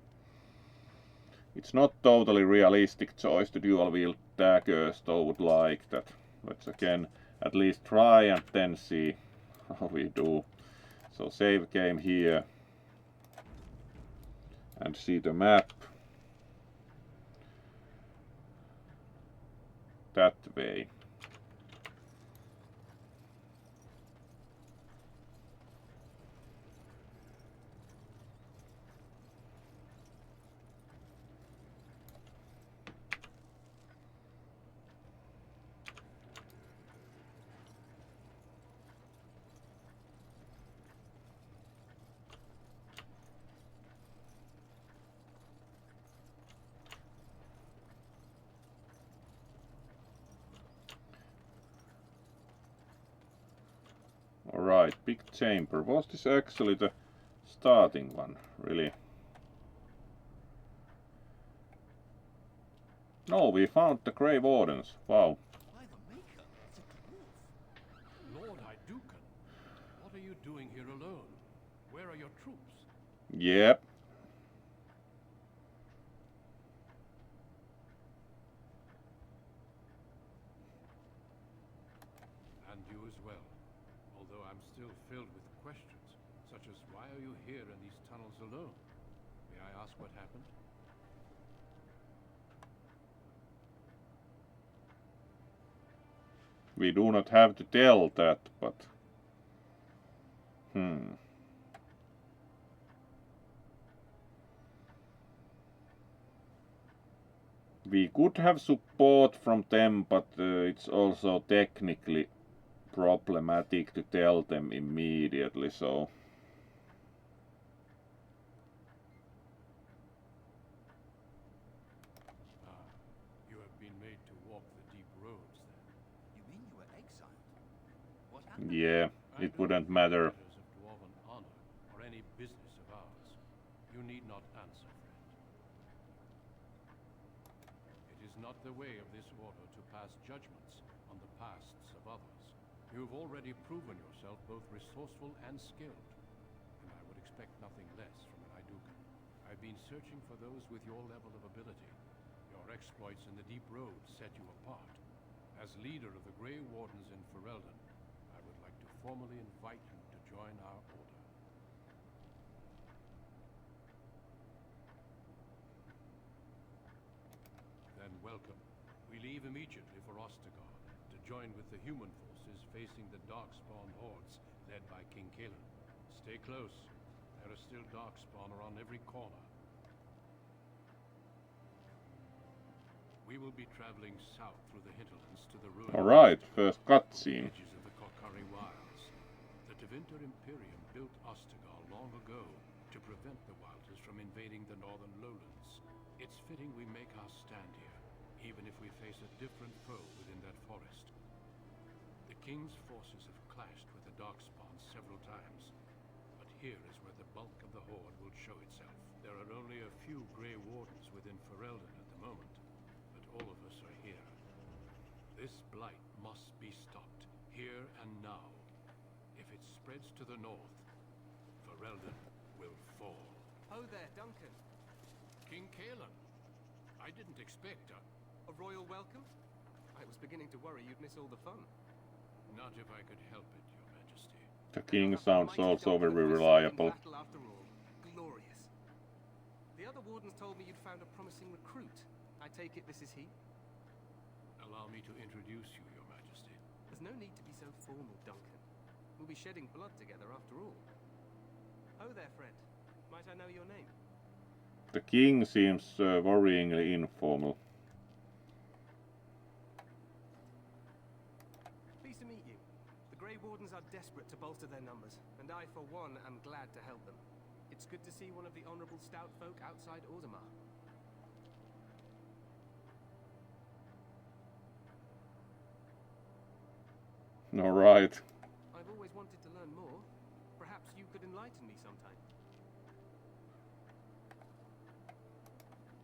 [SPEAKER 1] it's not totally realistic choice to dual wield daggers, though would like that. Let's again at least try and then see how we do. So save game here and see the map that way. Alright, big chamber. Was this actually the starting one? Really? No, we found the Grey Wardens. Wow.
[SPEAKER 7] By the Maker, it's a dwarf.
[SPEAKER 2] Lord Hydukan, what are you doing here alone? Where are your troops?
[SPEAKER 1] Yep.
[SPEAKER 2] And you as well. Although I'm still filled with questions, such as why are you here in these tunnels alone? May I ask what happened?
[SPEAKER 1] We do not have to tell that, but... We could have support from them, but it's also technically problematic to tell them immediately, so...
[SPEAKER 2] You have been made to walk the deep roads, then.
[SPEAKER 3] You mean you were exiled? What happened?
[SPEAKER 1] Yeah,
[SPEAKER 2] I
[SPEAKER 1] it
[SPEAKER 2] don't
[SPEAKER 1] wouldn't
[SPEAKER 2] think
[SPEAKER 1] matter.
[SPEAKER 2] matters of dwarven honor or any business of ours. You need not answer, friend. It is not the way of this order to pass judgments on the pasts of others. You've already proven yourself both resourceful and skilled, and I would expect nothing less from an Hydukan. I've been searching for those with your level of ability. Your Your exploits in the Deep Road set you apart. As leader of the Grey Wardens in Ferelden, I would like to formally invite you to join our order. Then welcome. We leave immediately for Ostegard to join with the human forces facing the Darkspawn hordes led by King Caelan. Stay close. There are still Darkspawn around every corner. We will be traveling south through the hinterlands to the ruins.
[SPEAKER 1] Alright, first cutscene.
[SPEAKER 2] Edges of the Korcari Wilds. The Tevinter Imperium built Ostagar long ago to prevent the Wilders from invading the northern lowlands. It's fitting we make our stand here, even if we face a different foe within that forest. The King's forces have clashed with the Darkspawn several times, but here is where the bulk of the Horde will show itself. There are only a few Grey Wardens within Ferelden at the moment, but all of us are here. This blight must be stopped, here and now. If it spreads to the north, Ferelden will fall.
[SPEAKER 11] Oh there, Duncan.
[SPEAKER 2] King Caelan. I didn't expect a
[SPEAKER 11] royal welcome? I was beginning to worry you'd miss all the fun.
[SPEAKER 2] Not if I could help it, Your Majesty.
[SPEAKER 1] The king sounds also very reliable.
[SPEAKER 11] Battle after all. Glorious. The other wardens told me you'd found a promising recruit. I take it this is he?
[SPEAKER 2] Allow me to introduce you, Your Majesty.
[SPEAKER 11] There's no need to be so formal, Duncan. We'll be shedding blood together after all. Oh there, friend. Might I know your name?
[SPEAKER 1] The king seems worryingly informal.
[SPEAKER 11] Pleased to meet you. The Grey Wardens are desperate to bolster their numbers, and I, for one, am glad to help them. It's good to see one of the honorable stout folk outside Orzammar.
[SPEAKER 1] Alright.
[SPEAKER 11] I've always wanted to learn more. Perhaps you could enlighten me sometime.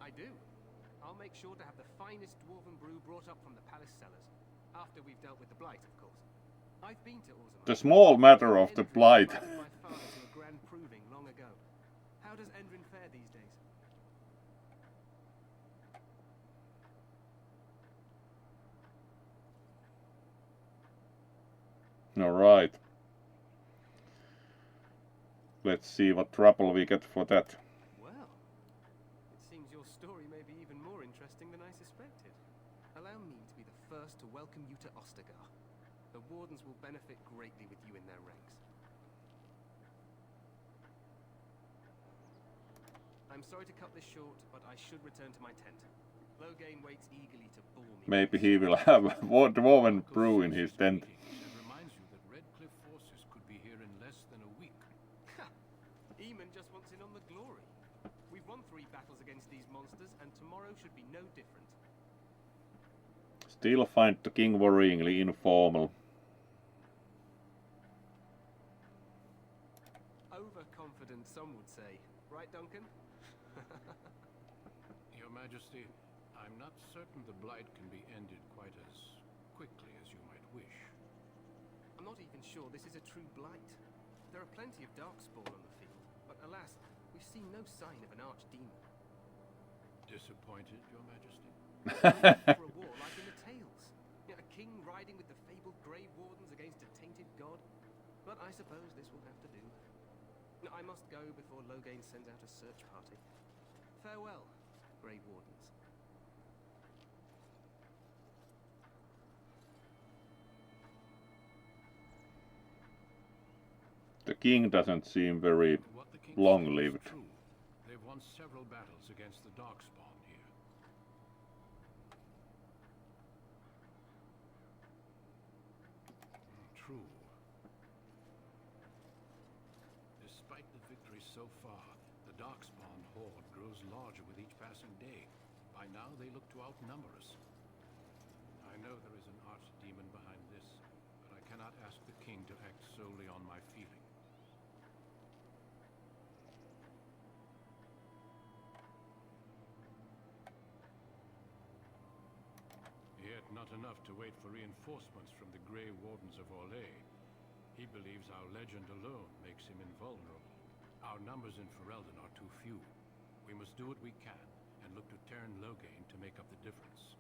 [SPEAKER 11] I do. I'll make sure to have the finest dwarven brew brought up from the palace cellars. After we've dealt with the blight, of course. I've been to Orzammar.
[SPEAKER 1] The small matter of the blight.
[SPEAKER 11] I my father to a grand proving long ago. How does Endrin fare these days?
[SPEAKER 1] Alright. Let's see what trouble we get for that.
[SPEAKER 11] Well, it seems your story may be even more interesting than I suspected. Allow me to be the first to welcome you to Ostagar. The Wardens will benefit greatly with you in their ranks. I'm sorry to cut this short, but I should return to my tent. Loghain waits eagerly to bore me.
[SPEAKER 1] Maybe he will have a dwarven brew in his tent.
[SPEAKER 2] And reminds you that Red Cliff forces could be here in less than a week.
[SPEAKER 11] Eamon just wants in on the glory. We've won 3 battles against these monsters, and tomorrow should be no different.
[SPEAKER 1] Still find the king worryingly informal.
[SPEAKER 11] Overconfident, some would say. Right, Duncan?
[SPEAKER 2] Your Majesty, I'm not certain the blight can be ended quite as quickly as you might wish.
[SPEAKER 11] I'm not even sure this is a true blight. There are plenty of darkspawn on the field, but alas, we've seen no sign of an archdemon.
[SPEAKER 2] Disappointed, Your Majesty?
[SPEAKER 11] For a war like in the tales. A king riding with the fabled Grey Wardens against a tainted god. But I suppose this will have to do. I must go before Loghain sends out a search party. Farewell, Grey Wardens.
[SPEAKER 1] The king doesn't seem very long-lived.
[SPEAKER 2] They've won several battles against the Darkspawn here. True. Despite the victories so far, the Darkspawn horde grows larger with each passing day. By now, they look to outnumber us. I know there is an archdemon behind this, but I cannot ask the king to act solely on my feeling. Yet not enough to wait for reinforcements from the Grey Wardens of Orlais. He believes our legend alone makes him invulnerable. Our numbers in Ferelden are too few. We must do what we can, and and look to turn Loghain to make up the difference.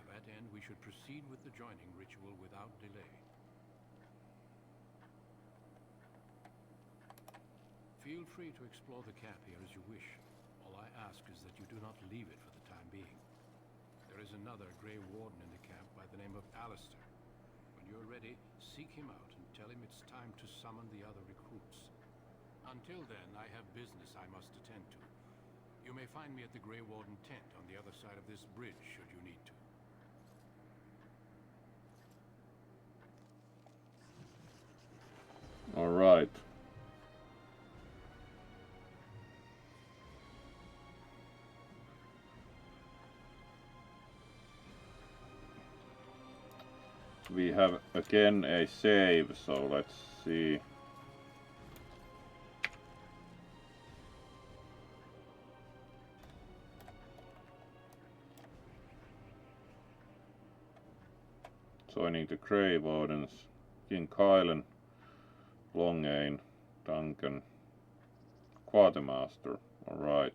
[SPEAKER 2] To that end, we should proceed with the joining ritual without delay. Feel free to explore the camp here as you wish. All I ask is that you do not leave it for the time being. There is another Grey Warden in the camp by the name of Alistair. When you're ready, seek him out and tell him it's time to summon the other recruits. Until then, I have business I must attend to. You may find me at the Grey Warden tent on the other side of this bridge, should you need to.
[SPEAKER 1] All right. We have again a save, so let's see. Joining the Grey Wardens, King Kylan, Loghain, Duncan, Quartermaster. Alright.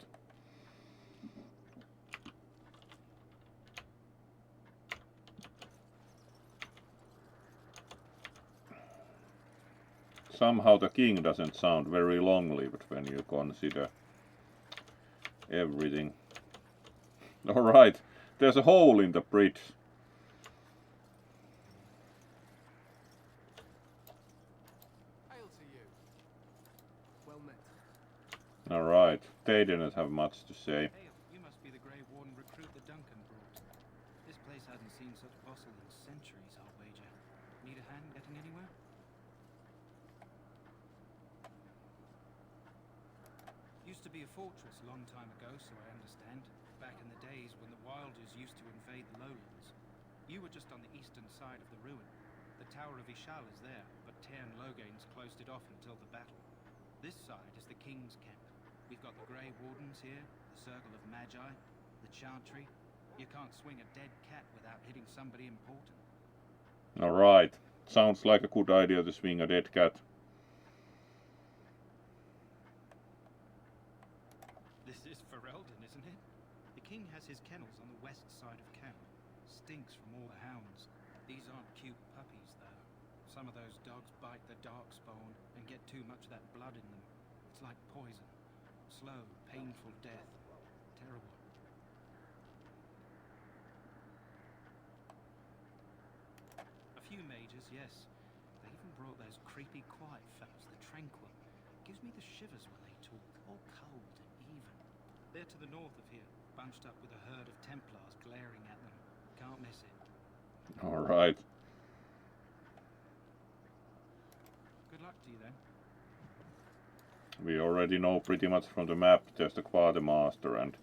[SPEAKER 1] Somehow the king doesn't sound very long-lived when you consider everything. Alright, there's a hole in the bridge.
[SPEAKER 11] Hail to you. Well met.
[SPEAKER 1] Alright, they didn't have much to say.
[SPEAKER 12] Hail, you must be the Grey Warden recruit that Duncan brought. This place hasn't seen such bustle in centuries, I'll wager. Need a hand getting anywhere? Used to be a fortress a long time ago, so I understand. Back in the days when the Wilders used to invade the lowlands. You were just on the eastern side of the ruin. The Tower of Ishal is there, but Tairn Loghain's closed it off until the battle. This side is the King's camp. We've got the Grey Wardens here, the Circle of Magi, the Chantry. You can't swing a dead cat without hitting somebody important.
[SPEAKER 1] Alright, sounds like a good idea to swing a dead cat.
[SPEAKER 12] This is Ferelden, isn't it? The king has his kennels on the west side of camp. Stinks from all the hounds. These aren't cute puppies, though. Some of those dogs bite the darkspawn and get too much of that blood in them. It's like poison. Slow, painful death. Terrible. A few mages, yes. They even brought those creepy quiet fellows, the Tranquil. Gives me the shivers when they talk, all cold and even. They're to the north of here, bunched up with a herd of Templars glaring at them. Can't miss it.
[SPEAKER 1] Alright.
[SPEAKER 12] Good luck to you then.
[SPEAKER 1] We already know pretty much from the map there's the Quartermaster and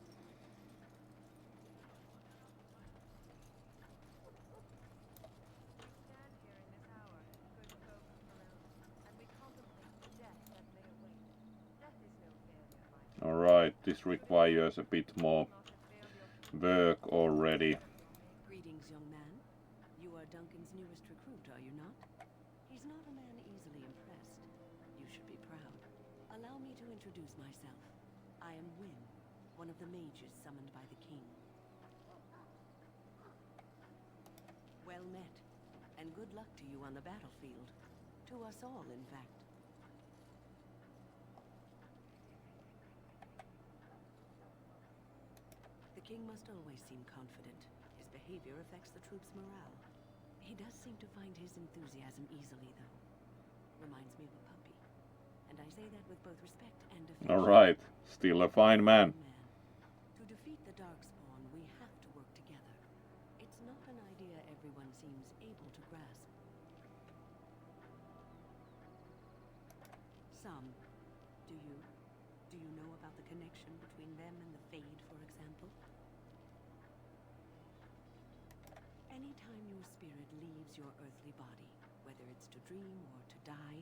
[SPEAKER 1] alright, this requires a bit more work already.
[SPEAKER 13] Greetings, young man. You are Duncan's newest recruit, are you not? He's not a man easily impressed. You should be proud. Allow me to introduce myself. I am Wynne, one of the mages summoned by the king. Well met, and good luck to you on the battlefield. To us all, in fact. The king must always seem confident. His behavior affects the troops' morale. He does seem to find his enthusiasm easily, though. Reminds me of a puppy. And I say that with both respect and affection.
[SPEAKER 1] Alright, still a fine man.
[SPEAKER 13] To defeat the Darkspawn, we have to work together. It's not an idea everyone seems able to grasp. Some. Do you? Do you know about the connection between them and the Fade, for example? Anytime your spirit leaves your earthly body, whether it's to dream or to die,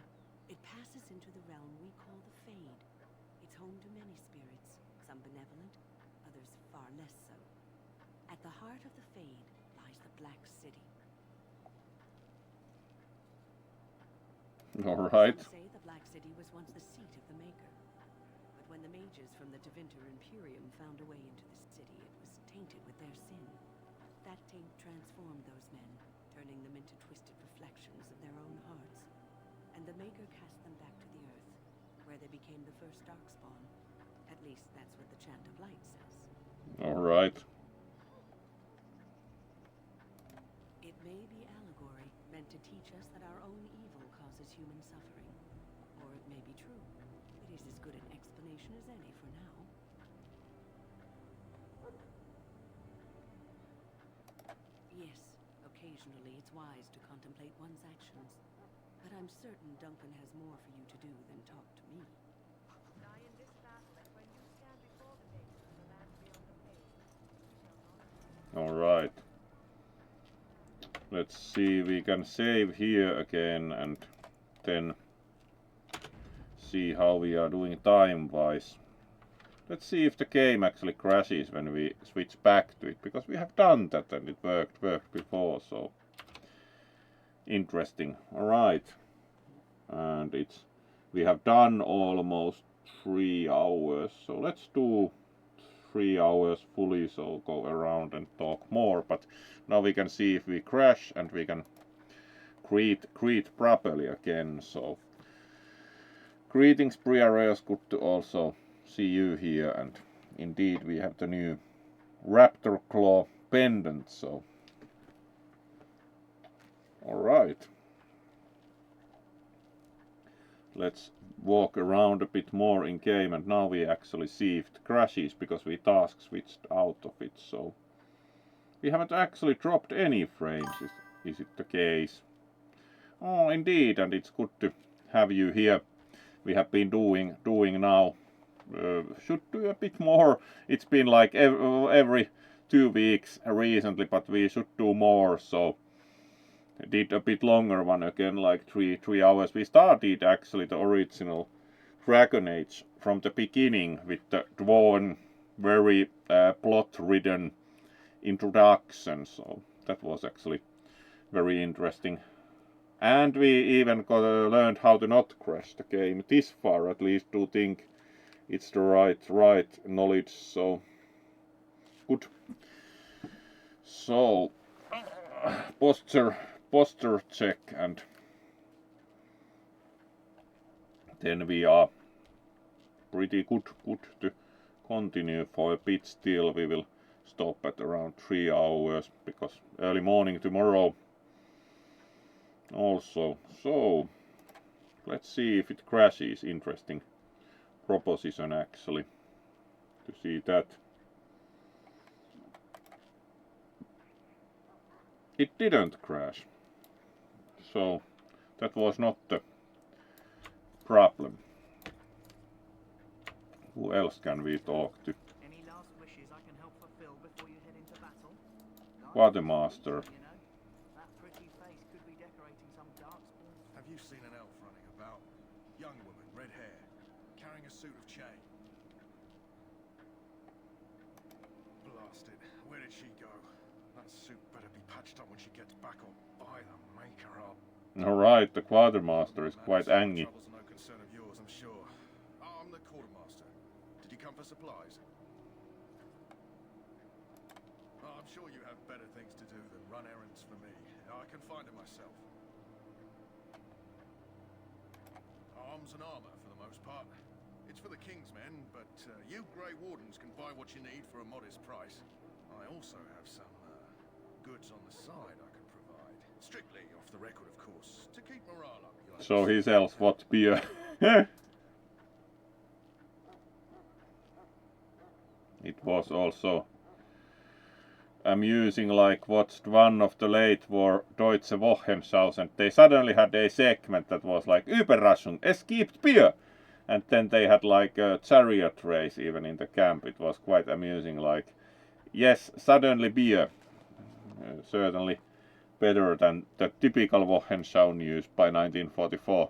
[SPEAKER 13] it passes into the realm we call the Fade. It's home to many spirits, some benevolent, others far less so. At the heart of the Fade lies the Black City.
[SPEAKER 1] Alright.
[SPEAKER 13] Some say the Black City was once the seat of the Maker. But when the mages from the Tevinter Imperium found a way into the city, it was tainted with their sin. That taint transformed those men, turning them into twisted reflections of their own hearts. And the Maker cast them back to the Earth, where they became the first Darkspawn. At least that's what the Chant of Light says.
[SPEAKER 1] Alright.
[SPEAKER 13] It may be allegory, meant to teach us that our own evil causes human suffering. Or it may be true. It is as good an explanation as any for now. Yes, occasionally it's wise to contemplate one's actions. But I'm certain Duncan has more for you to do than talk to me.
[SPEAKER 5] Die in this battle, and when you stand before the maker of the land beyond the page, you shall not.
[SPEAKER 1] Alright. Let's see, we can save here again and then see how we are doing time-wise. Let's see if the game actually crashes when we switch back to it, because we have done that and it worked before, so interesting. Alright. And we have done almost 3 hours, so let's do 3 hours fully, so go around and talk more, but now we can see if we crash and we can greet properly again. So greetings Briareus, good to also see you here, and indeed we have the new raptor claw pendant, so alright. Let's walk around a bit more in game, and now we actually see if it crashes because we task switched out of it, so we haven't actually dropped any frames, is it the case? Oh, indeed, and it's good to have you here. We have been doing now, should do a bit more. It's been like every 2 weeks recently, but we should do more, so did a bit longer one again, like 3 hours. We started actually the original Dragon Age from the beginning with the drawn, very plot-ridden introduction, so that was actually very interesting. And we even learned how to not crash the game this far, at least to think it's the right knowledge, so good. So posture check, and then we are pretty good to continue for a bit still. We will stop at around 3 hours because early morning tomorrow also. So let's see if it crashes. Interesting proposition actually to see that. It didn't crash, so that was not the problem. Who else can we talk to?
[SPEAKER 14] Any last wishes I can help fulfill before you head into battle?
[SPEAKER 1] Quartermaster.
[SPEAKER 14] You know, that pretty face could be decorating some darkspawn.
[SPEAKER 7] Have you seen an elf running about? Young woman, red hair, carrying a suit of chain. Blast it. Where did she go? That suit better be patched up when she gets back, or by the maker up.
[SPEAKER 1] Alright, the quartermaster is quite angry.
[SPEAKER 7] Trouble's no concern of yours, I'm sure. Oh, I'm the quartermaster. Did you come for supplies? Oh, I'm sure you have better things to do than run errands for me. I can find it myself. Arms and armor for the most part. It's for the King's men, but you Grey Wardens can buy what you need for a modest price. I also have some goods on the side I can provide. Strictly off the record, of course, to keep morale up.
[SPEAKER 1] So he sells what beer? It was also amusing, like watched one of the late war Deutsche Wochenschaus, and they suddenly had a segment that was like Überraschung, es gibt Bier, and then they had like a chariot race even in the camp. It was quite amusing, like yes, suddenly beer, certainly better than the typical Wochenschau news by 1944.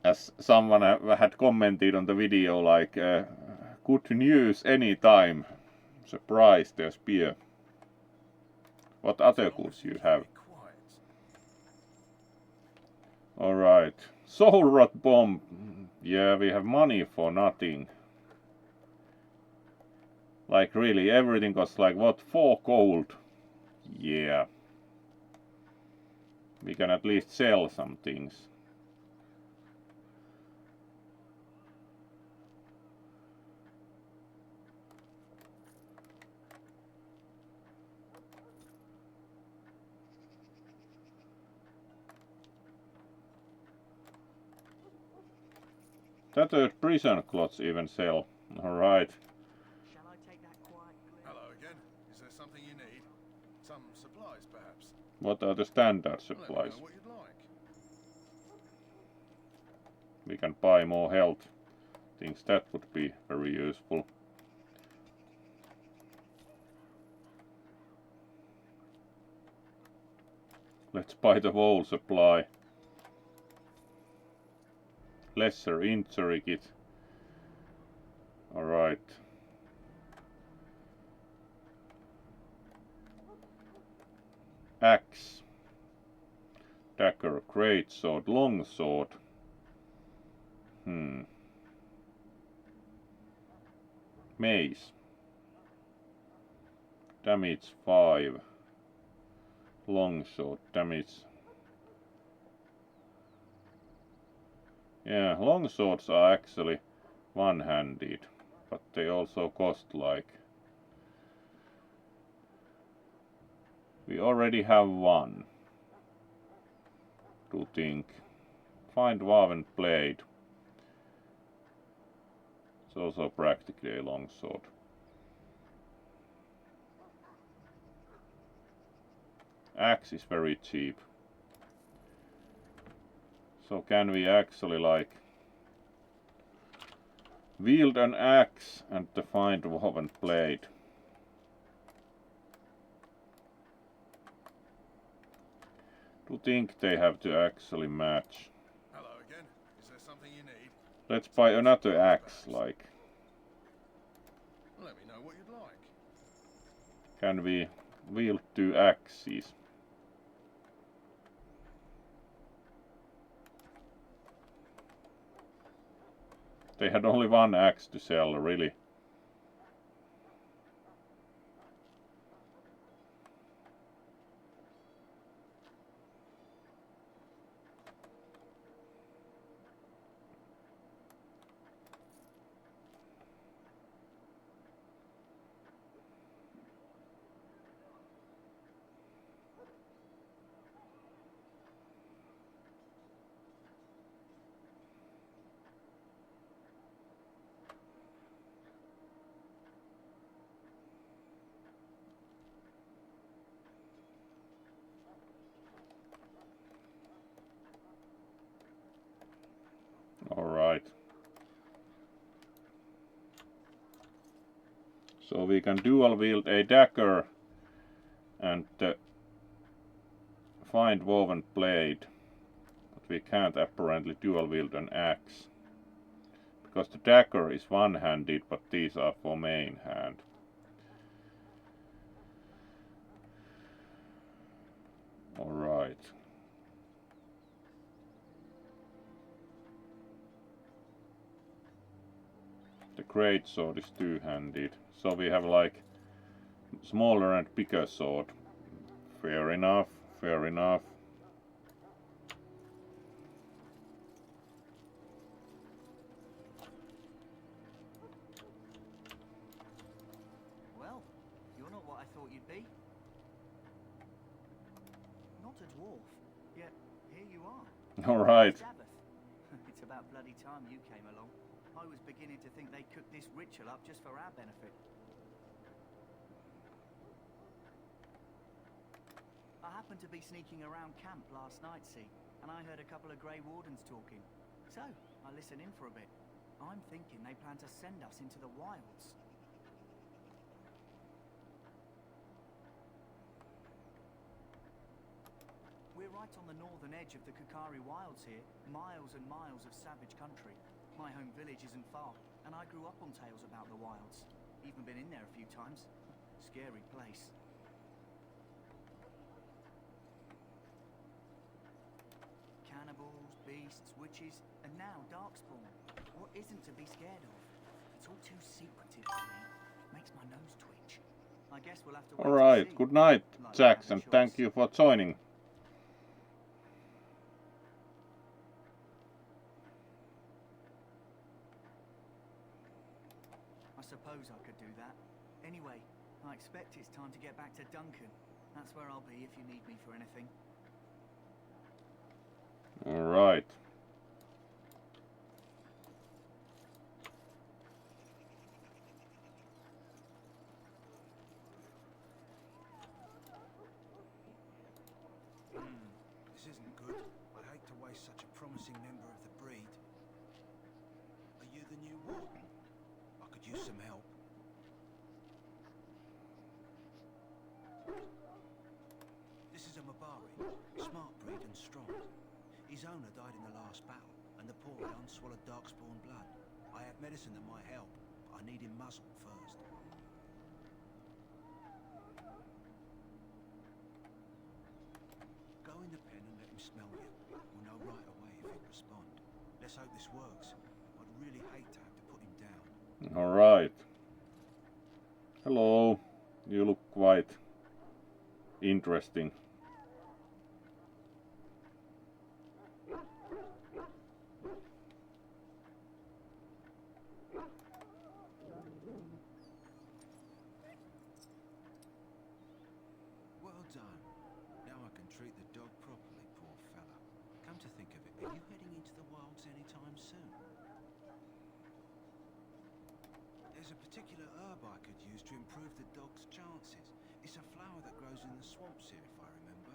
[SPEAKER 1] As someone had commented on the video, like good news anytime. Surprise, there's beer. What other goods you have? Alright. Soul Rot Bomb. Yeah, we have money for nothing. Like really, everything costs like what, 4 gold? Yeah. We can at least sell some things. Tattered prison clothes even sell. Alright.
[SPEAKER 14] Shall I take that quiet clear?
[SPEAKER 9] Hello again. Is there something you need? Some supplies, perhaps?
[SPEAKER 1] What are the standard
[SPEAKER 9] Let me
[SPEAKER 1] supplies?
[SPEAKER 9] know what you'd like.
[SPEAKER 1] We can buy more health. Things that would be very useful. Let's buy the whole supply. Lesser injury kit. Alright. Axe. Dagger, greatsword, longsword. Mace. Damage 5. Longsword, damage. Yeah, longswords are actually one-handed, but they also cost like... We already have one. To think. Find woven blade. It's also practically a longsword. Axe is very cheap. So can we actually like wield an axe and the find woven blade? To think they have to actually match.
[SPEAKER 9] Hello again. Is there something you need?
[SPEAKER 1] Let's buy another axe, like.
[SPEAKER 9] Let me know what you'd like.
[SPEAKER 1] Can we wield 2 axes? They had only 1 axe to sell, really. Alright. So we can dual wield a dagger and find woven blade. But we can't apparently dual wield an axe. Because the dagger is one-handed, but these are for main hand. Alright. The greatsword is two-handed, so we have like smaller and bigger sword. Fair enough, fair enough.
[SPEAKER 14] Well, you're not what I thought you'd be. Not a dwarf, yet here you are.
[SPEAKER 1] Alright.
[SPEAKER 14] Sabbath. It's about bloody time you came along. I was beginning to think they cooked this ritual up just for our benefit. I happened to be sneaking around camp last night, see, and I heard a couple of Grey Wardens talking. So, I listened in for a bit. I'm thinking they plan to send us into the wilds. We're right on the northern edge of the Kukari Wilds here, miles and miles of savage country. My home village isn't far, and I grew up on tales about the wilds. Even been in there a few times. Scary place. Cannibals, beasts, beasts, witches, and now darkspawn. What isn't to be scared of? It's all too secretive for me. Makes my nose twitch. I guess we'll have to wait.
[SPEAKER 1] Alright, good night, Jax, and thank you for joining.
[SPEAKER 14] I suppose I could do that. Anyway, I expect it's time to get back to Duncan. That's where I'll be if you need me for anything.
[SPEAKER 1] Alright.
[SPEAKER 12] This isn't good. I'd hate to waste such a promising member of the breed. Are you the new warden? I could use some help. This is a Mabari, smart breed and strong. His owner died in the last battle, and the poor hound swallowed darkspawn blood. I have medicine that might help, but I need him muzzled first. Go in the pen and let him smell you. We'll know right away if he'll respond. Let's hope this works. I'd really hate to have to put him down.
[SPEAKER 1] Alright. Hello. You look quite interesting.
[SPEAKER 12] Well done. Now I can treat the dog properly, poor fella. Come to think of it, are you heading into the wilds anytime soon? There's a particular herb I could use to improve the dog's chances. It's a flower that grows in the swamps here, if I remember.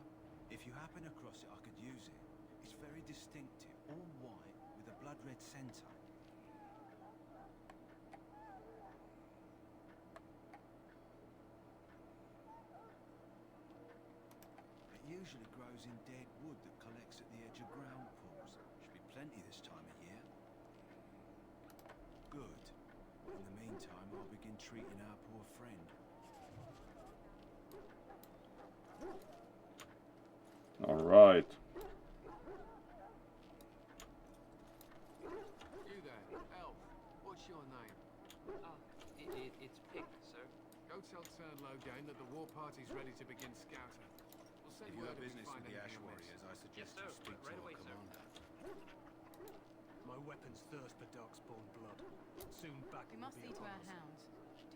[SPEAKER 12] If you happen across it, I could use it. It's very distinctive, all white, with a blood-red centre. It usually grows in dead wood that collects at the edge of ground pools. Should be plenty this time of year. Good. In the meantime, I'll begin treating our poor friend.
[SPEAKER 1] Alright.
[SPEAKER 11] You there, elf. What's your name?
[SPEAKER 15] It's Pick, sir.
[SPEAKER 11] Go tell Turn Loghain that the war party's ready to begin scouting. We'll send
[SPEAKER 7] If you
[SPEAKER 11] word
[SPEAKER 7] have
[SPEAKER 11] we
[SPEAKER 7] business
[SPEAKER 11] find
[SPEAKER 7] with the Ash
[SPEAKER 11] anything amiss.
[SPEAKER 7] Warriors, I suggest
[SPEAKER 15] Yes, sir.
[SPEAKER 7] you speak
[SPEAKER 15] Right
[SPEAKER 7] to
[SPEAKER 15] away,
[SPEAKER 7] our
[SPEAKER 15] sir.
[SPEAKER 7] commander.
[SPEAKER 11] My weapons thirst for darkspawn blood. Soon back
[SPEAKER 16] We must see to our hounds.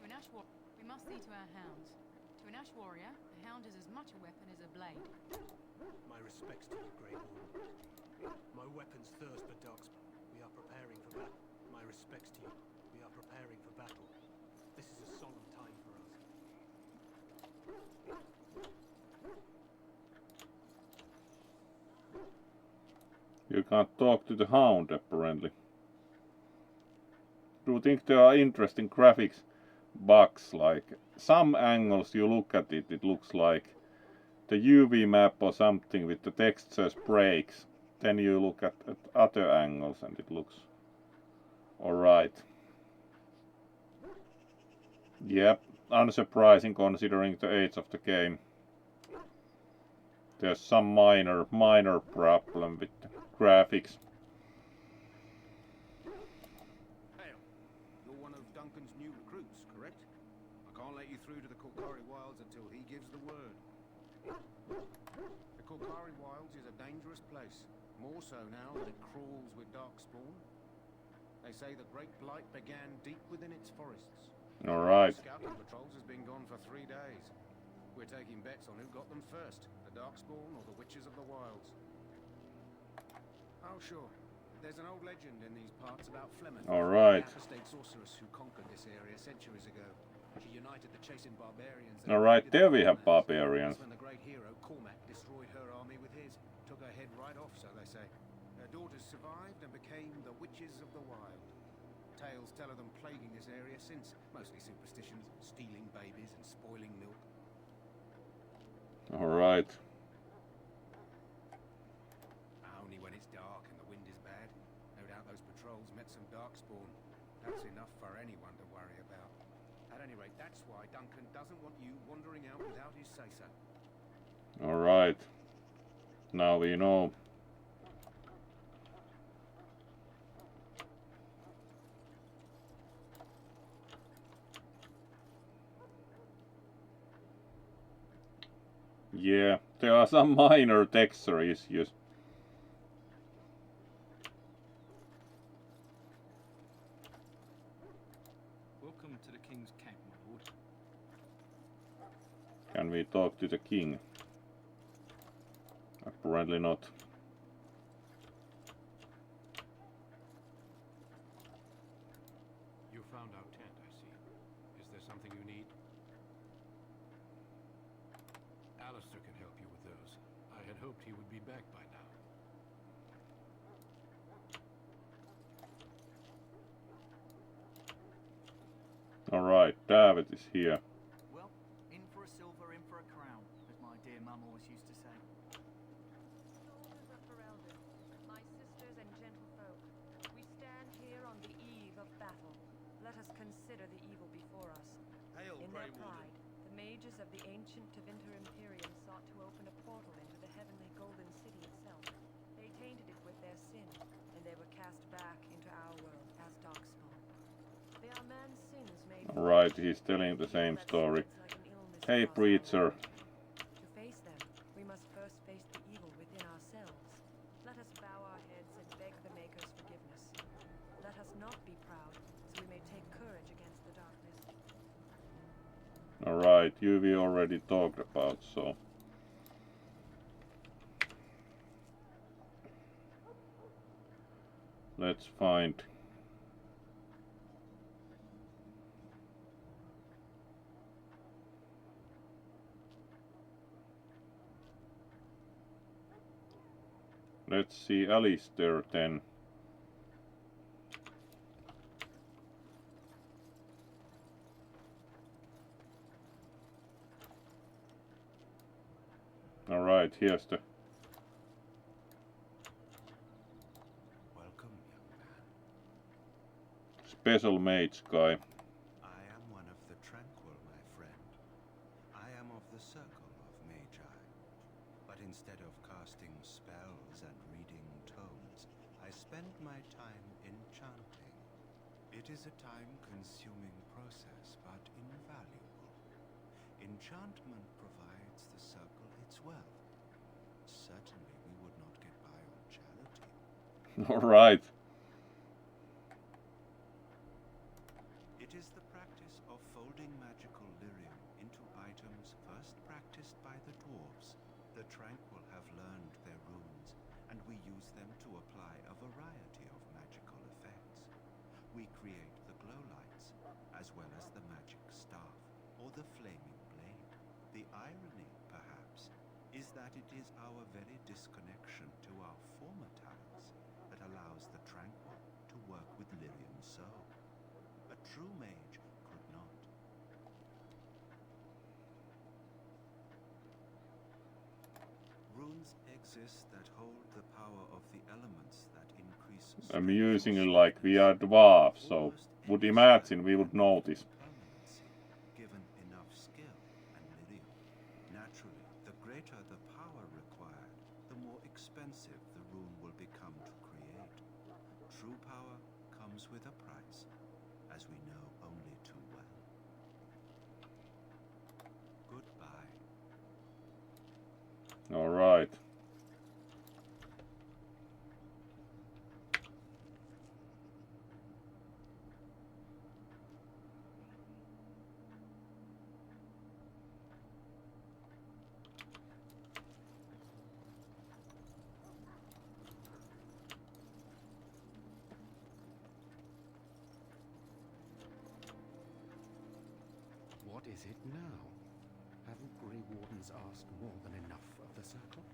[SPEAKER 16] We must see to our hounds. To an Ash Warrior, a hound is as much a weapon as a blade.
[SPEAKER 11] My respects to you, Grey Warden. My weapons thirst for darkspawn. We are preparing for battle. My respects to you. We are preparing for battle. This is a solemn time for us.
[SPEAKER 1] You can't talk to the hound, apparently. Do you think there are interesting graphics bugs? Like, some angles you look at it, it looks like the UV map or something with the textures breaks. Then you look at other angles and it looks alright. Yep, unsurprising considering the age of the game. There's some minor problem with the graphics.
[SPEAKER 7] Hail. You're one of Duncan's new recruits, correct? I can't let you through to the Korkari Wilds until he gives the word. The Korkari Wilds is a dangerous place, more so now that it crawls with darkspawn. They say the Great Blight began deep within its forests.
[SPEAKER 1] Alright.
[SPEAKER 7] Scouting patrols has been gone for 3 days. We're taking bets on who got them first, the darkspawn or the witches of the wilds. Oh sure, there's an old legend in these parts about Flemeth,
[SPEAKER 1] Alright.
[SPEAKER 7] the apostate sorceress who conquered this area centuries ago. She united the chasing barbarians.
[SPEAKER 1] Alright, there we have barbarians.
[SPEAKER 7] When the great hero Cormac destroyed her army with his, took her head right off, so they say. Her daughters survived and became the witches of the wild. Tales tell of them plaguing this area since, mostly superstitions, stealing babies and spoiling milk.
[SPEAKER 1] Alright.
[SPEAKER 7] Only when it's dark and the wind is bad. No doubt those patrols met some darkspawn. That's enough for anyone to worry about. At any rate, that's why Duncan doesn't want you wandering out without his say-so.
[SPEAKER 1] Alright. Now we know. Yeah, there are some minor texture issues.
[SPEAKER 12] Welcome to the King's camp, my lord.
[SPEAKER 1] Can we talk to the king? Apparently not.
[SPEAKER 2] You found our tent, I see. Is there something you need? Alistair can help you with those. I had hoped he would be back by now.
[SPEAKER 1] Alright, David is here.
[SPEAKER 14] Well, in for a silver, in for a crown, as my dear mum always used to say.
[SPEAKER 17] Soldiers of Ferelden, my sisters and gentlefolk, we stand here on the eve of battle. Let us consider the evil before us.
[SPEAKER 8] Hail,
[SPEAKER 17] In
[SPEAKER 8] Grey
[SPEAKER 17] their
[SPEAKER 8] Warden.
[SPEAKER 17] pride, the mages of the ancient Tevinter Imperium sought to open a portal into the heavenly golden city itself. They tainted it with their sin, and they were cast back into our world as darkspawn. They are man's sins made.
[SPEAKER 1] Alright, he's telling the same story. Hey, preacher.
[SPEAKER 17] To face them, we must first face the evil within ourselves. Let us bow our heads and beg the Maker's forgiveness. Let us not be proud, so we may take courage against the darkness.
[SPEAKER 1] Alright, you we already talked about, so. Let's find. Let's see Alistair then. Alright, here's the
[SPEAKER 18] Welcome, young man.
[SPEAKER 1] special mage guy.
[SPEAKER 18] I am one of the tranquil, my friend. I am of the circle of magi. But instead of casting spells and reading tomes, I spend my time enchanting. It is a time-consuming process, but invaluable. Enchantment provides the circle its wealth. Certainly we would not get by on charity.
[SPEAKER 1] Alright.
[SPEAKER 18] It is the practice of folding magical lyrium into items first practiced by the dwarves. The tranquil have learned their runes, and we use them to apply a variety of magical effects. We create the glow lights, as well as the magic staff, or the flaming blade. The irony, perhaps, is that it is our very disconnection to our former talents that allows the tranquil to work with lyrium so. A true mage could not. Runes exist that hold the power of the elements that increase
[SPEAKER 1] I'm using it like we are dwarves, so would imagine we would notice.
[SPEAKER 18] permanency, given enough skill and lyrium. Naturally, the greater the power required, the more expensive the rune will become to create. True power comes with a price, as we know only too well. Goodbye.
[SPEAKER 1] Alright.
[SPEAKER 2] What is it now? Haven't Grey Wardens asked more than enough of the circle?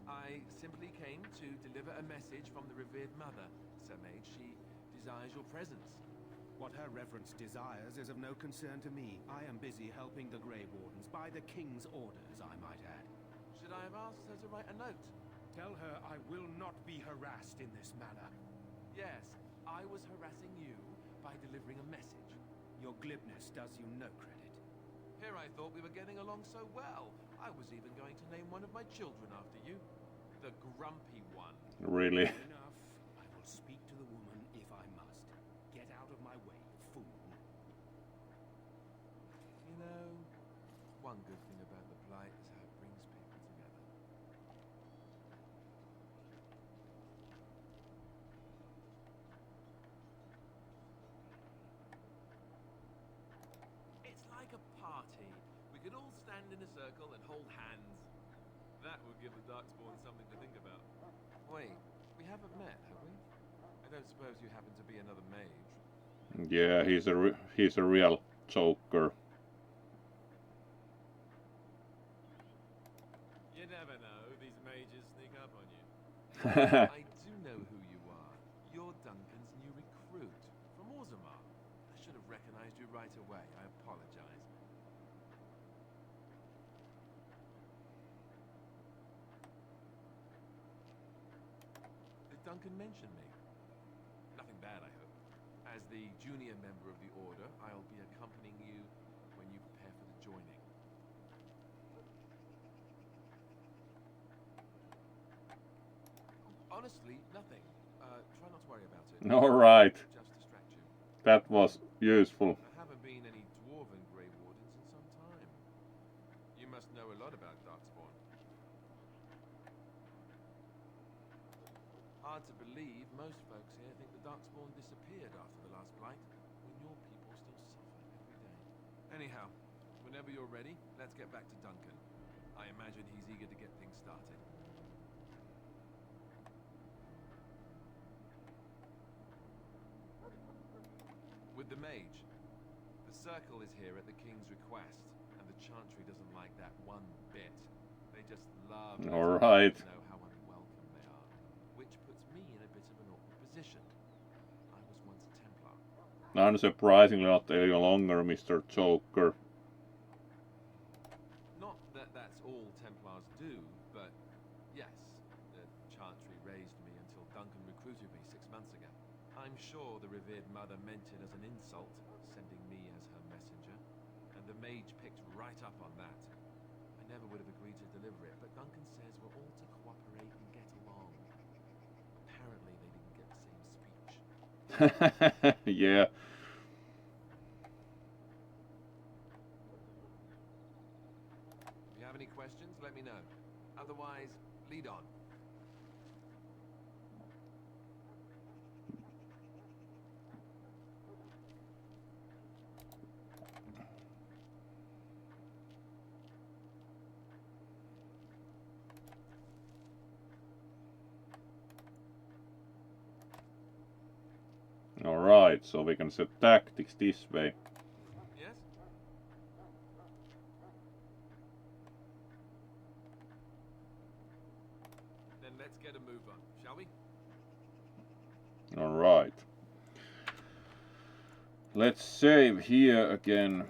[SPEAKER 11] I simply came to deliver a message from the revered mother, Sir Mage. She desires your presence.
[SPEAKER 7] What her reverence desires is of no concern to me. I am busy helping the Grey Wardens by the King's orders, I might add.
[SPEAKER 11] Should I have asked her to write a note?
[SPEAKER 7] Tell her I will not be harassed in this manner.
[SPEAKER 11] Yes, I was harassing you by delivering a message.
[SPEAKER 7] Your glibness does you no credit.
[SPEAKER 11] Here I thought we were getting along so well. I was even going to name one of my children after you. The grumpy one.
[SPEAKER 1] Really?
[SPEAKER 7] Enough. I will speak to the woman if I must. Get out of my way, fool.
[SPEAKER 11] You know, one good thing about the Blight is how it brings people
[SPEAKER 19] stand in a circle and hold hands. That would give the Darkspawn something to think about. Wait, we haven't met, have we? I don't suppose you happen to be another mage?
[SPEAKER 1] Yeah, he's a real joker.
[SPEAKER 19] You never know, these mages sneak up on you. I do know who you are. You're Duncan's new recruit from Orzammar. I should have recognized you right away. I apologize. Did Duncan mention me? Nothing bad, I hope. As the junior member of the Order, I'll be accompanying you when you prepare for the joining. Honestly, nothing. Try not to worry about it.
[SPEAKER 1] Alright.
[SPEAKER 19] Just distract you.
[SPEAKER 1] That was useful.
[SPEAKER 19] There haven't been any dwarven Grey Wardens in some time. You must know a lot about Darkspawn. Hard to believe, most folks here think the Darkspawn disappeared after the last blight, when your people still suffer every day. Anyhow, whenever you're ready, let's get back to Duncan. I imagine he's eager to get things started. With the mage. The circle is here at the king's request, and the chantry doesn't like that one bit. They just love
[SPEAKER 1] All right.
[SPEAKER 19] to know how unwelcome they are, which puts me in a bit of an awkward position. I was once a Templar.
[SPEAKER 1] Unsurprisingly, not any longer Mr. Joker.
[SPEAKER 19] Not that that's all Templars do, but yes, the chantry raised me until Duncan recruited me 6 months ago. I'm sure the revered mother meant it as an insult, sending me as her messenger, and the mage picked right up on that. I never would have agreed to deliver it, but Duncan says we're all to cooperate and get along. Apparently they didn't get the same speech.
[SPEAKER 1] Yeah.
[SPEAKER 19] If you have any questions, let me know. Otherwise, lead on.
[SPEAKER 1] Alright, so we can set tactics this way.
[SPEAKER 19] Yes? Then let's get a move on, shall we?
[SPEAKER 1] Alright. Let's save here again.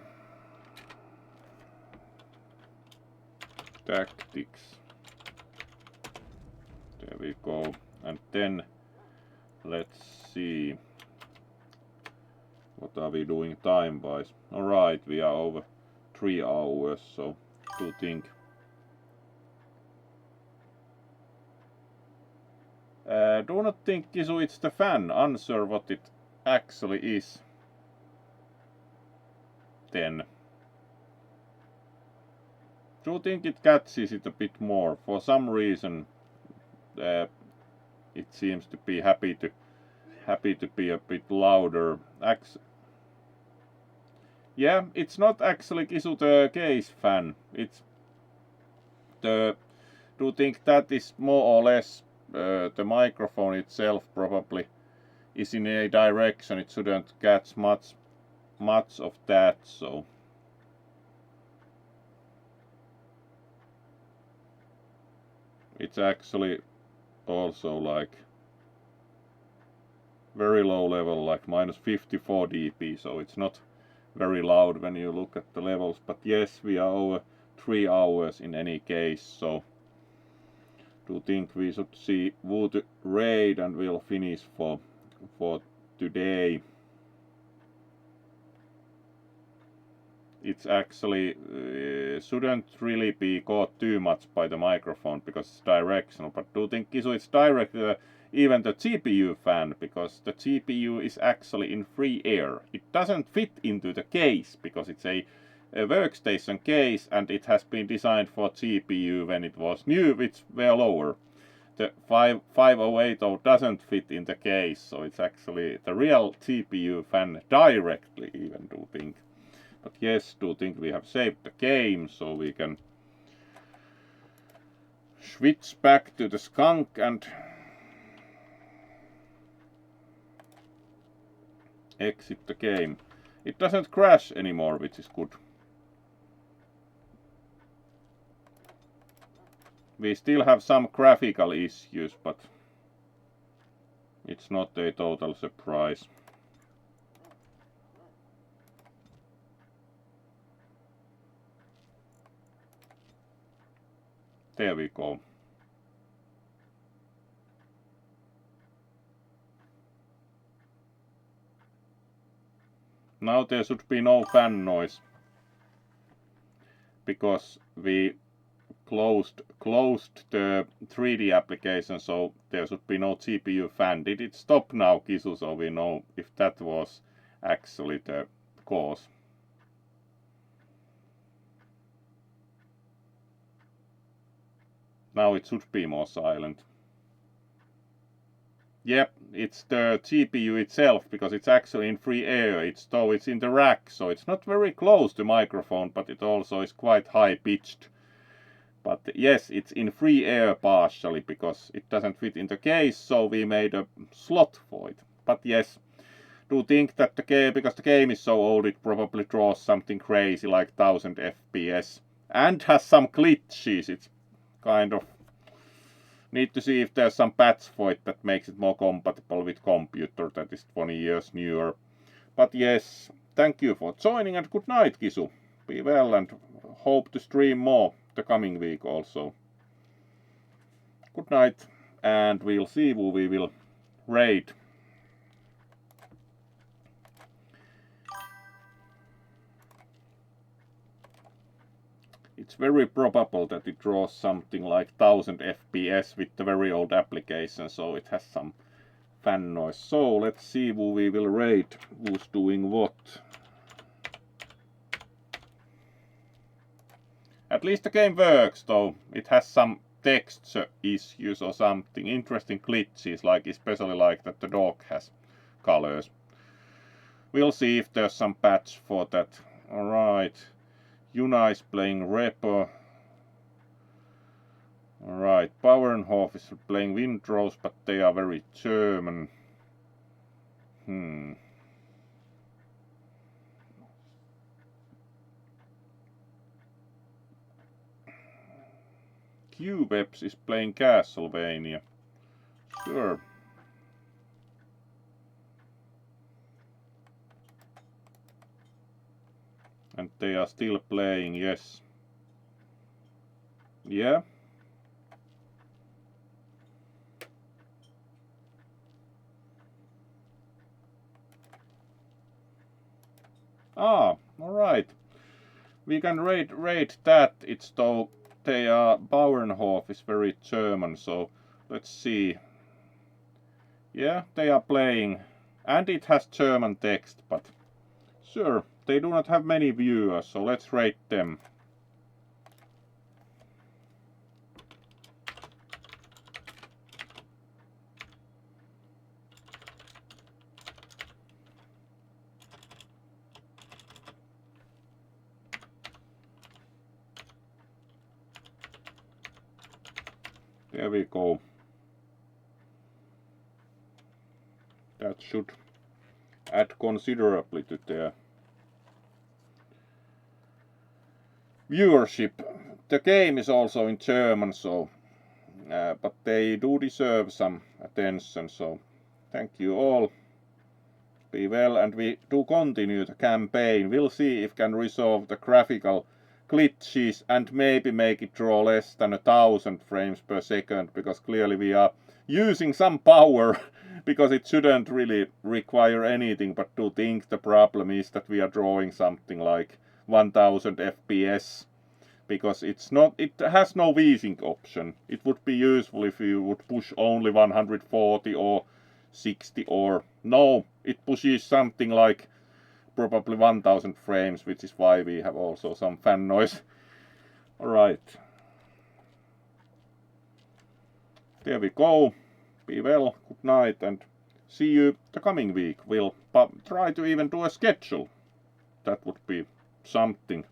[SPEAKER 1] Tactics. There we go. And then let's see. What are we doing time-wise? Alright, we are over 3 hours, so do think. Do not think, Kisu, it's the fan. Answer what it actually is. Then. Do you think it catches it a bit more? For some reason, it seems to be happy to be a bit louder. Yeah, it's not actually Kisu the case fan. It's the. Do you think that is more or less the microphone itself probably is in a direction it shouldn't catch much of that, so. It's actually also like very low level, like minus 54 dB, so it's not very loud when you look at the levels. But yes, we are over 3 hours in any case, so do think we should see Wood raid and we'll finish for today. It's actually shouldn't really be caught too much by the microphone because it's directional, but do think it's direct even the GPU fan, because the GPU is actually in free air. It doesn't fit into the case because it's a workstation case and it has been designed for GPU when it was new, which were lower. The 5080 doesn't fit in the case, so it's actually the real GPU fan directly, even do think. But yes, do think we have saved the game, so we can switch back to the skunk and exit the game. It doesn't crash anymore, which is good. We still have some graphical issues, but it's not a total surprise. There we go. Now there should be no fan noise because we closed the 3D application, so there should be no GPU fan. Did it stop now, Kisu, so we know if that was actually the cause? Now it should be more silent. Yep, it's the GPU itself, because it's actually in free air. It's in the rack, so it's not very close to microphone, but it also is quite high pitched. But yes, it's in free air partially, because it doesn't fit in the case, so we made a slot for it. But yes, do think that the game, because the game is so old, it probably draws something crazy like 1000 FPS. And has some glitches. It's kind of need to see if there's some patch for it that makes it more compatible with computer that is 20 years newer. But yes, thank you for joining and good night, Kisu. Be well and hope to stream more the coming week also. Good night, and we'll see who we will raid. It's very probable that it draws something like 1000 FPS with the very old application, so it has some fan noise. So let's see who we will raid, who's doing what. At least the game works, though. It has some texture issues or something. Interesting glitches, like especially like that the dog has colors. We'll see if there's some patch for that. Alright. Yuna is playing Reaper. Alright, Bauernhof is playing Windrose, but they are very German. Q-Webs is playing Castlevania. Sure. And they are still playing, yes. Yeah. Ah, alright. We can raid that. It's though they are Bauernhof is very German, so let's see. Yeah, they are playing. And it has German text, but sure. They do not have many viewers, so let's rate them. There we go. That should add considerably to their viewership. The game is also in German, so but they do deserve some attention, so thank you all. Be well, and we do continue the campaign. We'll see if can resolve the graphical glitches and maybe make it draw less than 1000 frames per second, because clearly we are using some power because it shouldn't really require anything, but to think the problem is that we are drawing something like 1000 FPS, because it has no VSync option. It would be useful if you would push only 140 or 60 or no, it pushes something like probably 1000 frames, which is why we have also some fan noise. Alright. There we go. Be well, good night, and see you the coming week. We'll try to even do a schedule. That would be something